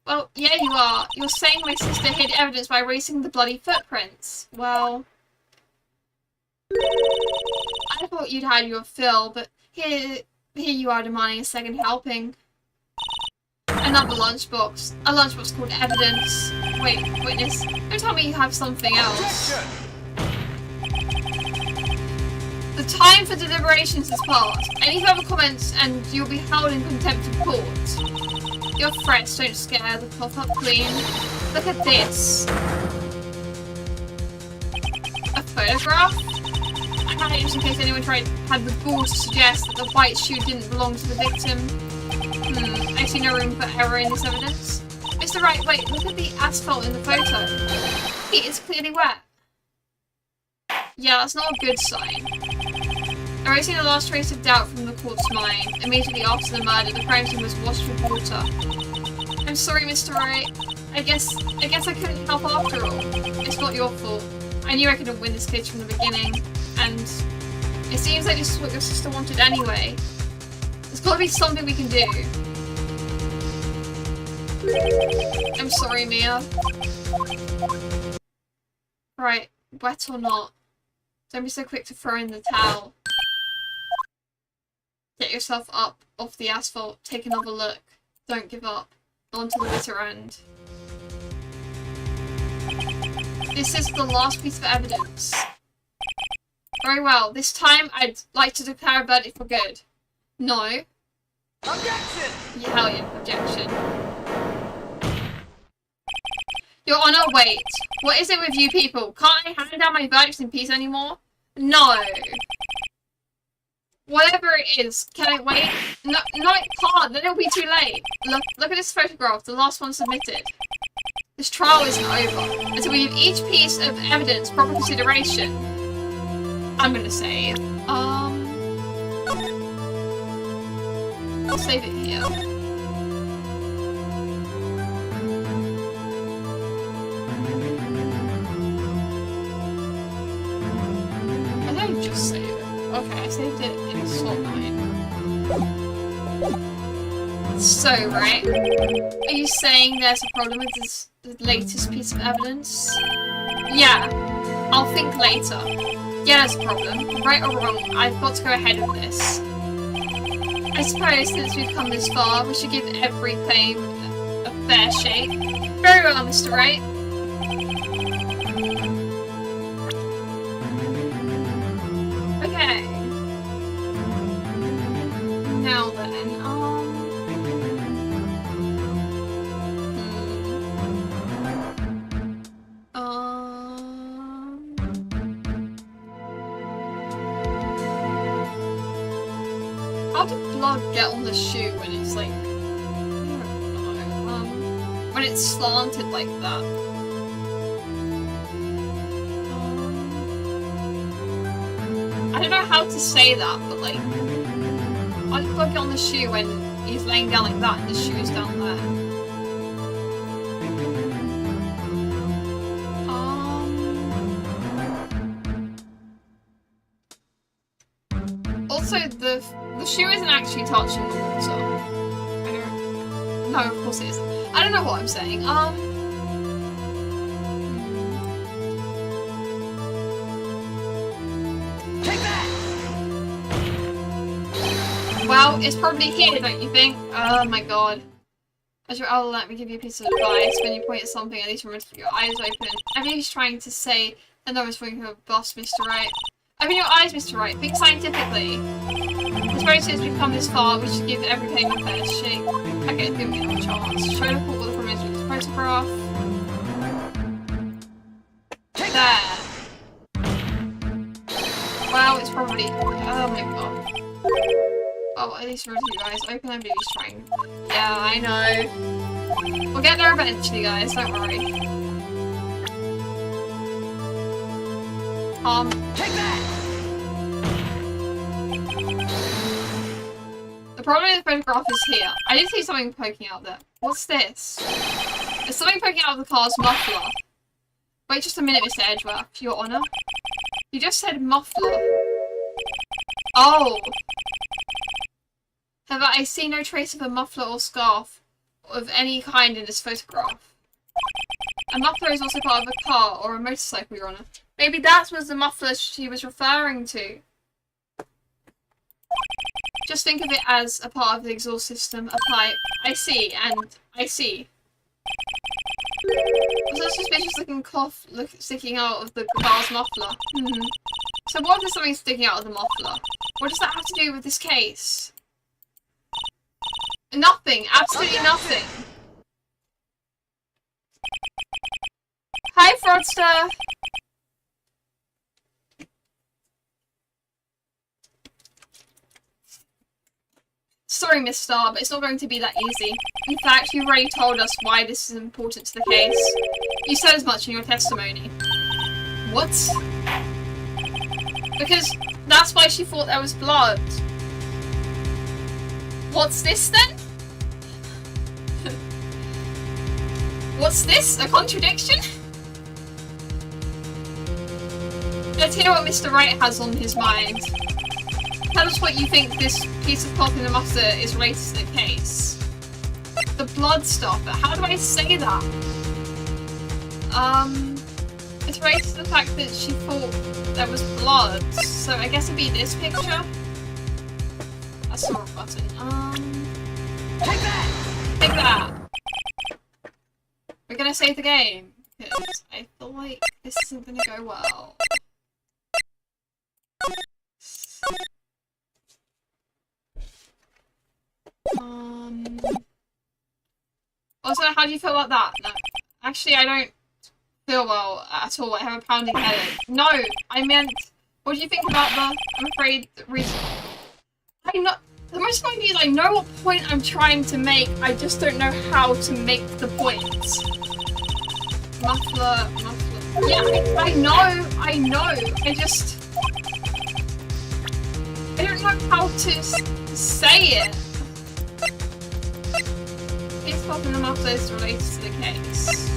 Well, yeah, you are. You're saying my sister hid evidence by erasing the bloody footprints. Well... I thought you'd had your fill, but here you are demanding a second helping. Another lunchbox. A lunchbox called evidence. Wait, witness. Don't tell me you have something else. The time for deliberations has passed. Any further comments and you'll be held in contempt of court. Your threats don't scare the pop-up queen. Look at this. A photograph? I had it just in case anyone had the balls to suggest that the white shoe didn't belong to the victim. I see no room for error in this evidence. Mr. Wright, wait, look at the asphalt in the photo. It is clearly wet. Yeah, that's not a good sign. Erasing the last trace of doubt from the court's mind. Immediately after the murder, the crime scene was washed with water. I'm sorry, Mr. Wright. I guess I couldn't help after all. It's not your fault. I knew I couldn't win this case from the beginning, and it seems like this is what your sister wanted anyway. There's gotta be something we can do. I'm sorry, Mia. Right, wet or not, don't be so quick to throw in the towel. Get yourself up off the asphalt, take another look. Don't give up. On to the bitter end. This is the last piece of evidence. Very well, this time I'd like to declare a verdict for good. No. Objection! Yeah, hell yeah, objection. Your Honour, wait. What is it with you people? Can't I hand down my verdicts in peace anymore? No. Whatever it is, can I wait? No, it can't. Then it'll be too late. Look at this photograph, the last one submitted. This trial isn't over until we give each piece of evidence proper consideration. I'm gonna save. I'll save it here. I don't just save it. Okay, I saved it in slot 9. So, right? Are you saying there's a problem with the latest piece of evidence? Yeah, I'll think later. Yeah, that's a problem. Right or wrong, I've got to go ahead of this. I suppose since we've come this far, we should give every claim a fair shake. Very well, Mr. Wright. Okay. Now then, how did blood get on the shoe when it's like, I don't know, when it's slanted like that? I don't know how to say that, but like, how did blood get on the shoe when he's laying down like that and the shoe's down there? Also, the shoe isn't actually touching the water. No, of course it isn't. I don't know what I'm saying. Take that! Well, it's probably here, don't you think? Oh my god. Let me give you a piece of advice. When you point at something, at least remember to keep your eyes open. I think he's trying to say another thing of a boss, Mr. Wright. Open your eyes, Mr. Wright. Think scientifically. I suppose since we've come this far, we should give everything a fair shake. Okay, give me another chance. Show the what the problem is with this photograph. There. Well, it's probably. Oh my god. Oh, at least remember to keep your eyes open. I believe he's trying. Yeah, I know. We'll get there eventually, guys. Don't worry. Take that! The problem with the photograph is here. I did see something poking out there. What's this? There's something poking out of the car's muffler. Wait just a minute, Mr. Edgeworth, Your Honour. You just said muffler. Oh! However, I see no trace of a muffler or scarf of any kind in this photograph. A muffler is also part of a car or a motorcycle, Your Honour. Maybe that was the muffler she was referring to. Just think of it as a part of the exhaust system. Apply. I see, and I see. There's a suspicious looking cloth sticking out of the car's muffler. So what if there's something sticking out of the muffler? What does that have to do with this case? Nothing. Absolutely nothing. Hi, Fraudster! Sorry, Miss Starr, but it's not going to be that easy. In fact, you already told us why this is important to the case. You said as much in your testimony. What? Because that's why she thought there was blood. What's this then? What's this? A contradiction? Let's hear what Mr. Wright has on his mind. Tell us what you think this piece of cloth in the muffler is related to the case. The blood stuff, but how do I say that? It's related to the fact that she thought there was blood, so I guess it'd be this picture. That's the wrong button. Take that! Take that! We're gonna save the game, because I feel like this isn't gonna go well. Also, how do you feel about that? No. Actually, I don't feel well at all. I have a pounding headache. No, I meant, what do you think about the, I'm afraid, the reason? The most annoying thing is I know what point I'm trying to make, I just don't know how to make the point. Muffler. Yeah, I know, I don't know how to say it. It's popping the muffler is related to the case.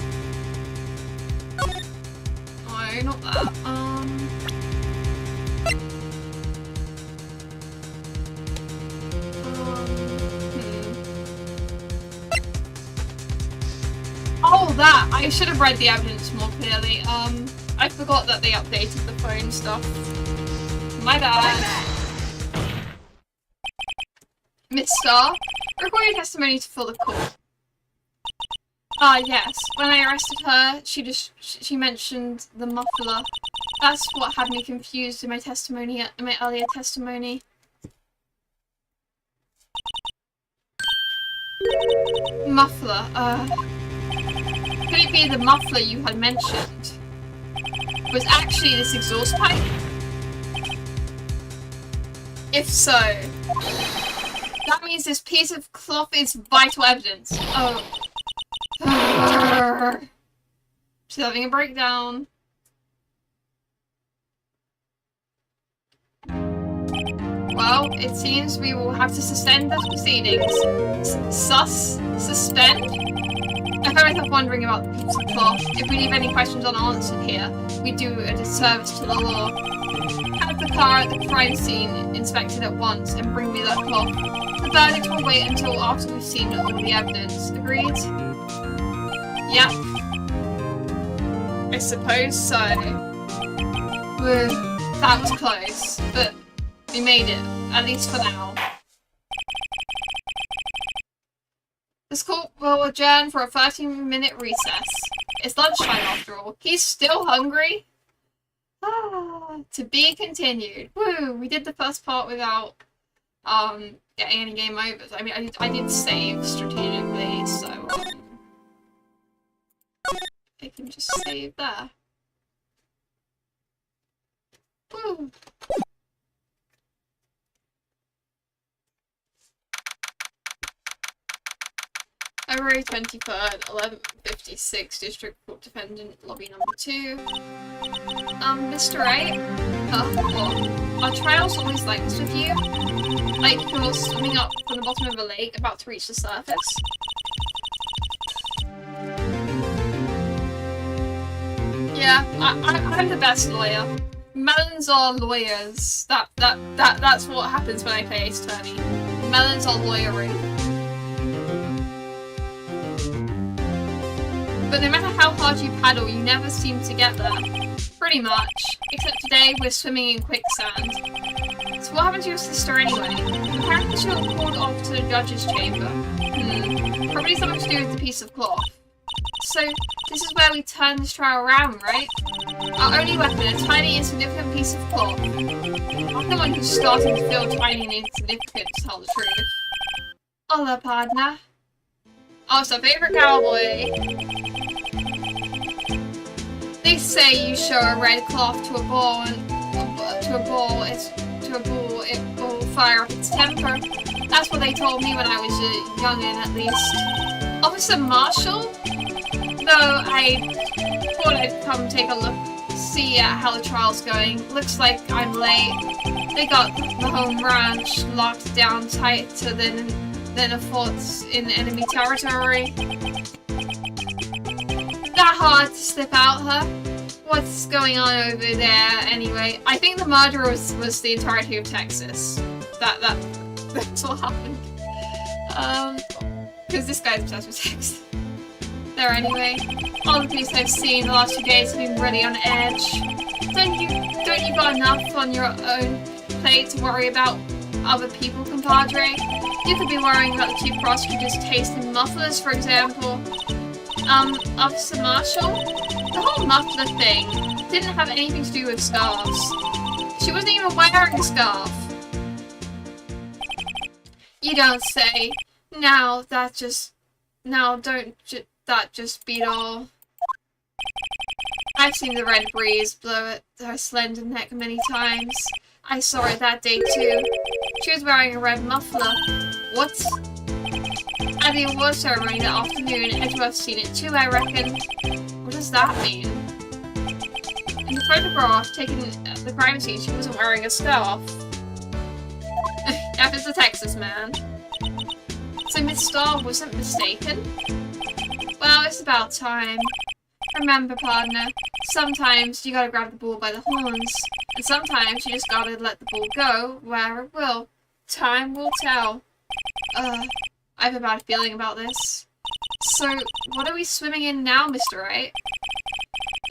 No, not that. Oh, that! I should have read the evidence more clearly. I forgot that they updated the phone stuff. My bad. Miss Starr, record your testimony for the court. Yes. When I arrested her, she mentioned the muffler. That's what had me confused in my testimony, in my earlier testimony. Muffler, could it be the muffler you had mentioned was actually this exhaust pipe? If so, that means this piece of cloth is vital evidence. Oh. She's having a breakdown. Well, it seems we will have to suspend the proceedings. Suspend? I found myself wondering about the piece of cloth. If we leave any questions unanswered here, we do a disservice to the law. Have the car at the crime scene inspected at once and bring me that cloth. The verdict will wait until after we've seen all the evidence. Agreed? Yep. I suppose so. That was close, but we made it, at least for now. This court will adjourn for a 13-minute recess. It's lunchtime after all. He's still hungry? To be continued. Woo! We did the first part without getting any game overs. I mean, I did save strategically, so I can just save there. Woo! February 23rd, 11:56, District Court Defendant, Lobby number 2. Mr. Wright? What? Are trials always like this with you? Like you're swimming up from the bottom of a lake, about to reach the surface? Yeah, I'm the best lawyer. Melons are lawyers. That's what happens when I play Ace Attorney. Melons are lawyering. But no matter how hard you paddle, you never seem to get there. Pretty much. Except today, we're swimming in quicksand. So what happened to your sister anyway? Apparently she was called off to the judge's chamber. Probably something to do with the piece of cloth. So, this is where we turn this trial around, right? Our only weapon, a tiny insignificant piece of cloth. I'm the one who's starting to feel tiny and insignificant, to tell the truth. Hola, partner. Oh, it's our favourite cowboy. They say you show a red cloth to a bull, it will fire up its temper. That's what they told me when I was a youngin', at least. Officer Marshall? Though I thought I'd come take a look, see how the trial's going. Looks like I'm late. They got the home ranch locked down tighter than a fort in enemy territory. That hard to slip out, huh? What's going on over there, anyway? I think the murder was the entirety of Texas. That's what happened. Because this guy's obsessed with Texas. There, anyway. All the police I've seen the last few days have been really on edge. Don't you got enough on your own plate to worry about other people, compadre? You could be worrying about the two prosecutors tasting mufflers, for example. Officer Marshall? The whole muffler thing didn't have anything to do with scarves. She wasn't even wearing a scarf. You don't say. Now, that just beat all. I've seen the red breeze blow at her slender neck many times. I saw it that day too. She was wearing a red muffler. What? At the award ceremony that afternoon, Edgeworth's seen it too, I reckon. What does that mean? In the photograph taken at the crime scene, she wasn't wearing a scarf. F is a Texas man. So Miss Starr wasn't mistaken? Well, it's about time. Remember, partner, sometimes you gotta grab the bull by the horns, and sometimes you just gotta let the bull go where it will. Time will tell. I have a bad feeling about this. So, what are we swimming in now, Mr. Wright?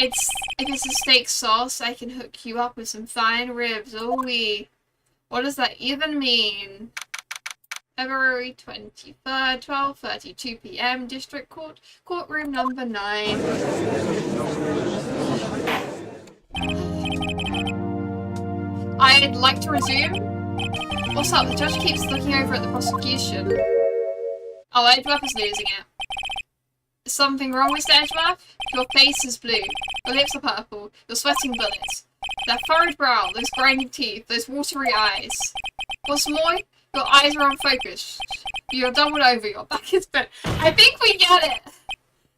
If it's a steak sauce, I can hook you up with some fine ribs. Oh wee. What does that even mean? February 23rd, 12:32 p.m. District Court, courtroom number 9. I'd like to resume. What's up? The judge keeps looking over at the prosecution. Oh, Edgeworth is losing it. Is something wrong, Mr. Edgeworth? Your face is blue. Your lips are purple. You're sweating bullets. That furrowed brow, those grinding teeth, those watery eyes. What's more, your eyes are unfocused. You're doubled over. Your back is bent. I think we get it.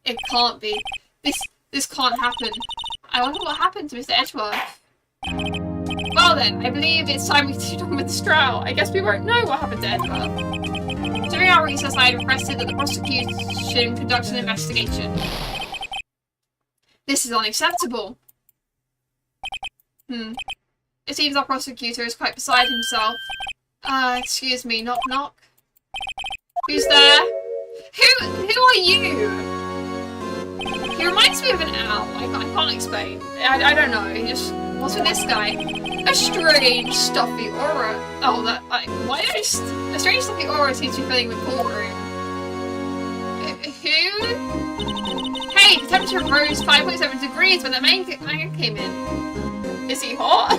It can't be. This can't happen. I wonder what happened to Mr. Edgeworth. Well then, I believe it's time we get on with this trial. I guess we won't know what happened to Edgeworth. During our recess, I had requested that the prosecution conduct an investigation. This is unacceptable. It seems our prosecutor is quite beside himself. Excuse me, knock knock. Who's there? Who are you? He reminds me of an owl. I can't explain. I don't know. He just, what's with this guy? A strange stuffy aura. Oh, a strange stuffy aura seems to be filling the courtroom. Who? Hey, the temperature rose 5.7 degrees when the man came in. Is he hot?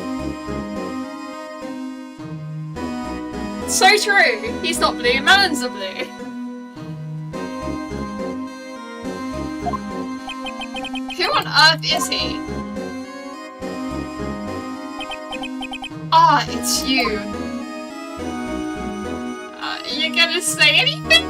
So true. He's not blue. Melons are blue. Who on earth is he? Ah, it's you. You gonna say anything?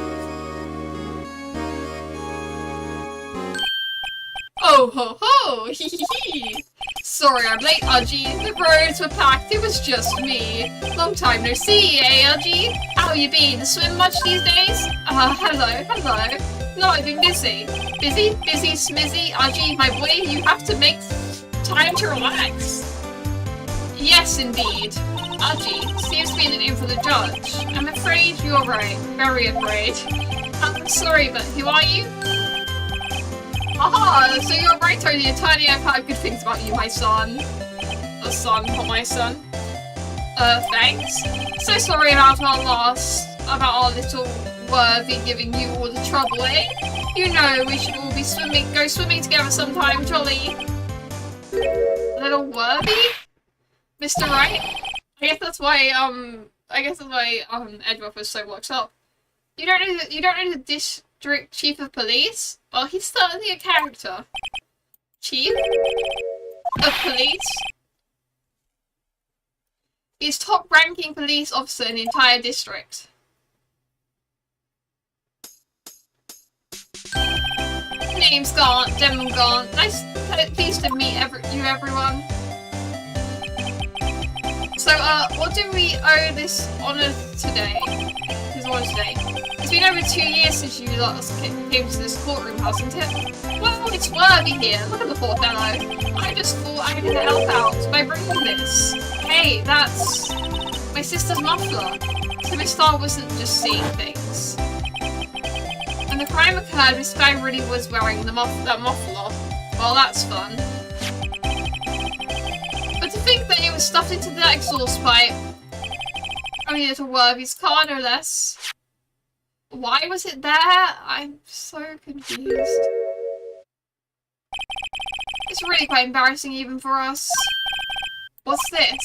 Oh ho ho! Hee hee hee! Sorry I'm late, Argy. The roads were packed, it was just me. Long time no see, eh, Argy? How you been? Swim much these days? Hello. No, I've been busy. Busy, smizzy, Argy, my boy, you have to make time to relax. Yes, indeed. Argy, seems to be an in for the judge. I'm afraid you're right. Very afraid. I'm sorry, but who are you? Aha! So you're Wright, the attorney. I've heard good things about you, my son. A son, not my son. Thanks. So sorry about our little Worthy giving you all the trouble, eh? You know, we should all be go swimming together sometime, jolly. Little Worthy? Mr. Wright? I guess that's why Edgeworth was so worked up. You don't know the district chief of police? Well, he's certainly a character. Chief of police? He's top-ranking police officer in the entire district. Name's Gaunt, Demon Gaunt. Pleased to meet you, everyone. So, what do we owe this honour today? It's been over 2 years since you last came to this courtroom, hasn't it? Well, it's Worthy here. Look at the poor fellow. I just thought I could help out by bringing this. Hey, that's my sister's muffler. So Miss Star wasn't just seeing things. When the crime occurred, Miss Fang really was wearing that muffler. Well, that's fun. But to think that it was stuffed into that exhaust pipe. Only little Worthy's car, no less. Why was it there? I'm so confused. It's really quite embarrassing even for us. What's this?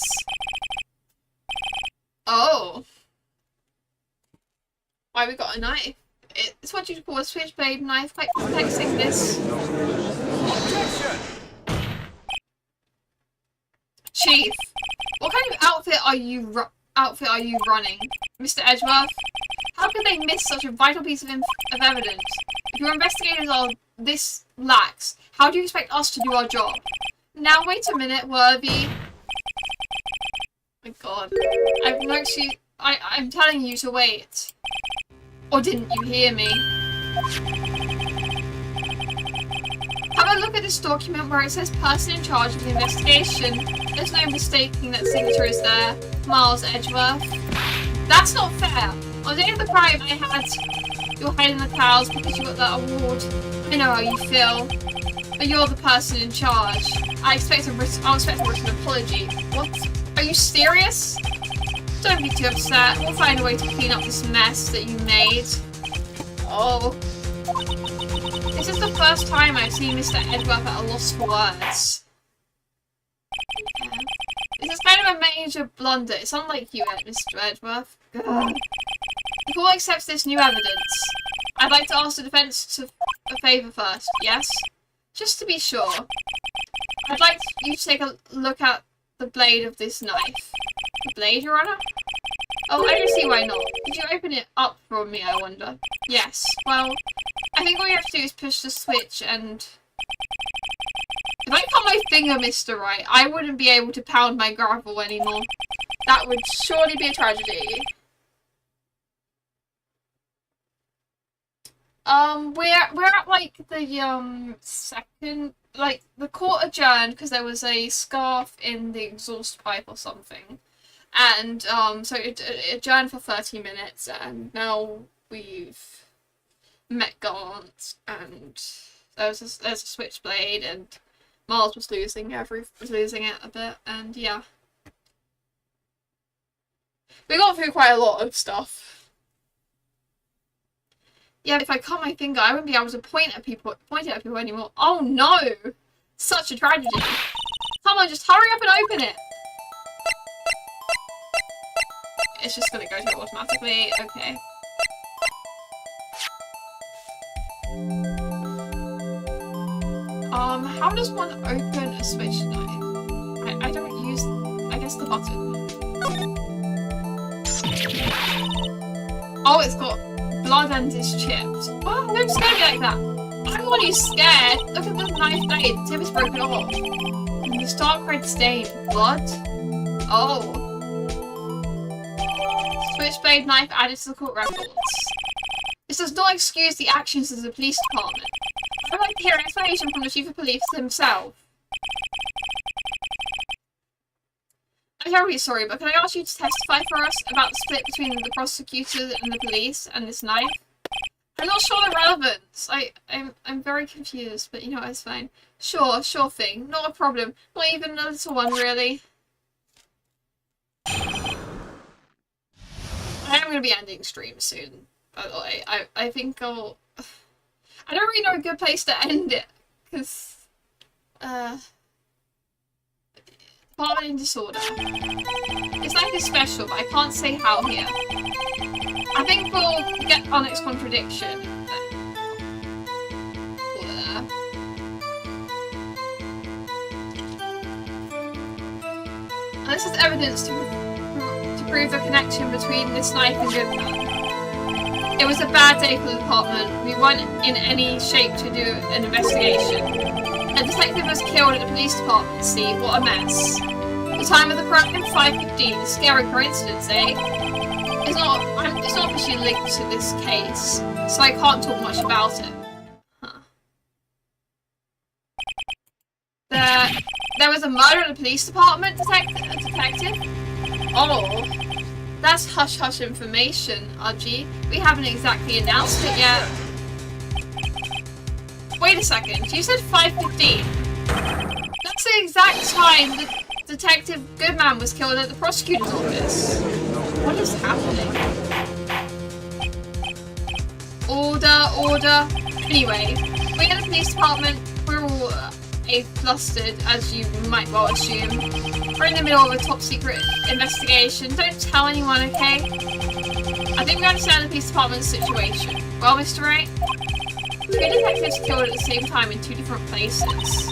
Oh. Why we got a knife? It's what you'd call a switchblade knife, quite perplexing this. Chief, what kind of outfit are you running? Mr. Edgeworth? How could they miss such a vital piece of evidence? If your investigators are this lax, how do you expect us to do our job? Now wait a minute, Worthy. Oh my god. I'm telling you to wait. Or didn't you hear me? Have a look at this document where it says person in charge of the investigation. There's no mistaking that signature is there. Miles Edgeworth. That's not fair. On the day of the crime, I had your head in the clouds because you got that award. I know how you feel. But you're the person in charge. I'll expect a written apology. What? Are you serious? Don't be too upset. We'll find a way to clean up this mess that you made. Oh. This is the first time I've seen Mr. Edgeworth at a loss for words. This is kind of a major blunder. It's unlike you, Mr. Edgeworth. Ugh. The court accepts this new evidence. I'd like to ask the defence a favour first, yes? Just to be sure. I'd like you to take a look at the blade of this knife. The blade, Your Honour? Oh, I don't see why not. Did you open it up for me, I wonder? Yes. Well, I think all you have to do is push the switch and... If I cut my finger, Mr. Wright, I wouldn't be able to pound my gravel anymore. That would surely be a tragedy. We're at like the second, like the court adjourned because there was a scarf in the exhaust pipe or something, and so it adjourned for 30 minutes, and now we've met Gaunt, and there's a switchblade, and Miles was losing it a bit, and yeah, we got through quite a lot of stuff. Yeah, if I cut my finger, I wouldn't be able to point it at people anymore. Oh no! Such a tragedy. Come on, just hurry up and open it! It's just gonna go to it automatically. Okay. How does one open a switch knife? I don't use, I guess, the button. Oh, it's got blood and is chipped. Oh, don't scare me like that. I'm the one who's scared. Look at the knife blade. The tip is broken off. And this dark red stain. Blood? Oh. Switchblade knife added to the court records. This does not excuse the actions of the police department. I'd like to hear an explanation from the chief of police himself. I'm terribly sorry, but can I ask you to testify for us about the split between the prosecutor and the police and this knife? I'm not sure the relevance. I'm very confused, but you know, it's fine. Sure thing. Not a problem. Not even a little one, really. I am going to be ending stream soon, by the way. I think I'll... I don't really know a good place to end it, because... Department in disorder. It's like it's special, but I can't say how here. I think we'll get our next contradiction. And this is evidence to prove the connection between this knife and Goodman. It was a bad day for the department. We weren't in any shape to do an investigation. A detective was killed at the police department. See, what a mess. The time of the crime, 5:15. Scary coincidence, eh? It's not officially linked to this case, so I can't talk much about it. Huh. There was a murder at the police department, detective? Oh, that's hush-hush information, Archie. We haven't exactly announced it yet. Wait a second, you said 5:15. That's the exact time that Detective Goodman was killed at the prosecutor's office. What is happening? Order. Anyway, we at the police department, we're all flustered, as you might well assume. We're in the middle of a top secret investigation. Don't tell anyone, okay? I think we understand the police department's situation. Well, Mr. Wright? 2 detectives killed at the same time in 2 different places.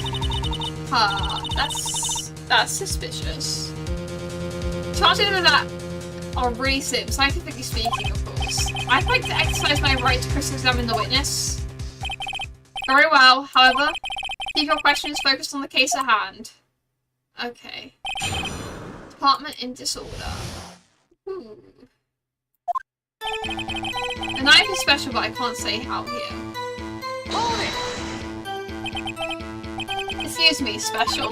That's suspicious. Chances of that are really slim, scientifically speaking, of course. I'd like to exercise my right to cross-examine the witness. Very well, however, keep your questions focused on the case at hand. Okay. Department in disorder. Ooh. The knife is special, but I can't say how here. Excuse me, special?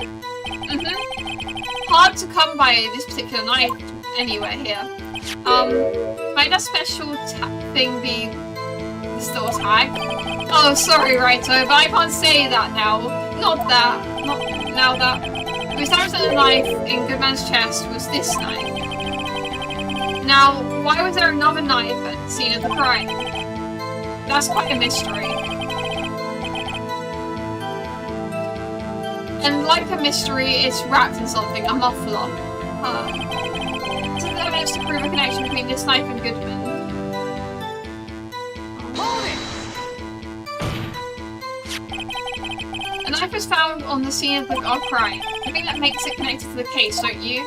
Hard to come by this particular knife anywhere here. Might that special thing be the store tag? Oh, sorry, Wright, but I can't say that now. Not that. Not now that. We established that the knife in Goodman's chest was this knife. Now, why was there another knife at the scene of the crime? That's quite a mystery. And like a mystery, it's wrapped in something, a muffler. Is there evidence to prove a connection between this knife and Goodman? A knife was found on the scene of the crime. I think that makes it connected to the case, don't you?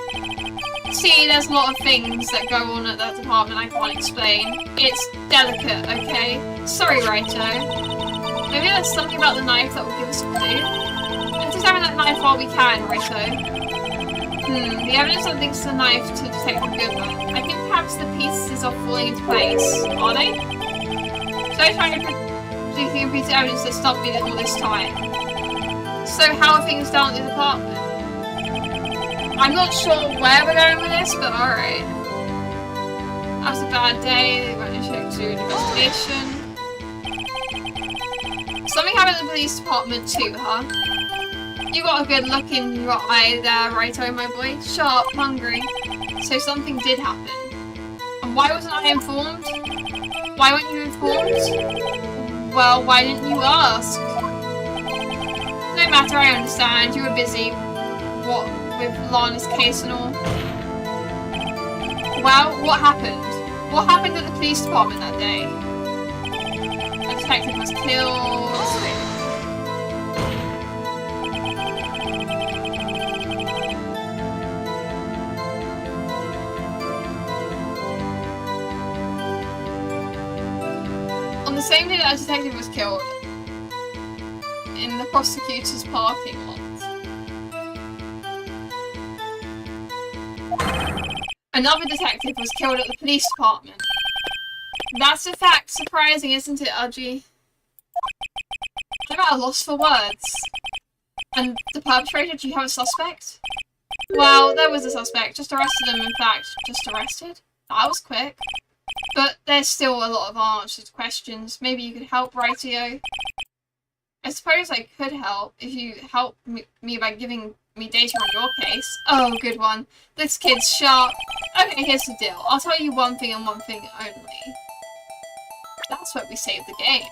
See, there's a lot of things that go on at that department I can't explain. It's delicate, okay? Sorry, Raito. Maybe there's something about the knife that will give us a clue? Let's examine that knife while we can, Raito. The evidence that links the knife to Detective Goodman. I think perhaps the pieces are falling into place. Are they? So I'm trying to do the piece of evidence that stopped me all this time. So how are things down at the department? I'm not sure where we're going with this, but alright. That was a bad day, they went to do an investigation. Something happened at the police department too, huh? You got a good look in your eye there, Raito, my boy. Sharp, hungry. So something did happen. And why wasn't I informed? Why weren't you informed? Well, why didn't you ask? No matter, I understand. You were busy. What, with Lana's case and all? Well, what happened? What happened at the police department that day? A detective was killed. On the same day that a detective was killed, in the prosecutor's parking lot. Another detective was killed at the police department. That's a fact. Surprising, isn't it, Aji? I'm at a loss for words. And the perpetrator, do you have a suspect? Well, there was a suspect. Just arrested him, in fact. Just arrested? That was quick. But there's still a lot of unanswered questions. Maybe you could help, Raitio? I suppose I could help if you help me by giving me data on your case. Oh, good one. This kid's sharp. Okay, here's the deal. I'll tell you one thing and one thing only. That's where we save the game.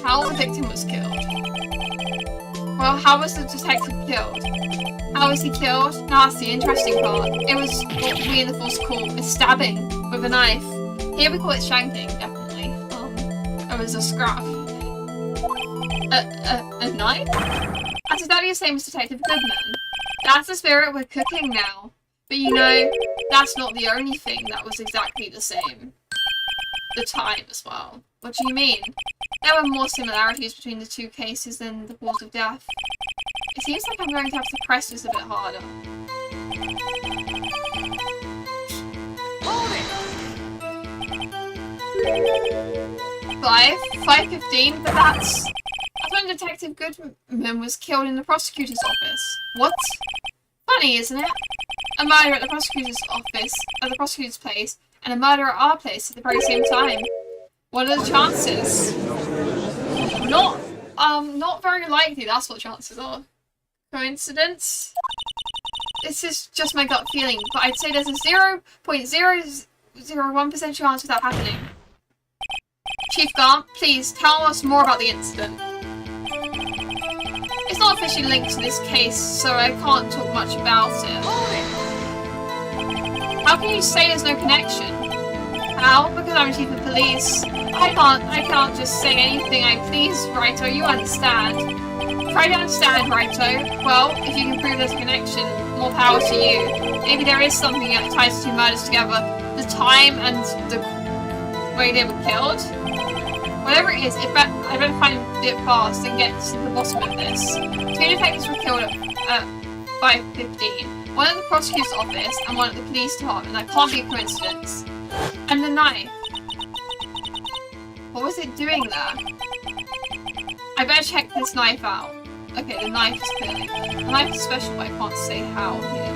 How the victim was killed. Well, how was the detective killed? How was he killed? Now that's the interesting part. It was what we in the force call a stabbing with a knife. Here we call it shanking, definitely. It was a scrap. A knife? That's exactly the same as Detective Goodman. That's the spirit we're cooking now. But you know, that's not the only thing that was exactly the same. The time as well. What do you mean? There were more similarities between the two cases than the cause of death. It seems like I'm going to have to press this a bit harder. Hold it! 5:15, but that's when Detective Goodman was killed in the prosecutor's office. What? Funny, isn't it? A murder at the prosecutor's office, at the prosecutor's place, and a murder at our place at the very same time. What are the chances? Not very likely, that's what chances are. Coincidence? This is just my gut feeling, but I'd say there's a 0.001% chance of that happening. Chief Garm, please tell us more about the incident. It's not officially linked to this case, so I can't talk much about it. How can you say there's no connection? How? Because I'm chief of police. I can't just say anything I please, Raito, you understand. Try to understand, Raito. Well, if you can prove there's a connection, more power to you. Maybe there is something that ties the two murders together. The time and the way they were killed. Whatever it is, I better find it fast and get to the bottom of this. Two detectives were killed at 5:15. One at the prosecutor's office and one at the police department. That can't be a coincidence. And the knife. What was it doing there? I better check this knife out. Okay, the knife is clearly. The knife is special, but I can't say how here.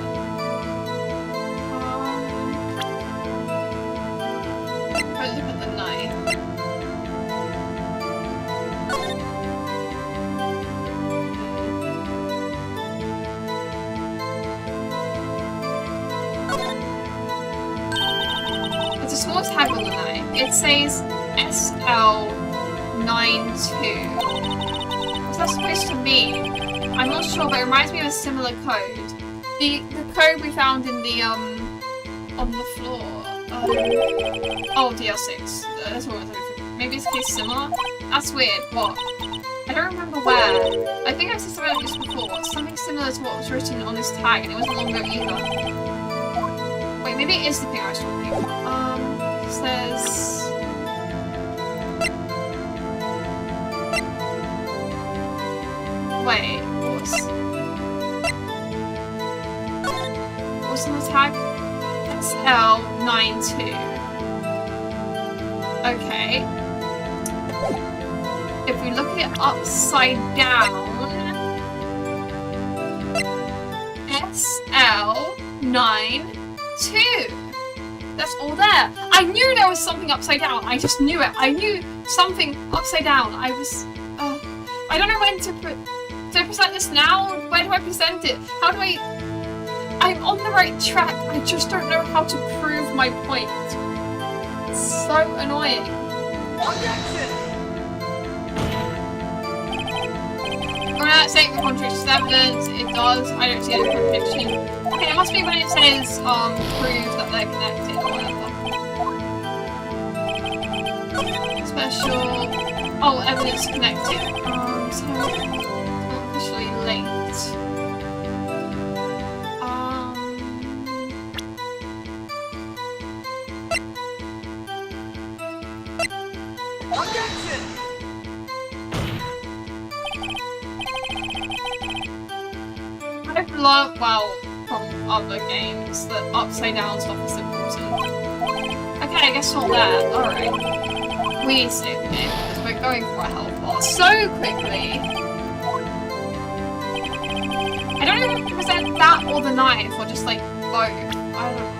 it says SL92. What's that supposed to mean? I'm not sure, but it reminds me of a similar code. The code we found in the on the floor. Oh, DL6. That's what I was looking for. Maybe it's a case similar? That's weird. What? I don't remember where. I think I've seen something like this before. Something similar to what was written on this tag, and it wasn't longer either. Wait, maybe it is the thing I was talking about. It says... Wait, what's on the tag? SL92. Okay. If we look at it upside down, SL92. That's all there. I knew there was something upside down. I just knew it. I knew something upside down. I was... I don't know when to put... Do I present this now? Where do I present it? How do I... I'm on the right track. I just don't know how to prove my point. It's so annoying. When that statement contradicts evidence, it does. I don't see any contradiction. Okay, it must be when it says prove that they're connected or whatever. Special. Oh, evidence connected. So it's not officially linked. I've learned, well, from other games that upside down stuff is important. Okay, I guess not there. Alright. We need to save the game because we're going for a health bar so quickly. I don't know if I present that or the knife or just like both. I don't know.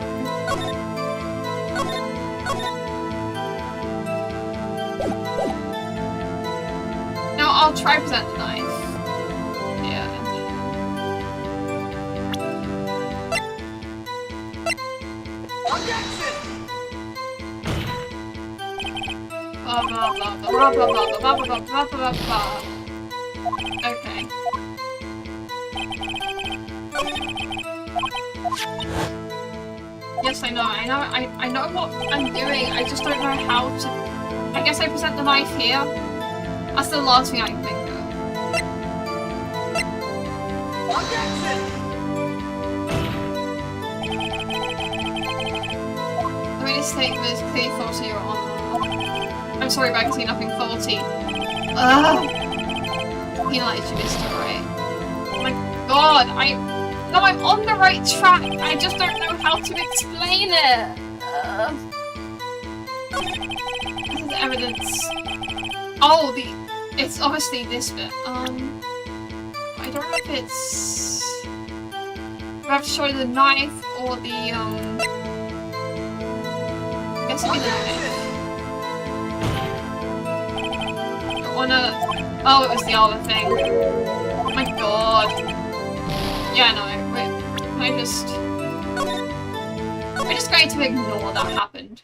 No, I'll try present the knife. Yeah. Blah blah blah blah blah blah blah blah blah blah blah blah. Okay. Yes, I know what I'm doing. I just don't know how to. I guess I present the knife here. That's the last thing I can think of. The way this statement is clearly faulty or on. I'm sorry, but I can see nothing faulty. Penalized you, Mr. Wright. Oh my god, no, I'm on the right track. I just don't know how to explain it. This is evidence. Oh, it's obviously this bit. I don't know if it's... Do I have to show the knife or the, I guess it'd be the knife. Oh, it was the other thing. Oh my god. Yeah, no, we're just going to ignore that happened.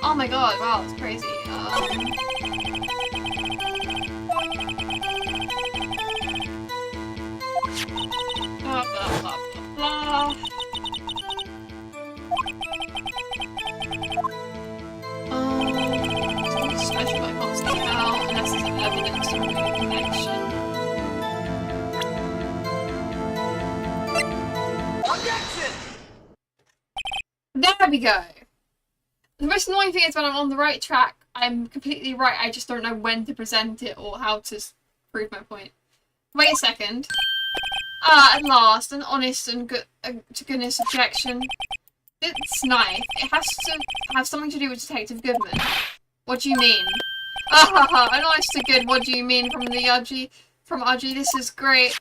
Oh my god, wow, that's crazy. Blah, blah, blah, blah, blah. Special I can't see how, unless there's evidence of a connection. There we go! The most annoying thing is when I'm on the right track, I'm completely right, I just don't know when to present it or how to prove my point. Wait a second. At last, an honest and to goodness objection. This knife, it has to have something to do with Detective Goodman. What do you mean? Ah, an honest to good, what do you mean from the Udgy? From Udgy, this is great.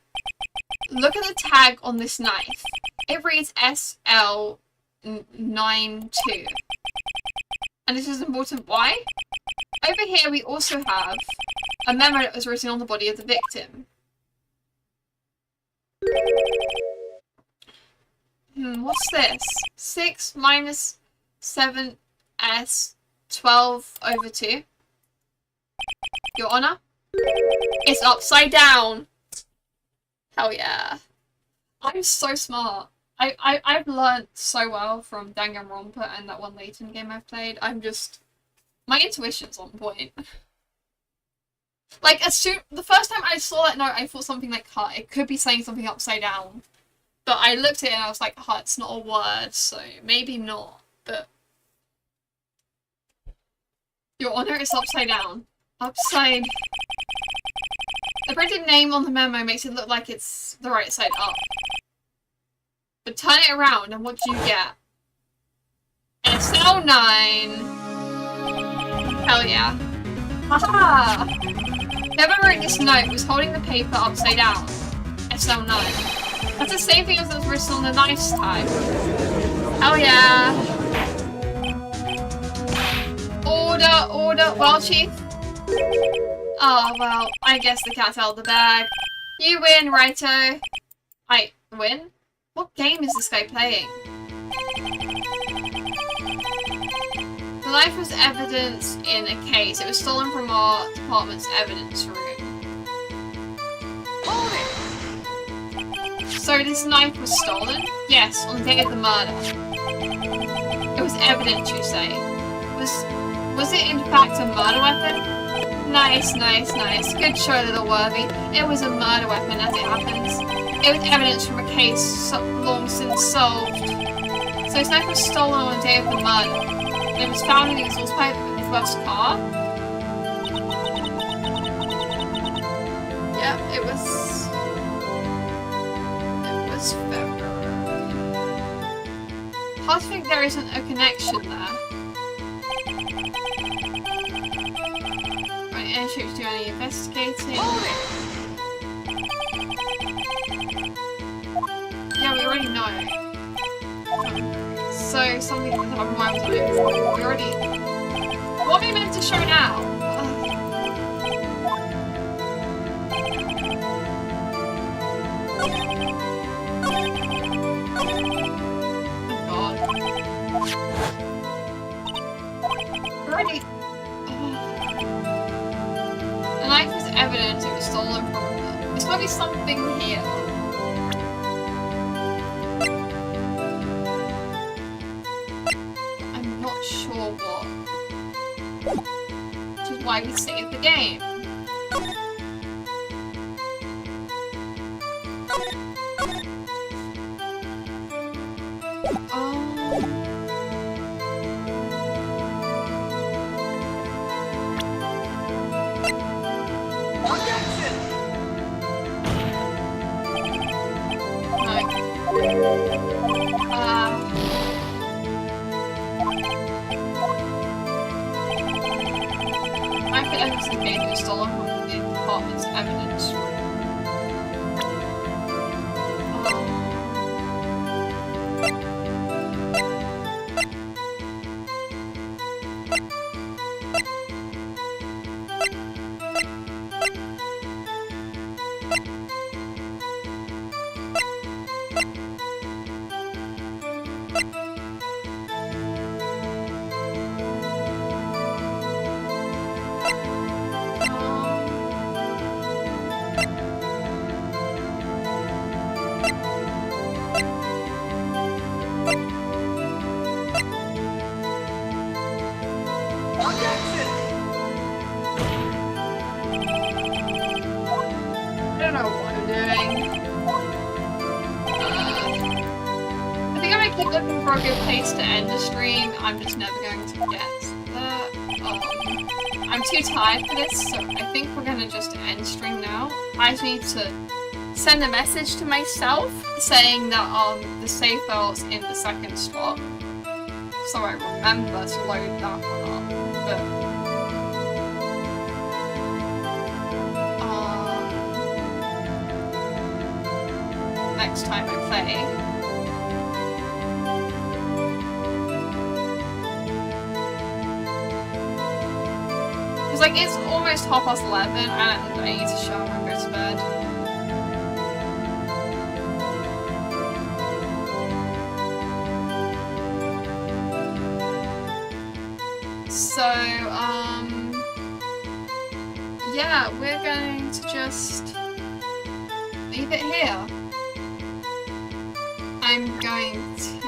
Look at the tag on this knife. It reads SL92. And this is important. Why? Over here we also have a memo that was written on the body of the victim. What's this? 6 minus 7S 12/2. Your Honor? It's upside down. Hell yeah. I'm so smart. I've learned so well from Danganronpa and that one Layton game I've played. My intuition's on point. Like, the first time I saw that note, I thought something like, it could be saying something upside down. But I looked at it and I was like, it's not a word, so maybe not. But Your Honor, it's upside down. Upside. The printed name on the memo makes it look like it's the right side up. But turn it around and what do you get? SL9. Hell yeah. Haha! Whoever wrote this note was holding the paper upside down. SL9. That's the same thing as it was written on the nice type. Hell yeah. Order. Well, Chief? Oh, well, I guess the cat out of the bag. You win, Righto. I win? What game is this guy playing? The knife was evidence in a case. It was stolen from our department's evidence room. So this knife was stolen? Yes, on the day of the murder. It was evidence, you say? Was it in fact a murder weapon? Nice. Good show, little Worthy. It was a murder weapon, as it happens. It was evidence from a case long since solved. So his knife was stolen on the day of the murder. And it was found in the exhaust pipe of his wife's car. Yep, it was February. Hard to think there isn't a connection there. Airships do any investigating. Yeah, we already know. So something that happened while I was on it before. We already. What are we meant to show now? Oh God. Already. The knife was evidence it was stolen from her. There's probably something here. I'm not sure what. Which is why we saved the game. Stolen from the department's evidence room. I'm just never going to get that. I'm too tired for this, so I think we're gonna just end stream now. I just need to send a message to myself saying that the save file's in the second slot, so I remember to load that one up. But next time I play. Like, it's almost 11:30 and I need to shower and go to bed. So, yeah, we're going to just leave it here. I'm going to,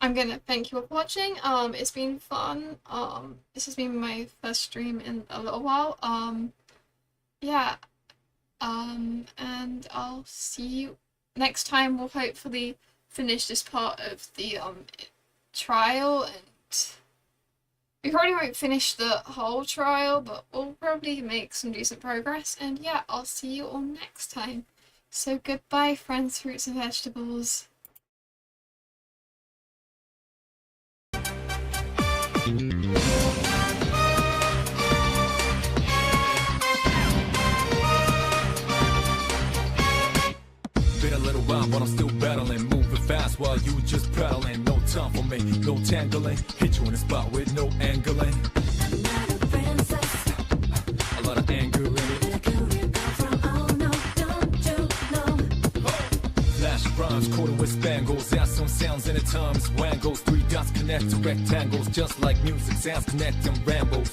I'm gonna thank you for watching. It's been fun. This has been my first stream in a little while. Yeah. And I'll see you next time. We'll hopefully finish this part of the trial, and we probably won't finish the whole trial, but we'll probably make some decent progress. And yeah, I'll see you all next time. So goodbye, friends, fruits and vegetables. Been a little while, but I'm still battling, moving fast while you just prattling. No time for me, no tangling. Hit you in the spot with no angling. A lot of anger in it. Flash rhymes, coated with spangles. Add some sounds in the times. Wangles, 3 dots connect to rectangles. Just like music sounds connect and rambles.